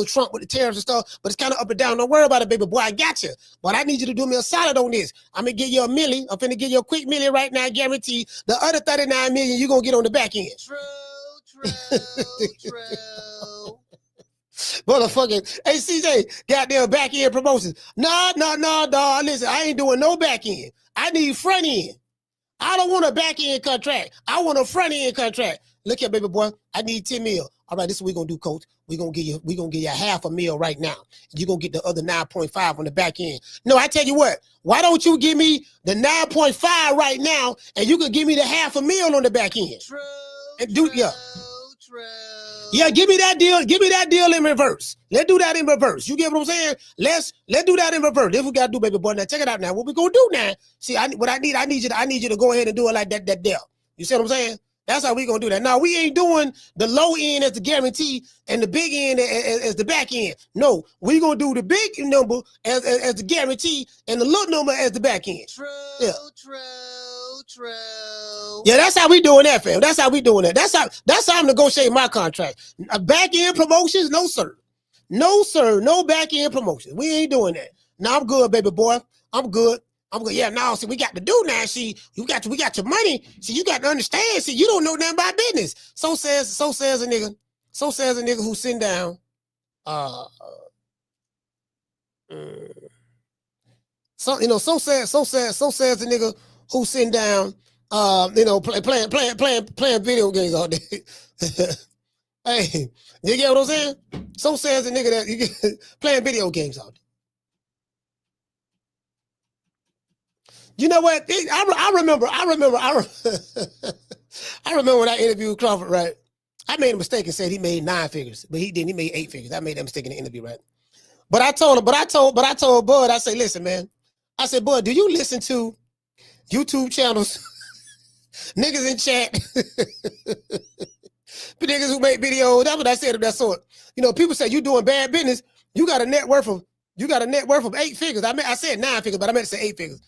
Trump with the tariffs and stuff, but it's kind of up and down. Don't worry about it, baby boy. I got you. But I need you to do me a solid on this. I'm going to give you $1 million. I'm going to give you a quick $1 million right now, guarantee. The other 39 million you're going to get on the back end. True. Motherfucking, hey, CJ, goddamn back end promotions. No, dog. Listen, I ain't doing no back end. I need front end. I don't want a back end contract. I want a front end contract. Look here, baby boy. I need 10 mil. All right, this is what we're gonna do, coach. We're gonna give you $500,000 right now. You're gonna get the other 9.5 on the back end. No, I tell you what, why don't you give me the 9.5 right now and you can give me the $500,000 on the back end? True. Yeah, give me that deal. Give me that deal in reverse. Let's do that in reverse. You get what I'm saying? Let's do that in reverse. This we gotta do, baby boy. Now check it out. Now what we gonna do now? See, I need you to go ahead and do it like that deal. You see what I'm saying? That's how we gonna do that. Now we ain't doing the low end as the guarantee and the big end as the back end. No, we gonna do the big number as the guarantee and the little number as the back end. True. Yeah, that's how we doing that, fam. That's how we doing that. That's how I'm negotiating my contract. Back end promotions, no sir. No sir, no back end promotions. We ain't doing that. Now I'm good, baby boy. I'm good. Yeah, now see we got to do now. See, we got your money. See, you got to understand. See, you don't know nothing about business. So says a nigga. So says a nigga who's sitting down. So says a nigga who's sitting down. Playing video games all day. Hey, you get what I'm saying? So says a nigga that you get playing video games all day. You know what? I remember when I interviewed Crawford, right? I made a mistake and said he made 9 figures, but he didn't. He made 8 figures. I made that mistake in the interview, right? But I told Bud, I said, listen, man. I said, Bud, do you listen to YouTube channels? Niggas in chat. Niggas who make videos. That's what I said of that sort. You know, people say you doing bad business. You got a net worth of 8 figures. I said 9 figures, but I meant to say 8 figures.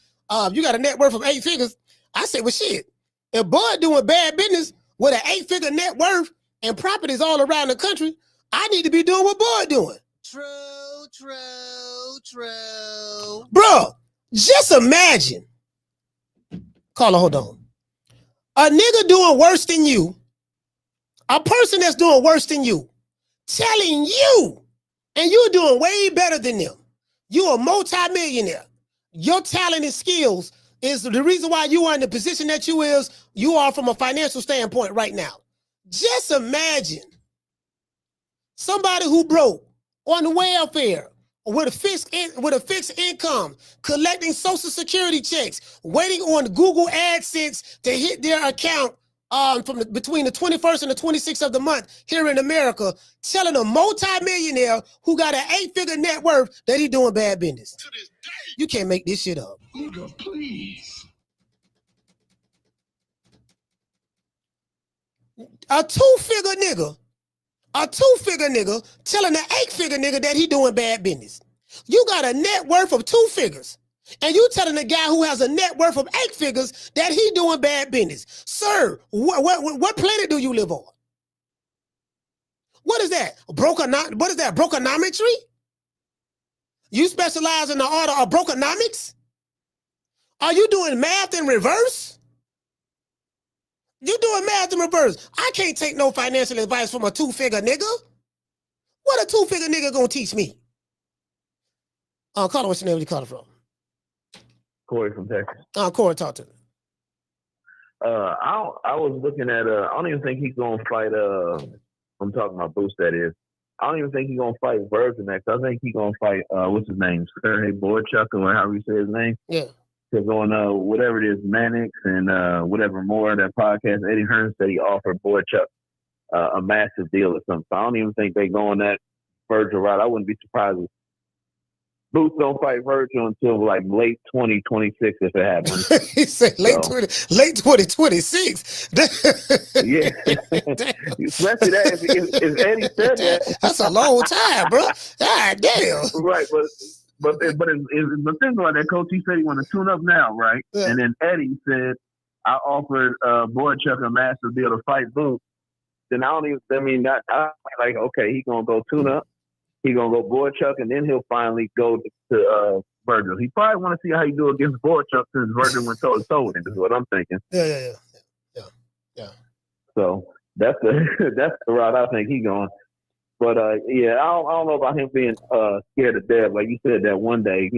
You got a net worth of 8 figures. I said, well, shit. If Bud doing bad business with an 8-figure net worth and properties all around the country, I need to be doing what Bud doing. True. Bro, just imagine. Carla, hold on. A nigga doing worse than you, a person that's doing worse than you, telling you, and you're doing way better than them. You're a multi-millionaire. Your talent and skills is the reason why you are in the position that you are from a financial standpoint right now. Just imagine somebody who broke on welfare with a fixed income, collecting Social Security checks, waiting on Google AdSense to hit their account between the 21st and the 26th of the month here in America, telling a multi-millionaire who got an 8-figure net worth that he doing bad business. You can't make this shit up. Nigga, please. A two-figure nigga telling an 8-figure nigga that he doing bad business. You got a net worth of 2 figures. And you telling a guy who has a net worth of 8 figures that he doing bad business. Sir, what planet do you live on? What is that? What is that? Brokeonometry? You specialize in the art of brokeonomics? Are you doing math in reverse? You doing math in reverse. I can't take no financial advice from a 2-figure nigga. What a 2-figure nigga gonna teach me? Carter, what's your name? Where you calling from? Corey from Texas. Corey, talk to me. I was looking at I don't even think he's gonna fight I'm talking about Boots, that is. I don't even think he's gonna fight Virgil next. I think he's gonna fight what's his name? Sergey Boychuk, or however you say his name. Yeah. Because on whatever it is, Mannix and whatever more, that podcast, Eddie Hearn said he offered Boychuk a massive deal or something. So I don't even think they go on that Virgil route. I wouldn't be surprised if Boots don't fight Virgil until like late 2026 if it happens. He said late 2026. Yeah. Especially that if Eddie said that. That's a long time, bro. God damn. Right, but it's the thing about that, coach, he said he want to tune up now, right? Yeah. And then Eddie said, I offered Boychuk a massive deal to fight Boots. Then I'm like, okay, he gonna go tune up. He gonna go Boychuk, and then he'll finally go to Virgil. He probably want to see how he do against Boychuk since Virgil went toe to toe with him. Is what I'm thinking. Yeah. So that's the route I think he going. But I don't know about him being scared to death. Like you said, that one day,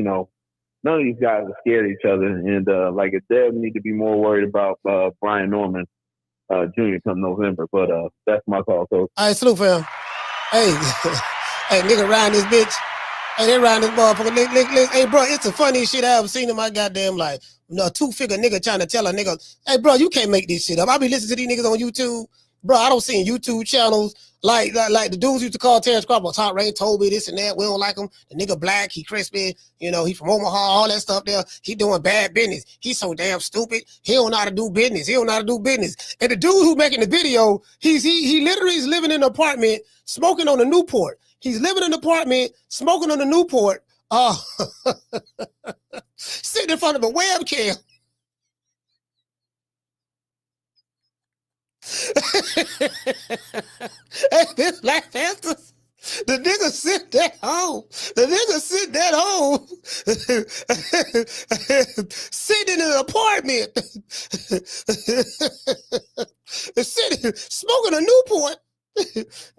none of these guys are scared of each other. And like a Dev need to be more worried about Brian Norman Jr. come November. But that's my call, Coach. All right, salute for him. Hey, hey, nigga, riding this bitch. Hey, they riding this motherfucker. Hey, bro, it's the funniest shit I ever seen in my goddamn life. A two-figure nigga trying to tell a nigga, hey, bro, you can't make this shit up. I be listening to these niggas on YouTube. Bro, I don't see in YouTube channels like the dudes used to call Terrence Crawford, Top Ray, Toby, this and that. We don't like him. The nigga black, he crispy, you know, he from Omaha, all that stuff there. He doing bad business. He's so damn stupid. He don't know how to do business. He don't know how to do business. And the dude who making the video, he literally is living in an apartment, smoking on a Newport. He's living in an apartment, smoking on a Newport, sitting in front of a webcam. Hey, this Black Panthers, the nigga sit that home. The nigga sit that home, sitting in an apartment, sitting, smoking a Newport.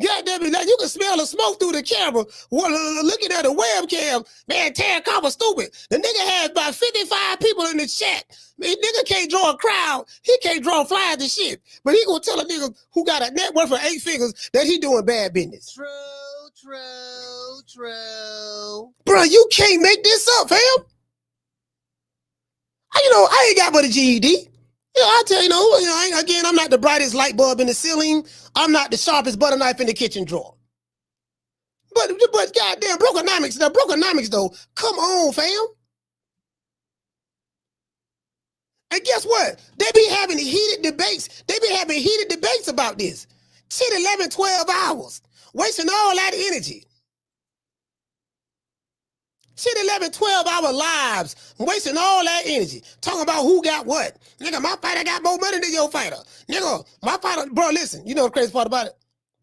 God damn it, now you can smell the smoke through the camera. Looking at a webcam, man, Terrence Crawford stupid. The nigga has about 55 people in the chat. Man, nigga can't draw a crowd. He can't draw flies and shit. But he gonna tell a nigga who got a net worth of 8 figures that he doing bad business. True. Bro, you can't make this up, fam. You know, I ain't got but a GED. Yeah, I tell you, again, I'm not the brightest light bulb in the ceiling. I'm not the sharpest butter knife in the kitchen drawer. But goddamn, brokenomics though, come on, fam. And guess what? They be having heated debates. They be having heated debates about this. 10, 11, 12 hours. Wasting all that energy. 10, 11, 12-hour lives, wasting all that energy, talking about who got what. Nigga, my fighter got more money than your fighter. Nigga, my fighter, bro, listen, you know the crazy part about it?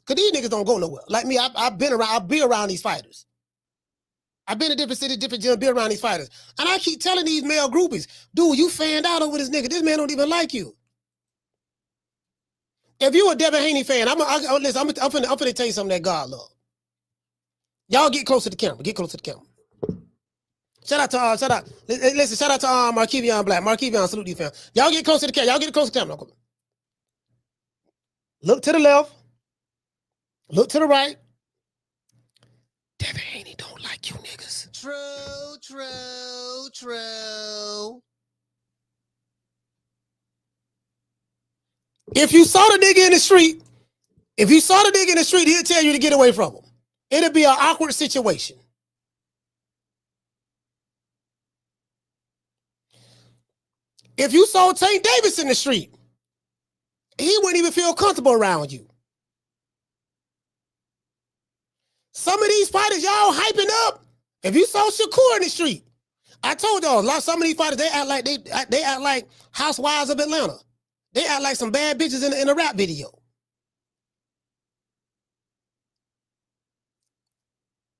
Because these niggas don't go nowhere. Like me, I've been around these fighters. I've been in different cities, different gyms, been around these fighters. And I keep telling these male groupies, dude, you fanned out over this nigga. This man don't even like you. If you a Devin Haney fan, I'm finna tell you something that God love. Y'all get close to the camera. Get close to the camera. Shout out to Markevion Black. Markevion, salute you, fam. Y'all get close to the camera. Y'all get close to the camera. Look to the left. Look to the right. Devin Haney don't like you niggas. True. If you saw the nigga in the street, he'll tell you to get away from him. It'll be an awkward situation. If you saw Tank Davis in the street, he wouldn't even feel comfortable around you. Some of these fighters y'all hyping up. If you saw Shakur in the street, I told y'all, some of these fighters, they act like housewives of Atlanta. They act like some bad bitches in a rap video.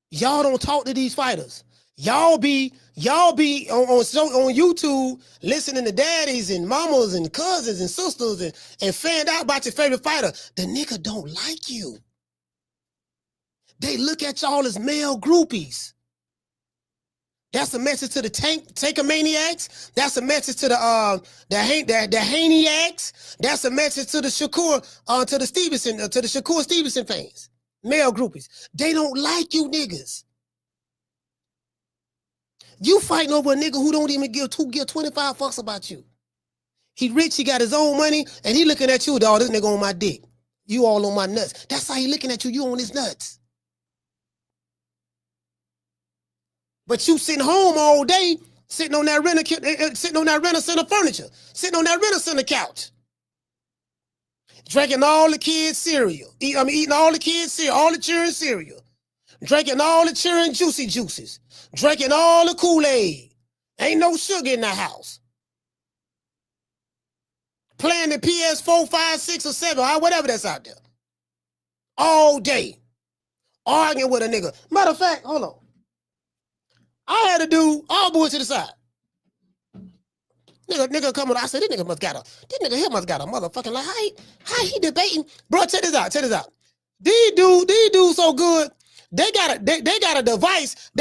Y'all don't talk to these fighters. Y'all be on YouTube listening to daddies and mamas and cousins and sisters and fanned out about your favorite fighter. The nigga don't like you. They look at y'all as male groupies. That's a message to the Tankamaniacs. That's a message to the Haneyacks. That's a message to the Shakur, to the Shakur Stevenson fans. Male groupies. They don't like you niggas. You fighting over a nigga who don't even give 25 fucks about you. He rich, he got his own money, and he looking at you, dog, this nigga on my dick. You all on my nuts. That's how he looking at you, you on his nuts. But you sitting home all day, sitting on that renter center furniture, sitting on that renter center couch, drinking all the kids' cereal, eating all the kids' cereal, all the children's cereal, drinking all the children's juices, drinking all the Kool-Aid. Ain't no sugar in the house. Playing the PS4, 5, 6, or 7, or whatever that's out there. All day. Arguing with a nigga. Matter of fact, hold on. I had to do all boys to the side. Nigga coming, I said, this nigga here must got a motherfucking, like, how he debating? Bro, check this out. These dudes so good, they got a device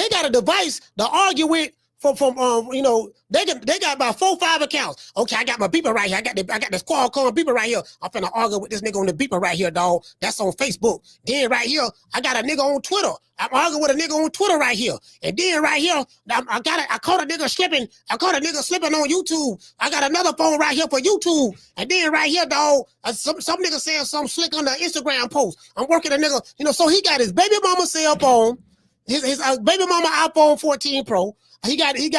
to argue with you know, they got about 4 or 5 accounts. Okay, I got my beeper right here. I got this Qualcomm beeper right here. I'm finna argue with this nigga on the beeper right here, dog. That's on Facebook. Then right here, I got a nigga on Twitter. I'm arguing with a nigga on Twitter right here. And then right here, I caught a nigga slipping. I caught a nigga slipping on YouTube. I got another phone right here for YouTube. And then right here, dog, some nigga saying something slick on the Instagram post. I'm working a nigga, you know, so he got his baby mama cell phone, his baby mama iPhone 14 Pro. He got his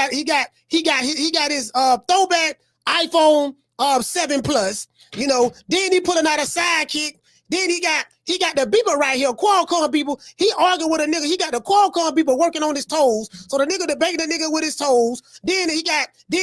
throwback iPhone 7 Plus, you know. Then he pulling out a sidekick. Then he got the beeper right here, Qualcomm beeper. He arguing with a nigga. He got the Qualcomm beeper working on his toes. So the nigga debating the nigga with his toes. Then he got the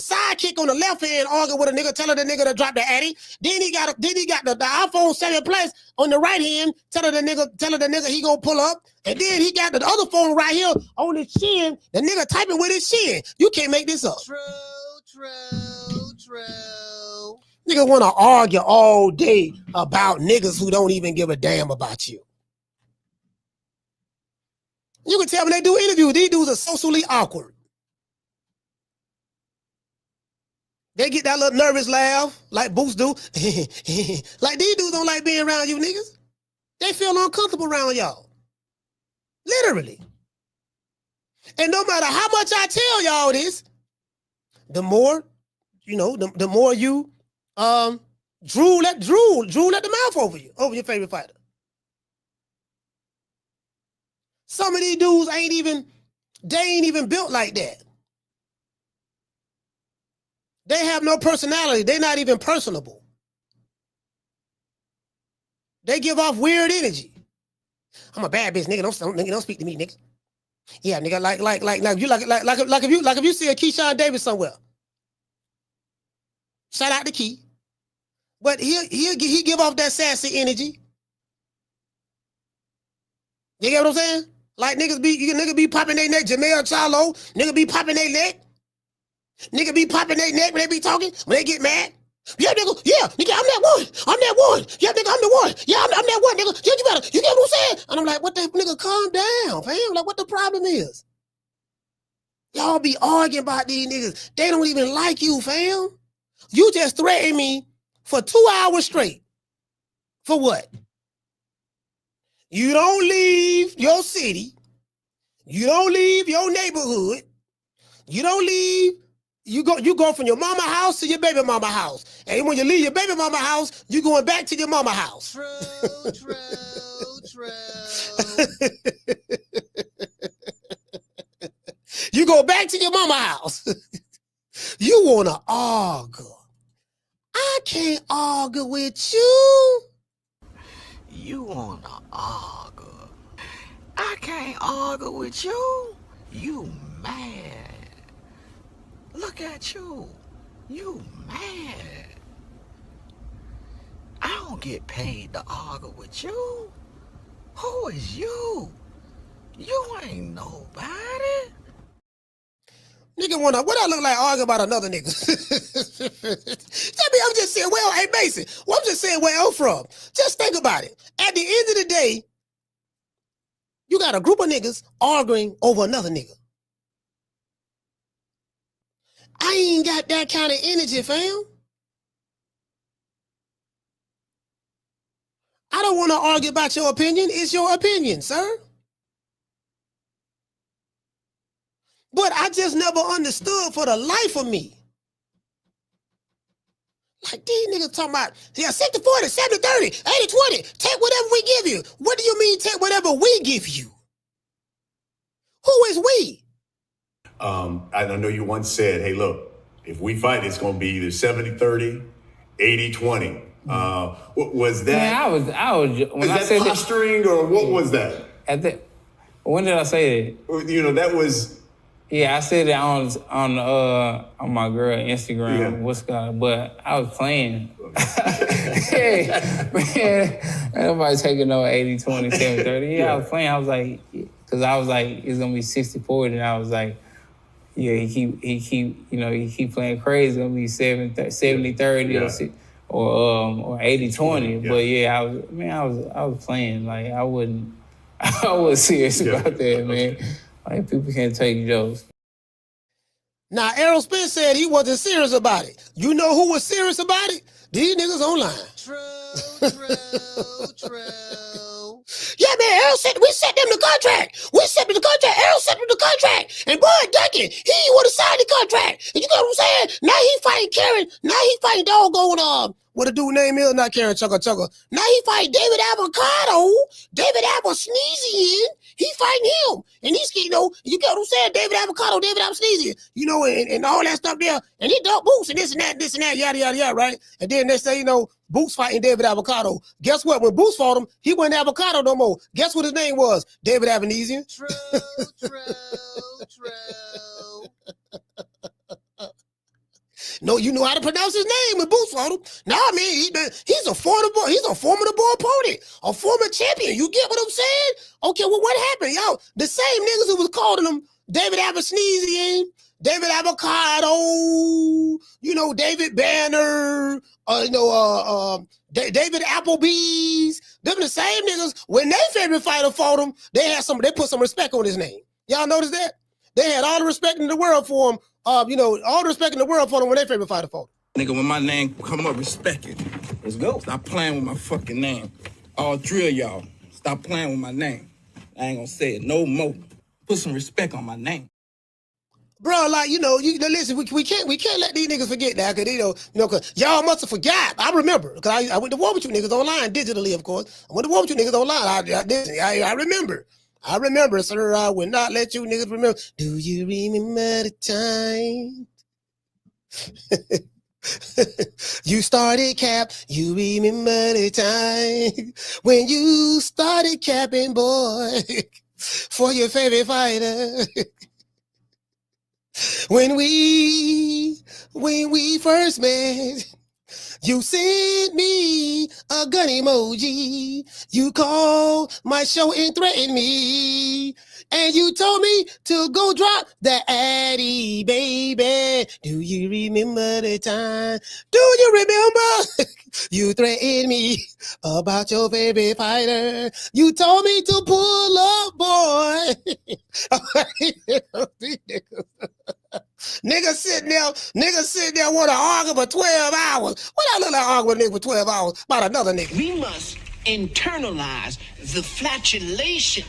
sidekick on the left hand arguing with a nigga, telling the nigga to drop the addy. Then he got the iPhone 7 Plus on the right hand, telling the nigga he gonna pull up. And then he got the other phone right here on his chin. The nigga typing with his chin. You can't make this up. True. Nigga want to argue all day about niggas who don't even give a damn about you. You can tell when they do interviews, these dudes are socially awkward. They get that little nervous laugh like Boots do. Like these dudes don't like being around you niggas. They feel uncomfortable around y'all. Literally. And no matter how much I tell y'all this, the more, you know, the more you drool at the mouth over your favorite fighter. Some of these dudes ain't even built like that. They have no personality. They're not even personable. They give off weird energy. I'm a bad bitch, nigga. Don't speak to me, nigga. Yeah, nigga, like if you see a Keyshawn Davis somewhere. Shout out to Key. But he give off that sassy energy. You get what I'm saying? Like niggas be popping their neck. Jamel Charlo, nigga be popping their neck. Nigga be popping their neck when they be talking, when they get mad. Yeah, nigga, I'm that one. Yeah, nigga, I'm the one. Yeah, I'm that one, nigga. Yeah, you get what I'm saying? And I'm like, what the nigga, calm down, fam. Like, what the problem is? Y'all be arguing about these niggas. They don't even like you, fam. You just threatened me for 2 hours straight. For what? You don't leave your city. You don't leave your neighborhood. You don't leave. You go from your mama house to your baby mama house. And when you leave your baby mama house, you going back to your mama house. True. You go back to your mama house. You want to argue. I can't argue with you. You want to argue. I can't argue with you. You mad. Look at you. You mad. I don't get paid to argue with you. Who is you? You ain't nobody. Nigga what I look like argue about another nigga? I'm just saying, well, hey Mason, well, I'm just saying where I'm from. Just think about it. At the end of the day, you got a group of niggas arguing over another nigga. I ain't got that kind of energy, fam. I don't want to argue about your opinion. It's your opinion, sir. But I just never understood for the life of me. Like these niggas talking about, yeah, 60-40, 70-30, 80-20, take whatever we give you. What do you mean take whatever we give you? Who is we? I know you once said, hey, look, if we fight, it's going to be either 70-30, 80-20. Was that? Man, I was. When I said posturing or what was that? When did I say that? You know, that was. Yeah, I said it on my girl Instagram. Yeah. What's God? But I was playing. Hey, man, nobody taking no 80-20, 70-30. Yeah, I was playing. I was like, because I was like, it's gonna be 60-40, and I was like, yeah, he keep playing crazy. It's gonna be 70-30 or 80-20. Yeah. But yeah, I was playing. Like I wasn't serious about that, man. Like, people can't take jokes. Now, Errol Spence said he wasn't serious about it. You know who was serious about it? These niggas online. True. Yeah, man, Errol said we sent them the contract. We sent them the contract. Errol sent them the contract. And boy, Duncan, he would have signed the contract. And you know what I'm saying? Now he fighting Karen. Now he fighting doggone what the dude name is, not Karen Chugga. Now he fighting David Avocado. David Apple Sneezy. He fighting him. And he's, you know, you get what I'm saying? David Avocado, David Apple Sneezy. You know, and all that stuff there. And he ducked Boots and this and that, yada, yada, yada, right? And then they say, you know, Boots fighting David Avocado. Guess what? When Boots fought him, he wasn't Avocado no more. Guess what his name was? David Avanesian. True. No, you know how to pronounce his name when Boots fought him. No, I mean, he's a formidable opponent, a former champion. You get what I'm saying? Okay, well, what happened? Yo, the same niggas who was calling him David Avanesian, David Avocado, you know, David Banner, David Applebee's. Them the same niggas, when their favorite fighter fought him, they put some respect on his name. Y'all notice that? They had all the respect in the world for him. All the respect in the world for them when their favorite fighter fought. Nigga, when my name come up, respect it. Let's go. Stop playing with my fucking name. All three of y'all, stop playing with my name. I ain't gonna say it no more. Put some respect on my name. Bro, like, listen, we can't let these niggas forget that, cause y'all must have forgot. I remember, cause I went to war with you niggas online, digitally, of course. I went to war with you niggas online. I remember. I remember, sir. I will not let you niggas remember. Do you remember the time you started cap? You remember the time when you started capping, boy, for your favorite fighter. When we first met, you sent me a gun emoji. You called my show and threatened me. And you told me to go drop the Addy, baby. Do you remember the time? Do you remember? You threatened me about your favorite fighter. You told me to pull up, boy. Niggas sitting there want to argue for 12 hours. What I look like arguing with a nigga for 12 hours about another nigga? We must internalize the flatulation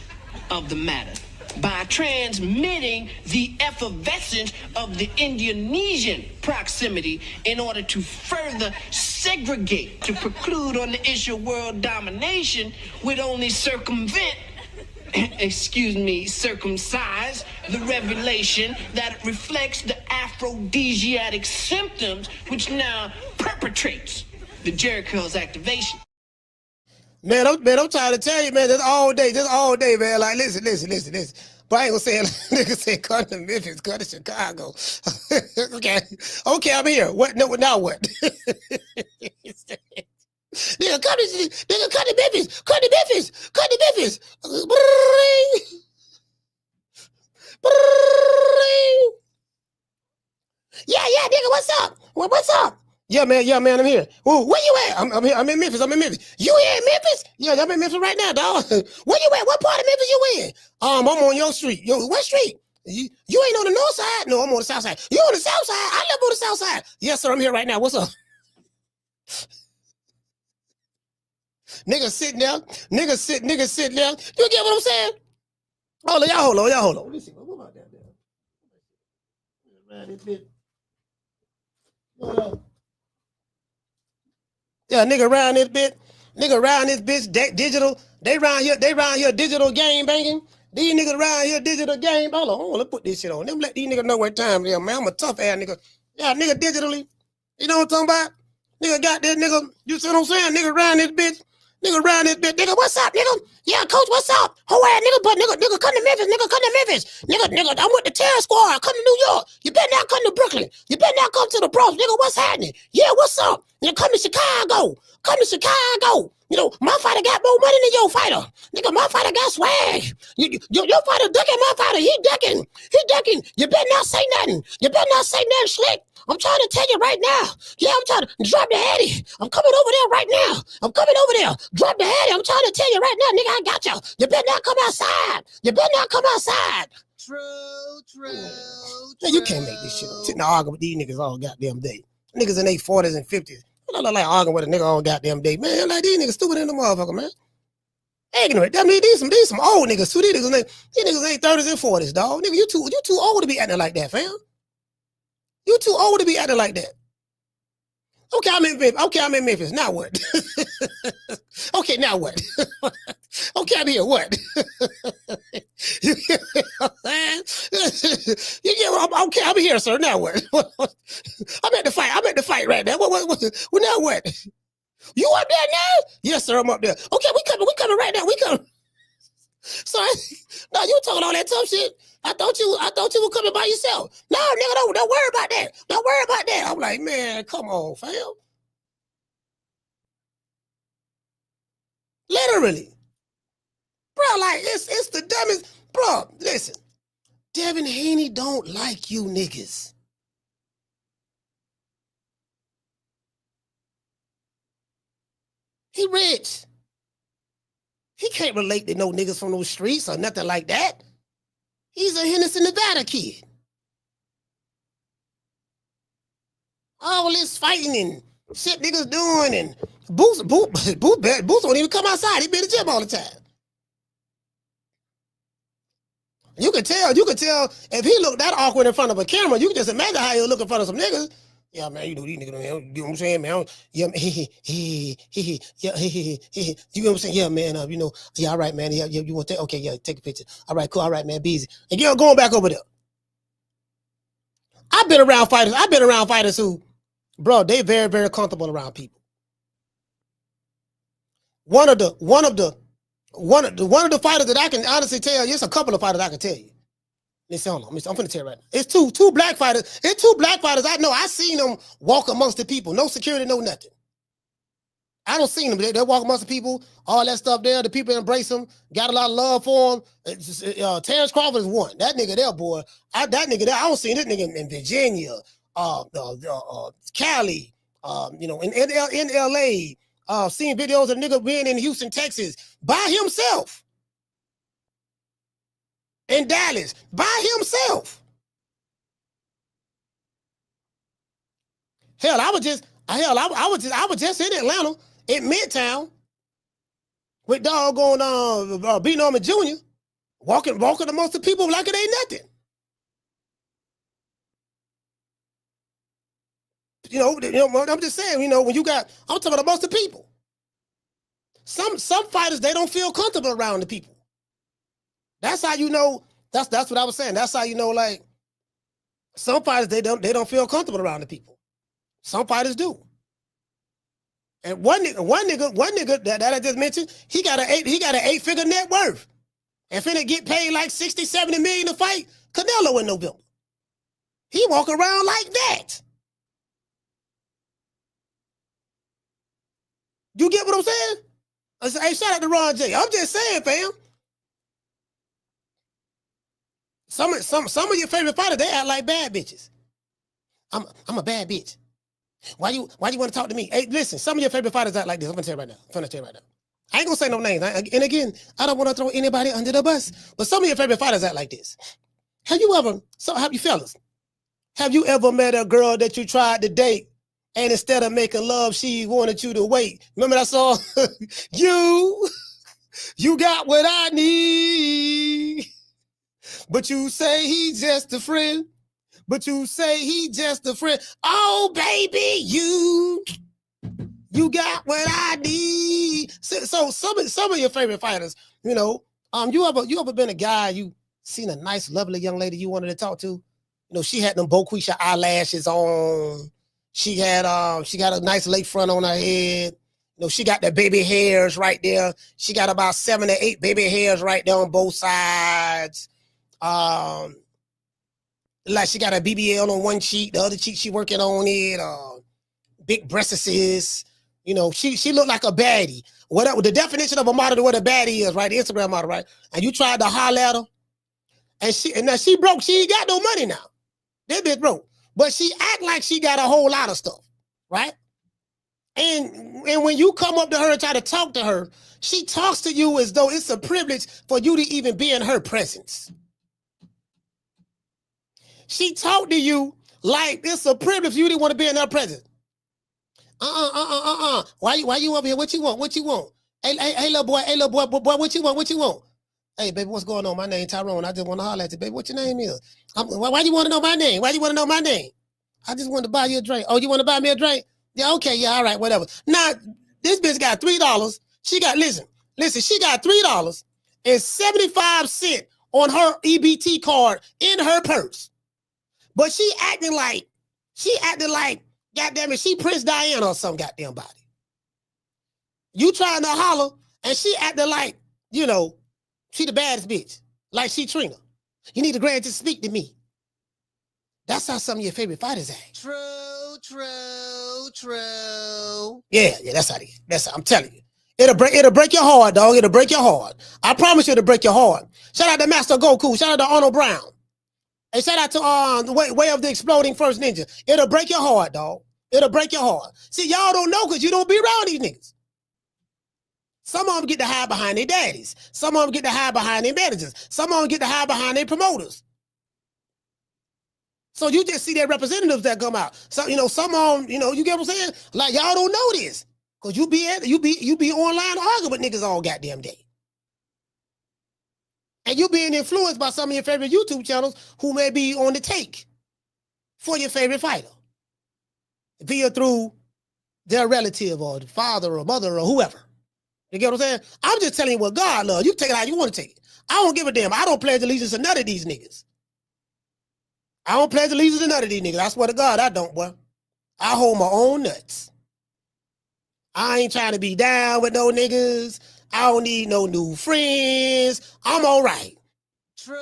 of the matter by transmitting the effervescence of the Indonesian proximity in order to further segregate, to preclude on the issue of world domination would only circumvent circumcise the revelation that reflects the aphrodisiac symptoms which now perpetrates the Jericho's activation. Man, I'm trying to tell you, man, this all day, man. Like, listen. But I ain't gonna say it like niggas say come to Memphis, come to Chicago. Okay, I'm here. What? No, now what? Nigga, come to Memphis. Yeah, nigga, what's up? What's up? Yeah, man, I'm here. Ooh, where you at? I'm here. I'm in Memphis. You here in Memphis? Yeah, I'm in Memphis right now, dog. Where you at? What part of Memphis you in? I'm on your street. Yo, what street? You ain't on the north side? No, I'm on the south side. You on the south side? I live on the south side. Yes, sir, I'm here right now. What's up? Nigga sitting there. You get what I'm saying? Hold on. Let me see. What about that there? Around this bitch. Yeah, nigga around this bitch, digital. They around here digital game banging. These niggas around here digital game. Hold on, let's put this shit on. Let these niggas know what time it is, man. I'm a tough ass nigga. Yeah, nigga digitally. You know what I'm talking about? Nigga got this nigga. You see what I'm saying? Nigga around this bitch. Nigga, what's up, nigga? Yeah, coach, what's up? Whole ass nigga, but nigga, come to Memphis. Nigga, I'm with the terror squad. Come to New York. You better not come to Brooklyn. You better not come to the Bronx. Nigga, what's happening? Yeah, what's up? Nigga, come to Chicago. You know, my fighter got more money than your fighter. Nigga, my fighter got swag. Your fighter ducking my fighter. He ducking. You better not say nothing. Slick. I'm trying to tell you right now. Yeah, I'm trying to drop the Addy. I'm coming over there right now. Drop the Addy. I'm trying to tell you right now, nigga, I got you. You better not come outside. Man, you can't make this shit up. Sitting there arguing with these niggas all goddamn day. Niggas in their 40s and 50s. I don't like arguing with a nigga all goddamn day. Man, like these niggas stupid in the motherfucker, man. Ignorant. That mean these some old niggas too. These niggas ain't 30s and 40s, dog. Nigga, you too old to be acting like that, fam. You too old to be acting like that. Okay, I'm in Memphis. Now what? Okay, now what? Okay, I'm here. What? You get what I'm saying? You get what okay, I'm here, sir. Now what? I'm at the fight right now. What now what? You up there now? Yes, sir, I'm up there. Okay, we coming right now. We coming. Sorry. No, you talking all that tough shit. I thought you were coming by yourself. No, nigga, don't worry about that. Don't worry about that. I'm like, man, come on, fam. Literally. Bro, like, it's the dumbest. Bro, listen. Devin Haney don't like you niggas. He rich. He can't relate to no niggas from those streets or nothing like that. He's a Henderson, Nevada kid. All this fighting and shit niggas doing and Boots won't even come outside. He be in the gym all the time. You could tell if he looked that awkward in front of a camera, you can just imagine how he'll look in front of some niggas. Yeah, man, you know these niggas, man, you know what I'm saying, man? Yeah, yeah, you know what I'm saying? Yeah, man, you know, yeah, all right, man, yeah, you want to take, okay, yeah, take a picture. All right, cool, all right, man, be easy. And you're going back over there. I've been around fighters who, bro, they very, very comfortable around people. One of the fighters that I can honestly tell you, it's a couple of fighters I can tell you. Listen, hold on. I'm finna tell you right now. It's two black fighters. It's two black fighters I know. I seen them walk amongst the people. No security, no nothing. I don't see them. They walk amongst the people, all that stuff there. The people embrace them. Got a lot of love for them. Terrence Crawford is one. That nigga there, boy. I don't see this nigga in Virginia, Cali, you know, in LA. Seeing videos of nigga being in Houston, Texas by himself. In Dallas by himself. Hell, I was just in Atlanta in Midtown with doggone B. Norman Jr. walking amongst the people like it ain't nothing. You know, I'm just saying, you know, when I'm talking about amongst the people. Some fighters, they don't feel comfortable around the people. That's how you know, that's what I was saying. That's how you know, like, some fighters, they don't feel comfortable around the people. Some fighters do. And one nigga that I just mentioned, he got an 8-figure net worth. And finna get paid like 60, 70 million to fight Canelo in November. He walk around like that. You get what I'm saying? I say, hey, shout out to Ron J. I'm just saying, fam. Some of your favorite fighters, they act like bad bitches. I'm a bad bitch. Why you want to talk to me? Hey, listen, some of your favorite fighters act like this. I'm gonna tell you right now. I ain't gonna say no names. And again, I don't want to throw anybody under the bus, but some of your favorite fighters act like this. Have you ever met a girl that you tried to date, and instead of making love, she wanted you to wait? Remember that song? You got what I need. But you say he's just a friend. Oh, baby, you got what I need. So some of your favorite fighters, you know, you ever been a guy, you seen a nice, lovely young lady you wanted to talk to? You know, she had them Boquisha eyelashes on. She had a nice lake front on her head. You know, she got the baby hairs right there. She got about 7 to 8 baby hairs right there on both sides. Like she got a BBL on one cheek, the other cheek she working on it. Big breasts. You know, she looked like a baddie. Whatever the definition of a model, what a baddie is, right? The Instagram model, right? And you tried to holler at her, and now she broke. She ain't got no money now. That bitch broke, but she act like she got a whole lot of stuff, right? And when you come up to her and try to talk to her, she talks to you as though it's a privilege for you to even be in her presence. She talked to you like it's a privilege. You didn't want to be in her presence. Why you up here? What you want? What you want? Hey, little boy, what you want? What you want? Hey, baby, what's going on? My name Tyrone. I just want to holler at you, baby. What your name is? Why you want to know my name? Why you want to know my name? I just wanted to buy you a drink. Oh, you want to buy me a drink? Yeah, okay, yeah, all right, whatever. Now, this bitch got $3. She got, listen, she got $3.75 on her EBT card in her purse. But she acting like, goddamn it, she Prince Diana or some goddamn body. You trying to holler, and she acting like, you know, she the baddest bitch, like she Trina. You need to grant to speak to me. That's how some of your favorite fighters act. True. Yeah, that's how it is. That's how, I'm telling you. It'll break your heart, dog. It'll break your heart. I promise you it'll break your heart. Shout out to Master Goku. Shout out to Arnold Brown. And shout out to the way of the exploding first ninja. It'll break your heart, dog. It'll break your heart. See, y'all don't know because you don't be around these niggas. Some of them get to hide behind their daddies. Some of them get to hide behind their managers. Some of them get to hide behind their promoters. So you just see their representatives that come out. So, you know, some of them, you know, you get what I'm saying? Like, y'all don't know this. Because you be online arguing with niggas all goddamn day. And you being influenced by some of your favorite YouTube channels who may be on the take for your favorite fighter. Via through their relative or the father or mother or whoever. You get what I'm saying? I'm just telling you what God loves. You take it how you want to take it. I don't give a damn. I don't pledge allegiance to none of these niggas. I don't pledge allegiance to none of these niggas. I swear to God, I don't, boy. I hold my own nuts. I ain't trying to be down with no niggas. I don't need no new friends. I'm all right. True.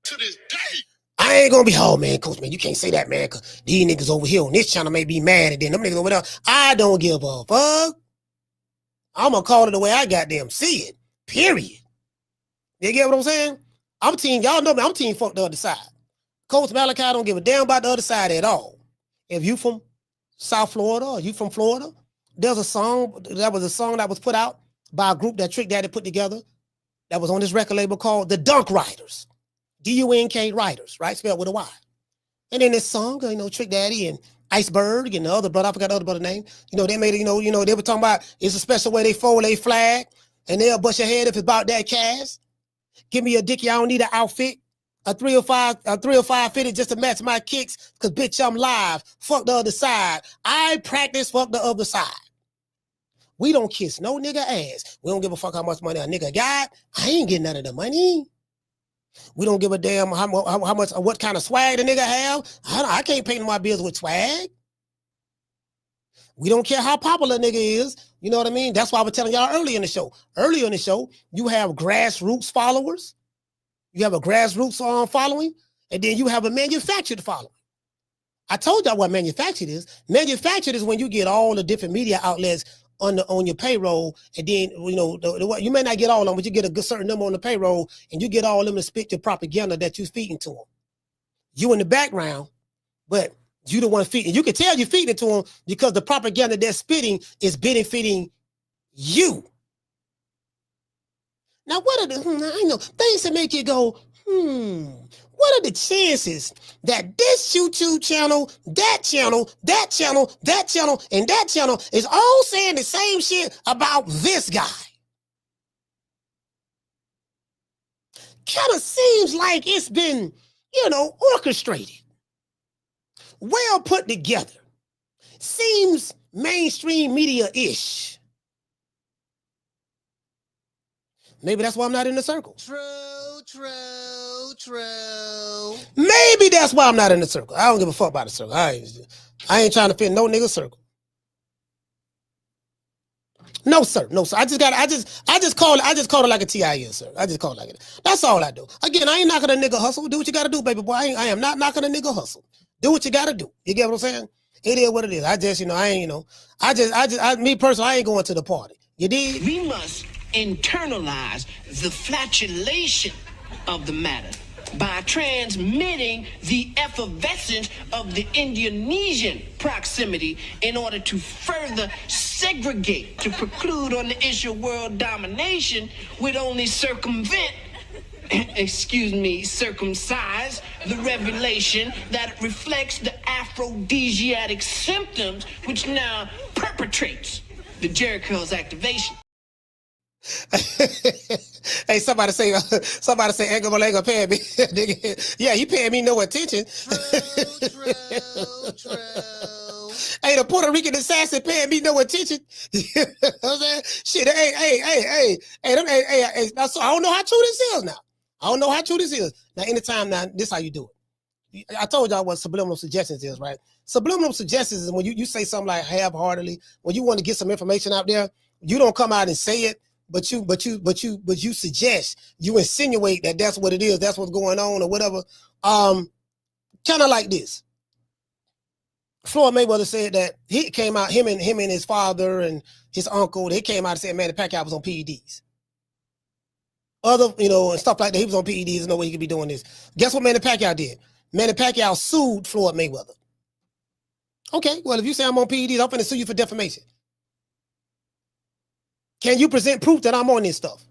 To this day. I ain't gonna be, oh man, coach, man, you can't say that, man, because these niggas over here on this channel may be mad, and then them niggas over there, I don't give a fuck. I'm gonna call it the way I goddamn see it, period. You get what I'm saying? I'm team, y'all know me, I'm team fuck the other side. Coach Malachi don't give a damn about the other side at all. If you from South Florida or you from Florida, there's a song, that was put out by a group that Trick Daddy put together that was on this record label called The Dunk Riders. D-U-N-K Riders, right? Spelled with a Y. And in this song, you know, Trick Daddy and Iceberg and the other brother, I forgot the other brother's name. You know, they made it, you know, they were talking about it's a special way they fold a flag and they'll bust your head if it's about that cash. Give me a dicky, I don't need an outfit. A 305 fitted just to match my kicks, cause bitch, I'm live. Fuck the other side. I practice, fuck the other side. We don't kiss no nigga ass. We don't give a fuck how much money a nigga got. I ain't getting none of the money. We don't give a damn how much, what kind of swag the nigga have. I can't pay my bills with swag. We don't care how popular a nigga is. You know what I mean? That's why I was telling y'all earlier in the show. Earlier in the show, you have grassroots followers. You have a grassroots following, and then you have a manufactured following. I told y'all what manufactured is. Manufactured is when you get all the different media outlets on your payroll, and then, you know, you may not get all of them, but you get a good certain number on the payroll, and you get all of them to spit your propaganda that you're feeding to them. You in the background, but you the one feeding. You can tell you're feeding it to them because the propaganda they're spitting is benefiting you. Now, what are the, I know, things that make you go, what are the chances that this YouTube channel, that channel, that channel, that channel, and that channel is all saying the same shit about this guy? Kind of seems like it's been, you know, orchestrated, well put together. Seems mainstream media-ish. Maybe that's why I'm not in the circle. True. Maybe that's why I'm not in the circle. I don't give a fuck about the circle. I ain't trying to fit no nigga circle. No, sir. No, sir. I just call it like a TIS, sir. I just call it like it. That's all I do. Again, I ain't knocking a nigga hustle. Do what you gotta do, baby boy. I am not knocking a nigga hustle. Do what you gotta do. You get what I'm saying? It is what it is. I just, you know, me personally, I ain't going to the party. You did? We must internalize the flatulation of the matter by transmitting the effervescence of the Indonesian proximity in order to further segregate, to preclude on the issue of world domination would only circumvent excuse me, circumcise the revelation that reflects the aphrodisiac symptoms which now perpetrates the Jericho's activation. Hey, somebody say Edgar Malenga paying me. Yeah, he paying me no attention. True. Hey, the Puerto Rican assassin paying me no attention. You know what I'm saying? Shit, hey, so I don't know how true this is now. I don't know how true this is. Now, anytime now, this how you do it. I told y'all what subliminal suggestions is, right? Subliminal suggestions is when you say something like half-heartedly, when you want to get some information out there, you don't come out and say it, but you suggest, you insinuate that that's what it is, that's what's going on or whatever. Kind of like this. Floyd Mayweather said that he came out, him and his father and his uncle, they came out and said Manny Pacquiao was on PEDs. Other, and stuff like that. He was on PEDs. There's no way he could be doing this. Guess what Manny Pacquiao did? Manny Pacquiao sued Floyd Mayweather. Okay, well, if you say I'm on PEDs, I'm finna sue you for defamation. Can you present proof that I'm on this stuff?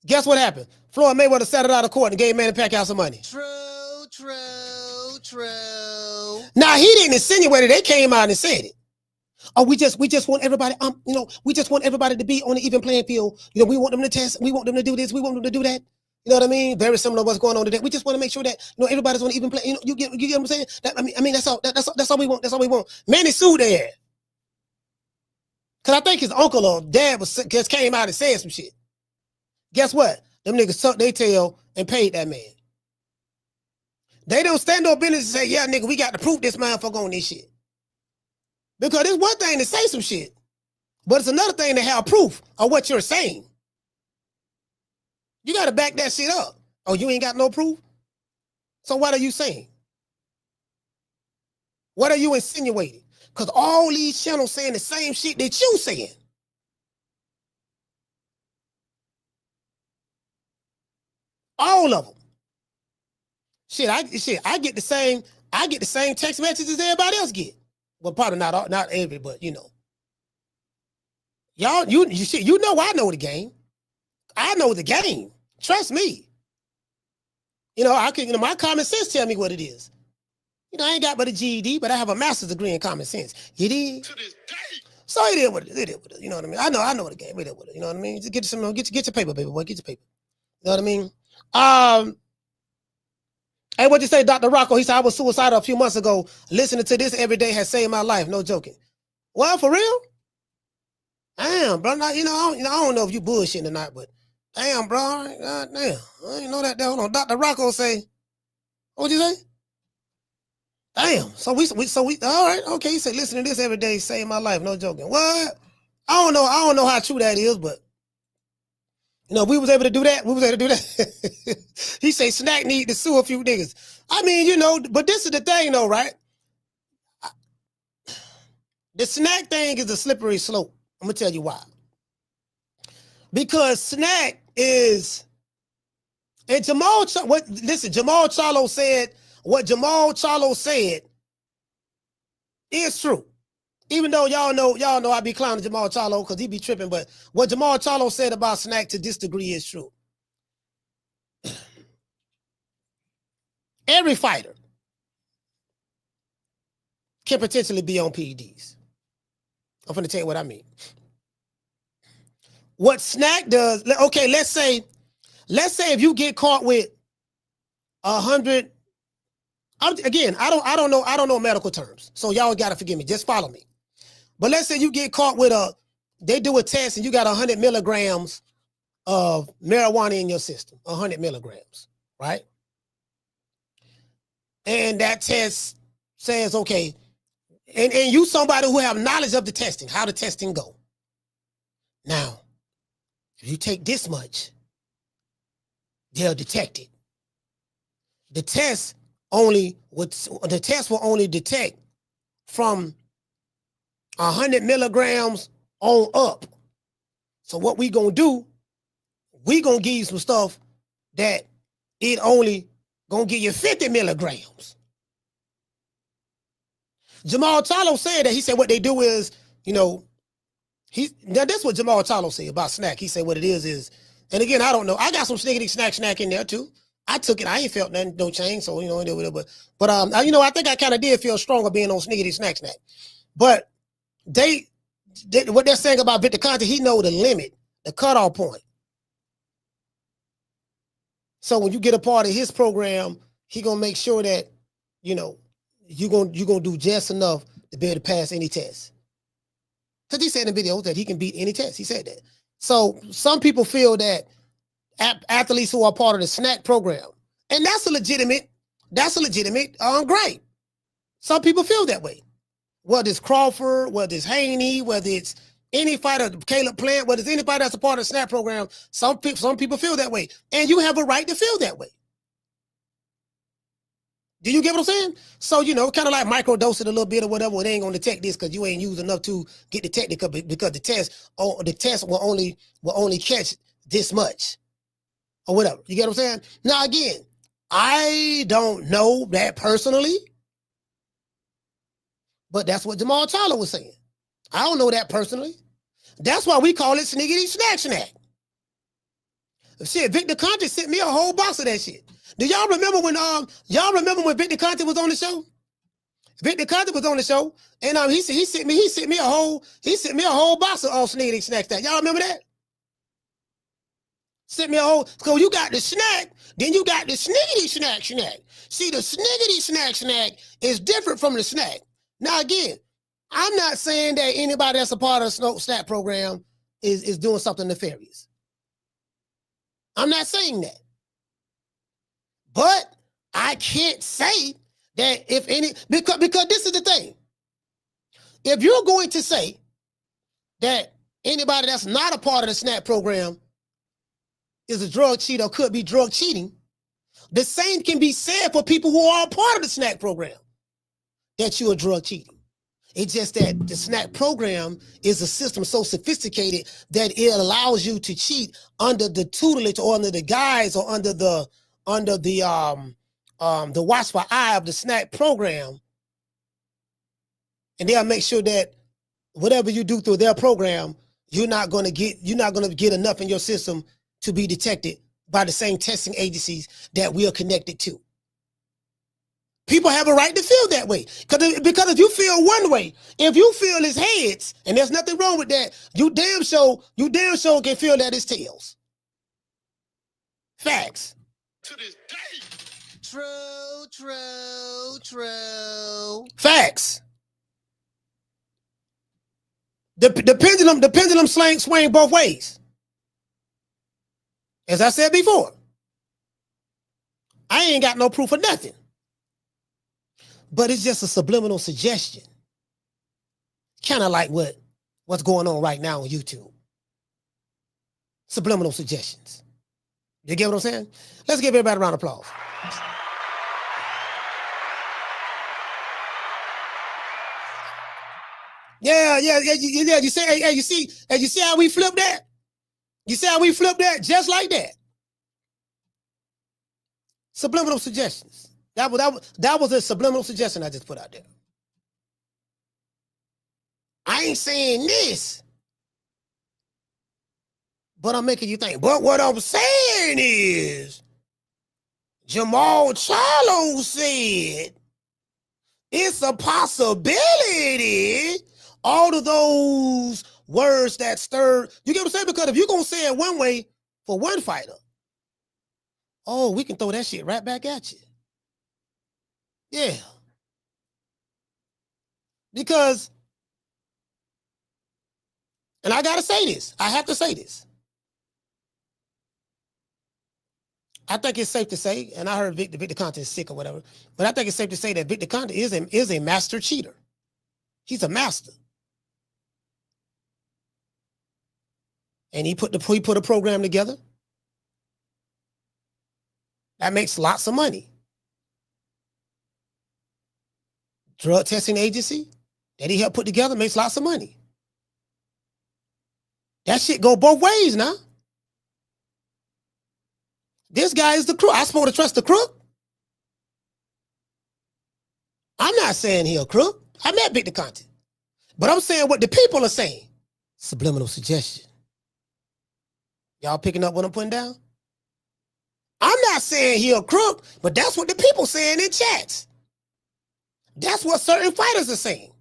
Guess what happened? Floyd Mayweather sat it out of court and gave Manny Pacquiao some money. True. Now, he didn't insinuate it. They came out and said it. Oh, we just want everybody, we just want everybody to be on an even playing field. We want them to test. We want them to do this. We want them to do that. You know what I mean? Very similar to what's going on today. We just want to make sure that everybody's on an even play. You get what I'm saying? That's all we want. That's all we want. Manny sued their ass. Cause I think his uncle or dad just came out and said some shit. Guess what? Them niggas sucked their tail and paid that man. They don't stand up business and say, yeah, nigga, we got to prove this motherfucker on this shit. Because it's one thing to say some shit, but it's another thing to have proof of what you're saying. You got to back that shit up. Oh, you ain't got no proof? So what are you saying? What are you insinuating? Because all these channels saying the same shit that you saying. All of them. I get the same text messages everybody else get. Well, probably not every, but Y'all, you know I know the game. I know the game. Trust me. I can, my common sense tell me what it is. I ain't got but a GED, but I have a master's degree in common sense. You did? So it is what it is. You know what I mean? I know the game. It is what it is. You know what I mean? Just get your paper, baby boy. Get your paper. You know what I mean? Hey, what'd you say, Dr. Rocco? He said I was suicidal a few months ago. Listening to this every day has saved my life. No joking. Well, for real? Damn, bro. I don't know if you bullshitting or not, but damn, bro. God damn. I didn't know that. Hold on. Dr. Rocco say, what'd you say? Damn. So we all right. Okay. He said, listen to this every day saved my life. No joking. What? I don't know how true that is, but we was able to do that. He say Snack need to sue a few niggas. I mean, but this is the thing though, right? The Snack thing is a slippery slope. I'm gonna tell you why. Because Snack is, and Jamal Charlo said, what Jamal Charlo said is true. Even though y'all know I be clowning Jamal Charlo because he be tripping, but what Jamal Charlo said about Snack to this degree is true. Every fighter can potentially be on PEDs. I'm going to tell you what I mean. What Snack does, okay, let's say if you get caught with 100. Again, I don't know medical terms, so y'all got to forgive me. Just follow me. But let's say you get caught with they do a test and you got 100 milligrams of marijuana in your system, 100 milligrams, right? And that test says, okay, and you somebody who have knowledge of the testing, how the testing go. Now, if you take this much, they'll detect it. The test will only detect from 100 milligrams on up. So what we gonna do, we gonna give you some stuff that it only gonna give you 50 milligrams. Jamal Charlo said that. He said what they do is, now this is what Jamal Charlo said about Snack. He said what it is, And again, I don't know. I got some snickety snack in there too. I took it. I ain't felt nothing, no change. So, you know, but I think I kind of did feel stronger being on snickety snack. But they what they're saying about Victor Conte, he know the limit, the cutoff point. So when you get a part of his program, he gonna make sure that, you know, you're gonna do just enough to be able to pass any test. Because he said in the video that he can beat any test. He said that. So some people feel that athletes who are part of the SNAC program, and that's a legitimate great. Some people feel that way. Whether it's Crawford, whether it's Haney, whether it's any fighter, Caleb Plant, whether it's anybody that's a part of the SNAP program, some people feel that way. And you have a right to feel that way. Do you get what I'm saying? So, you know, kind of like microdose it a little bit or whatever. It ain't going to detect this because you ain't used enough to get detected because the test will only catch this much or whatever. You get what I'm saying? Now, again, I don't know that personally, but that's what Jamal Charlo was saying. I don't know that personally. That's why we call it sniggity snack. Shit, Victor Conte sent me a whole box of that shit. Do y'all remember when Victor Conte was on the show? Victor Conte was on the show, and he sent me a whole box of sniggity snack. Y'all remember that? Sent me a whole. So you got the snack, then you got the sniggity snack. See, the sniggity snack is different from the snack. Now again, I'm not saying that anybody that's a part of the SNAP program is doing something nefarious. I'm not saying that. But I can't say that if any, because this is the thing. If you're going to say that anybody that's not a part of the SNAP program is a drug cheater or could be drug cheating, the same can be said for people who are a part of the SNAP program, that you're a drug cheater. It's just that the SNAP program is a system so sophisticated that it allows you to cheat under the tutelage or under the guise or under the watchful eye of the SNAP program. And they'll make sure that whatever you do through their program, you're not going to get enough in your system to be detected by the same testing agencies that we are connected to. People have a right to feel that way. Because if you feel one way, if you feel it's heads, and there's nothing wrong with that, you damn sure can feel that it's tails. Facts. To this day. True. Facts. The pendulum swing both ways. As I said before, I ain't got no proof of nothing. But it's just a subliminal suggestion. Kind of like what's going on right now on YouTube. Subliminal suggestions. You get what I'm saying? Let's give everybody a round of applause. Yeah. You see how we flipped that? You see how we flipped that? Just like that. Subliminal suggestions. That was a subliminal suggestion I just put out there. I ain't saying this, but I'm making you think. But what I'm saying is, Jamal Charlo said it's a possibility. All of those words that stirred, you get what I'm saying? Because if you're gonna say it one way for one fighter, oh, we can throw that shit right back at you. Yeah. Because, and I got to say this. I have to say this. I think it's safe to say, and I heard Victor Conte is sick or whatever, but I think it's safe to say that Victor Conte is a master cheater. He's a master. And he put a program together that makes lots of money. Drug testing agency that he helped put together makes lots of money. That shit go both ways now. This guy is the crook. I'm supposed to trust the crook? I'm not saying he a crook. I met Victor Conte. But I'm saying what the people are saying. Subliminal suggestion. Y'all picking up what I'm putting down? I'm not saying he a crook, but that's what the people saying in chats. That's what certain fighters are saying.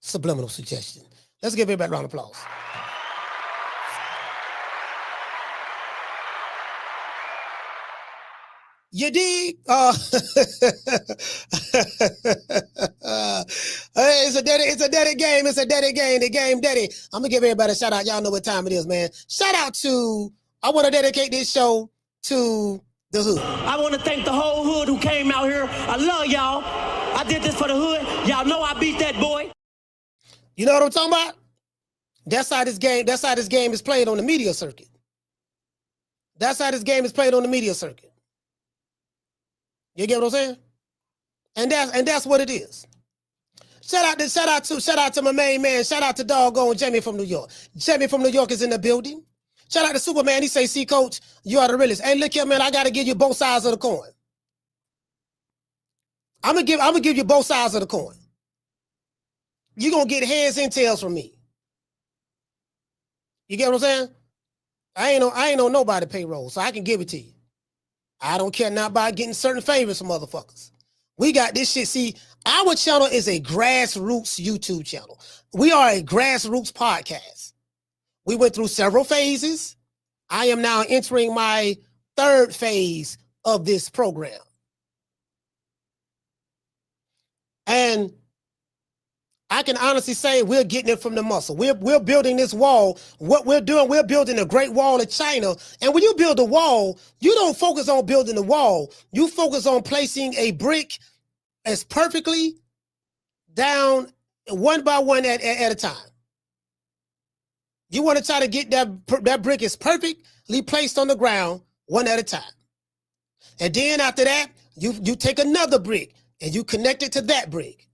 Subliminal suggestion. Let's give everybody a round of applause. You dig? It's a daddy game. It's a daddy game. The game daddy. I'm gonna give everybody a shout out. Y'all know what time it is, man. Shout out to, I want to dedicate this show to the hood. I want to thank the whole hood who came out here. I love y'all. I did this for the hood. Y'all know I beat that boy. You know what I'm talking about? That's how this game is played on the media circuit. That's how this game is played on the media circuit. You get what I'm saying? And that's what it is. Shout out to my main man. Shout out to doggone Jamie from New York. Jamie from New York is in the building. Shout out to Superman. He say, "See, coach, you are the realest." Hey, look here, man. I gotta give you both sides of the coin. I'm gonna give you both sides of the coin. You're gonna get heads and tails from me. You get what I'm saying? I ain't on nobody payroll, so I can give it to you. I don't care not about getting certain favors from motherfuckers. We got this shit. See, our channel is a grassroots YouTube channel. We are a grassroots podcast. We went through several phases. I am now entering my third phase of this program. And I can honestly say we're getting it from the muscle. We're building this wall. What we're doing, we're building a Great Wall of China. And when you build a wall, you don't focus on building the wall. You focus on placing a brick as perfectly down one by one at a time. You want to try to get that brick is perfectly placed on the ground one at a time. And then after that, you take another brick and you connect it to that brick.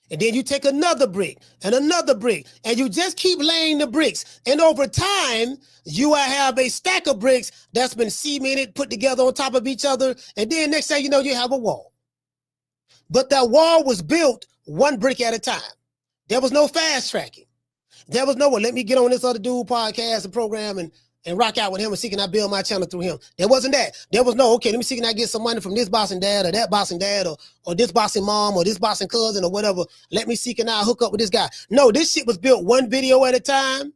And then you take another brick, and you just keep laying the bricks. And over time, you will have a stack of bricks that's been cemented, put together on top of each other. And then next thing you know, you have a wall. But that wall was built one brick at a time. There was no fast tracking. There was no, well, let me get on this other dude podcast and program and rock out with him and see can I build my channel through him. There wasn't that. There was no, okay, let me see can I get some money from this bossing dad or that bossing dad or this bossing mom or this bossing cousin or whatever. Let me see can I hook up with this guy. No, this shit was built one video at a time,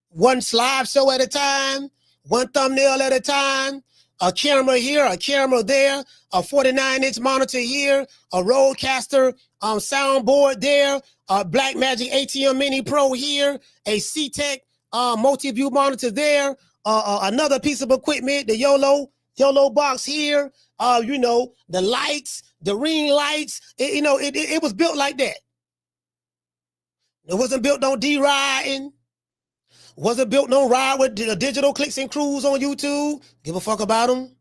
one slideshow at a time, one thumbnail at a time, a camera here, a camera there, a 49-inch monitor here, a Rodecaster soundboard there, a Blackmagic ATM Mini Pro here, a C-Tech multi-view monitor there, another piece of equipment, the YOLO box here, the lights, the ring lights, it was built like that. It wasn't built on D-riding, wasn't built on ride with digital clicks and crews on YouTube, give a fuck about them.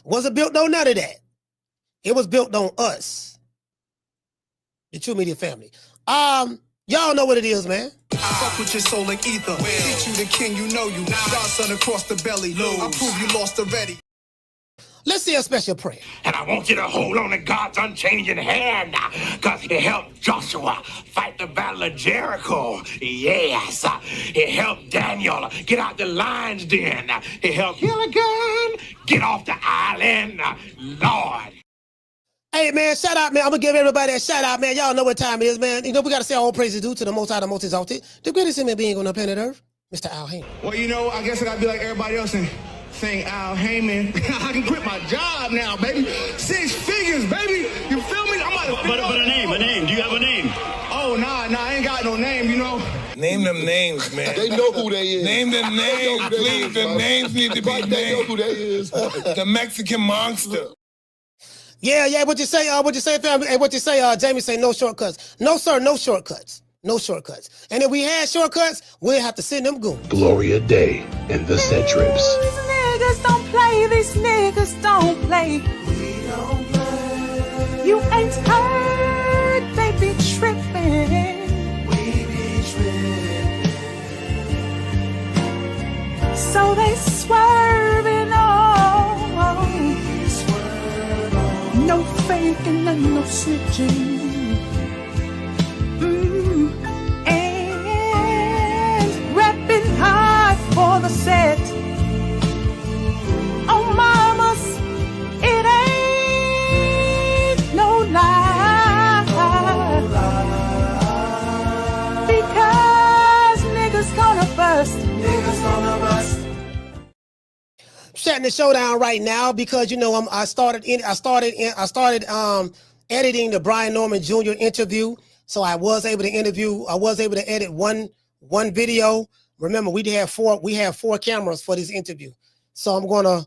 Wasn't built on none of that. It was built on us, the True Media family. Y'all know what it is, man. I fuck with your soul like ether. Teach you the king, you know you. Godson across the belly. I prove you lost already. Let's see a special prayer. And I want you to hold on to God's unchanging hand, because he helped Joshua fight the battle of Jericho. Yes. He helped Daniel get out the lion's den. He helped Gilligan get off the island. Lord. Hey, man, shout out, man. I'm going to give everybody a shout out, man. Y'all know what time it is, man. We got to say all praises due to the Most High, the Most Exalted, the greatest human being on the planet Earth, Mr. Al Haney. Well, I guess I got to be like everybody else and sing Al Heyman. I can quit my job now, baby. 6 figures, baby. You feel me? But a name. Do you have a name? Oh, nah, I ain't got no name, Name them names, man. They know who they is. Name them names, please. The names need to be named. They know who they is. The Mexican monster. Yeah, what you say, family? Hey, what you say, Jamie say no shortcuts. No, sir, no shortcuts. No shortcuts. And if we had shortcuts, we'd have to send them goons. Gloria Day and the Set Trips. These niggas don't play. These niggas don't play. We don't play. You ain't heard. They be tripping. We be tripping. So they swerving on. No faking and no snitching. the showdown right now because you know I started editing the Brian Norman Jr. interview, so I was able to edit one video. Remember, we have four cameras for this interview, so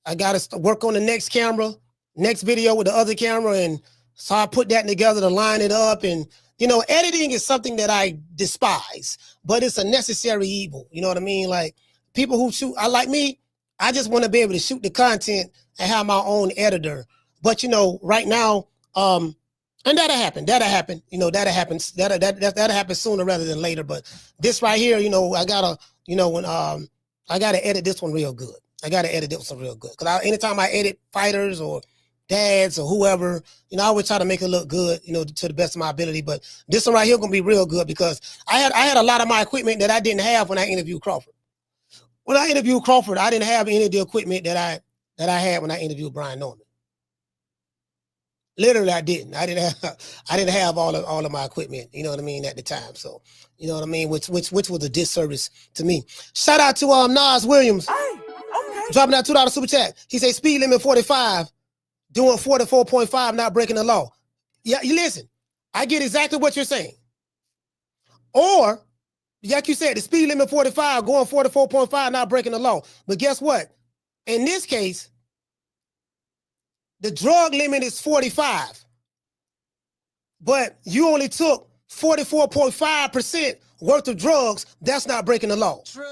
I gotta work on the next video with the other camera, and so I put that together to line it up. And you know, editing is something that I despise, but it's a necessary evil. You know what I mean? Like people who shoot, I just want to be able to shoot the content and have my own editor. But you know, right now, and that'll happen. You know, that'll happen sooner rather than later. But this right here, you know, I gotta edit this one real good. Because anytime I edit fighters or dads or whoever, you know, I always try to make it look good, you know, to the best of my ability. But this one right here gonna be real good because I had a lot of my equipment that I didn't have when I interviewed Crawford. When I interviewed Crawford, I didn't have any of the equipment that I had when I interviewed Brian Norman. Literally, I didn't have all of my equipment, you know what I mean, at the time. So, you know what I mean, which was a disservice to me. Shout out to Nas Williams, dropping that $2 super chat. He said speed limit 45, doing 44.5, not breaking the law. Yeah, you listen. I get exactly what you're saying. Or, like you said, the speed limit 45, going 44.5, not breaking the law. But guess what? In this case, the drug limit is 45, but you only took 44.5% worth of drugs. That's not breaking the law. True.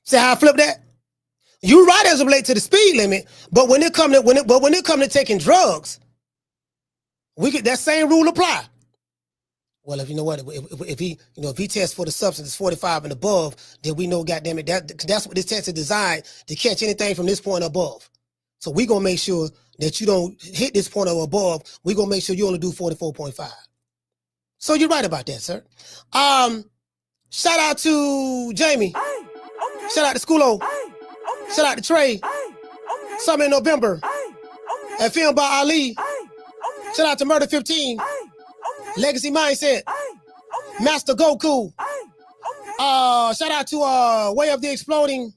See how I flip that? You're right as it relates to the speed limit, but when it comes to taking drugs, that same rule apply. Well, if you know what, if he tests for the substance 45 and above, then we know, goddamn it, that's what this test is designed to catch anything from this point above. So we gonna make sure that you don't hit this point or above. We gonna make sure you only do 44.5. So you're right about that, sir. Shout out to Jamie. Shout out to Schoolo. Shout out to Trey. Summer in November. And Film by Ali. Shout out to Murder 15. Legacy Mindset. Master Goku. Shout out to Way of the Exploding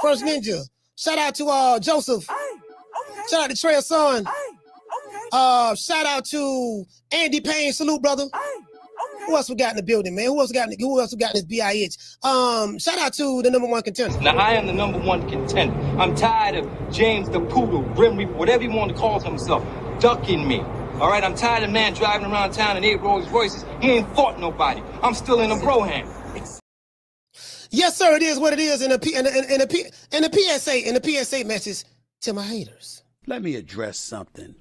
First Ninja. Shout out to Joseph. Shout out to Trey Son. Shout out to Andy Payne. Salute, brother. Who else we got in the building, man? Who else we got in this BIH? Shout out to the #1 contender. Now, I am the #1 contender. I'm tired of James the Poodle, Grim Reaper, whatever you want to call himself, ducking me. All right, I'm tired of man driving around town in 8 Rolls Royces. He ain't fought nobody. I'm still in a Broham. Yes, sir. It is what it is. In the PSA message to my haters. Let me address something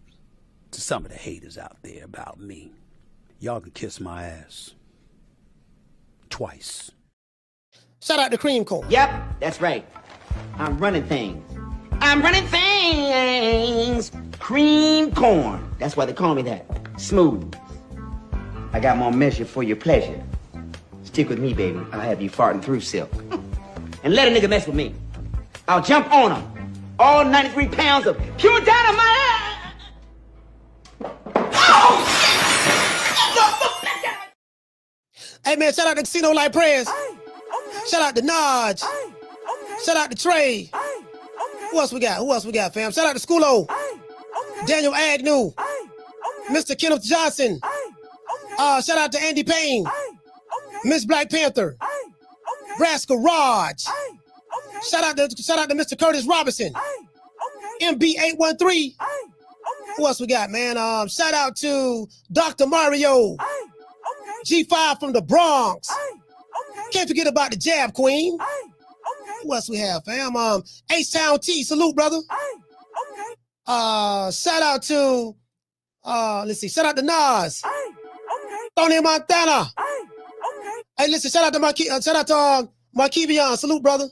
to some of the haters out there about me. Y'all can kiss my ass. Twice. Shout out to Cream Corn. Yep, that's right. I'm running things. Cream corn. That's why they call me that. Smooth. I got more measure for your pleasure. Stick with me, baby. I'll have you farting through silk. And let a nigga mess with me. I'll jump on him. All 93 pounds of pure dynamite. Hey, man, shout out to Casino Like Prayers. Shout out to Naj. Shout out to Trey. Who else we got, fam? Shout out to Schoolo. Daniel Agnew. Mr. Kenneth Johnson. Shout out to Andy Payne. Miss Black Panther. Brass Garage. Shout out to Mr. Curtis Robinson. MB813. Who else we got, man? Shout out to Dr. Mario. G5 from the Bronx. Can't forget about the Jab Queen. Who else we have, fam? H-Town T. Salute, brother. Shout out to shout out to Nas. Tony Montana. Hey, listen, shout out to Markevion. Salute, brother.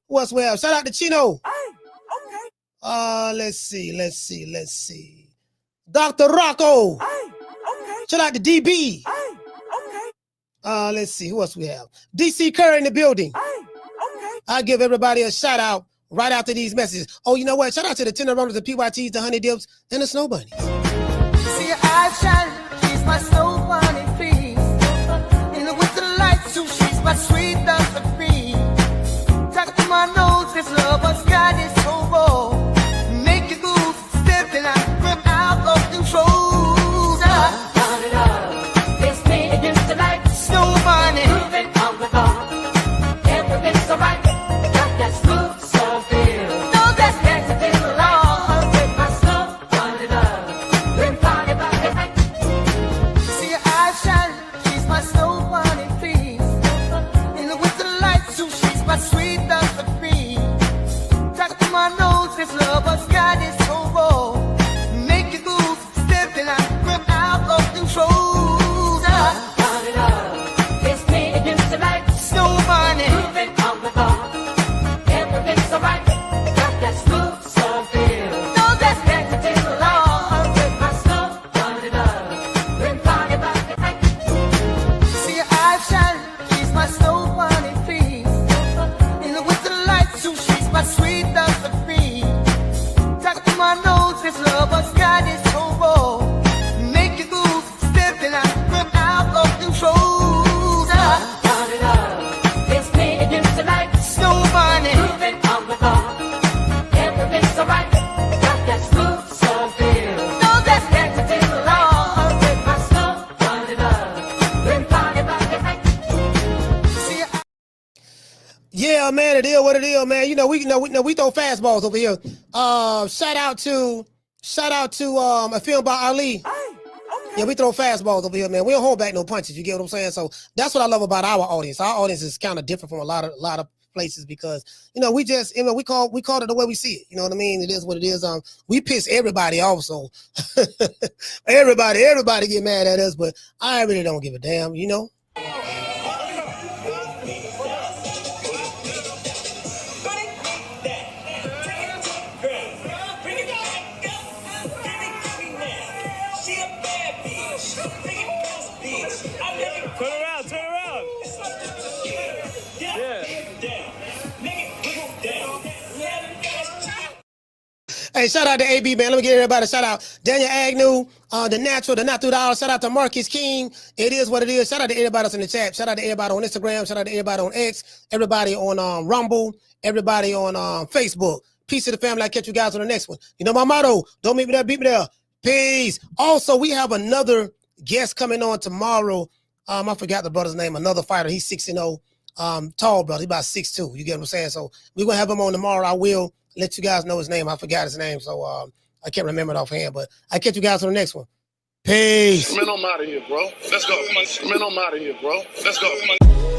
Who else we have? Shout out to Chino. Let's see. Dr. Rocco. Shout out to DB. Let's see, who else we have? DC Kerr in the building. I'll give everybody a shout out right after these messages. Oh, you know what? Shout out to the Tender Runners, the PYTs, the Honey Dips, and the Snow Bunnies. See your eyes shining, she's my snow bunny, please. And with the light my sweet love of me. Talk to my nose, this love was got is so raw. Make you goose, stepping out, grip out of control. Turn it up, it's me against the light. Snow bunny, moving on the bar. Everything's alright, got that smooth soul feel. No, that's next to the law. With my snow, turn it up, bring party back the night. See her eyes shine, she's my snow bunny, please. In the winter light, so she's my sweet love of me. Talk to my nose, this love was got is so raw. Make you goose, stepping out, grip out of control. Turn it up, it's me against the light. Snow bunny, moving on the bar. Everything's alright, got that smooth soul feel. No, that's next to the law. With my snow, turn it up, bring party back the night. See her eyes shine, she's my snow bunny, please. In the winter light, so she's my sweet love of me. Talk to my nose, this love was got is so raw. Make you goose, stepping out, grip out of control. Turn it up, it's me against the light. Snow bunny, moving on the bar. Everything's alright, got that smooth soul feel. No, that's next to the law. With my snow, turn it up, bring party back the night. See her. Yeah, man, it is what it is, man. We throw fastballs over here. Shout out to a film by Ali. Yeah, we throw fastballs over here, man. We don't hold back no punches. You get what I'm saying? So that's what I love about our audience. Our audience is kind of different from a lot of places because we just we call it the way we see it. You know what I mean? It is what it is. We piss everybody off, so everybody get mad at us, but I really don't give a damn. Turn around. Hey, shout out to AB, man. Let me get everybody a shout out. Daniel Agnew, the Natural, the Not Through the Hour. Shout out to Marcus King. It is what it is. Shout out to everybody else in the chat. Shout out to everybody on Instagram. Shout out to everybody on X. Everybody on Rumble. Everybody on Facebook. Peace to the family. I'll catch you guys on the next one. You know my motto. Don't meet me there, beat me there. Peace. Also, we have another guest coming on tomorrow. I forgot the brother's name. Another fighter. He's 6-0. Tall brother. He's about 6'2". You get what I'm saying? So we're going to have him on tomorrow. I will let you guys know his name. I forgot his name. So I can't remember it offhand. But I'll catch you guys on the next one. Peace. Man, I'm out of here, bro. Let's go. Man, I'm out of here, bro. Let's go.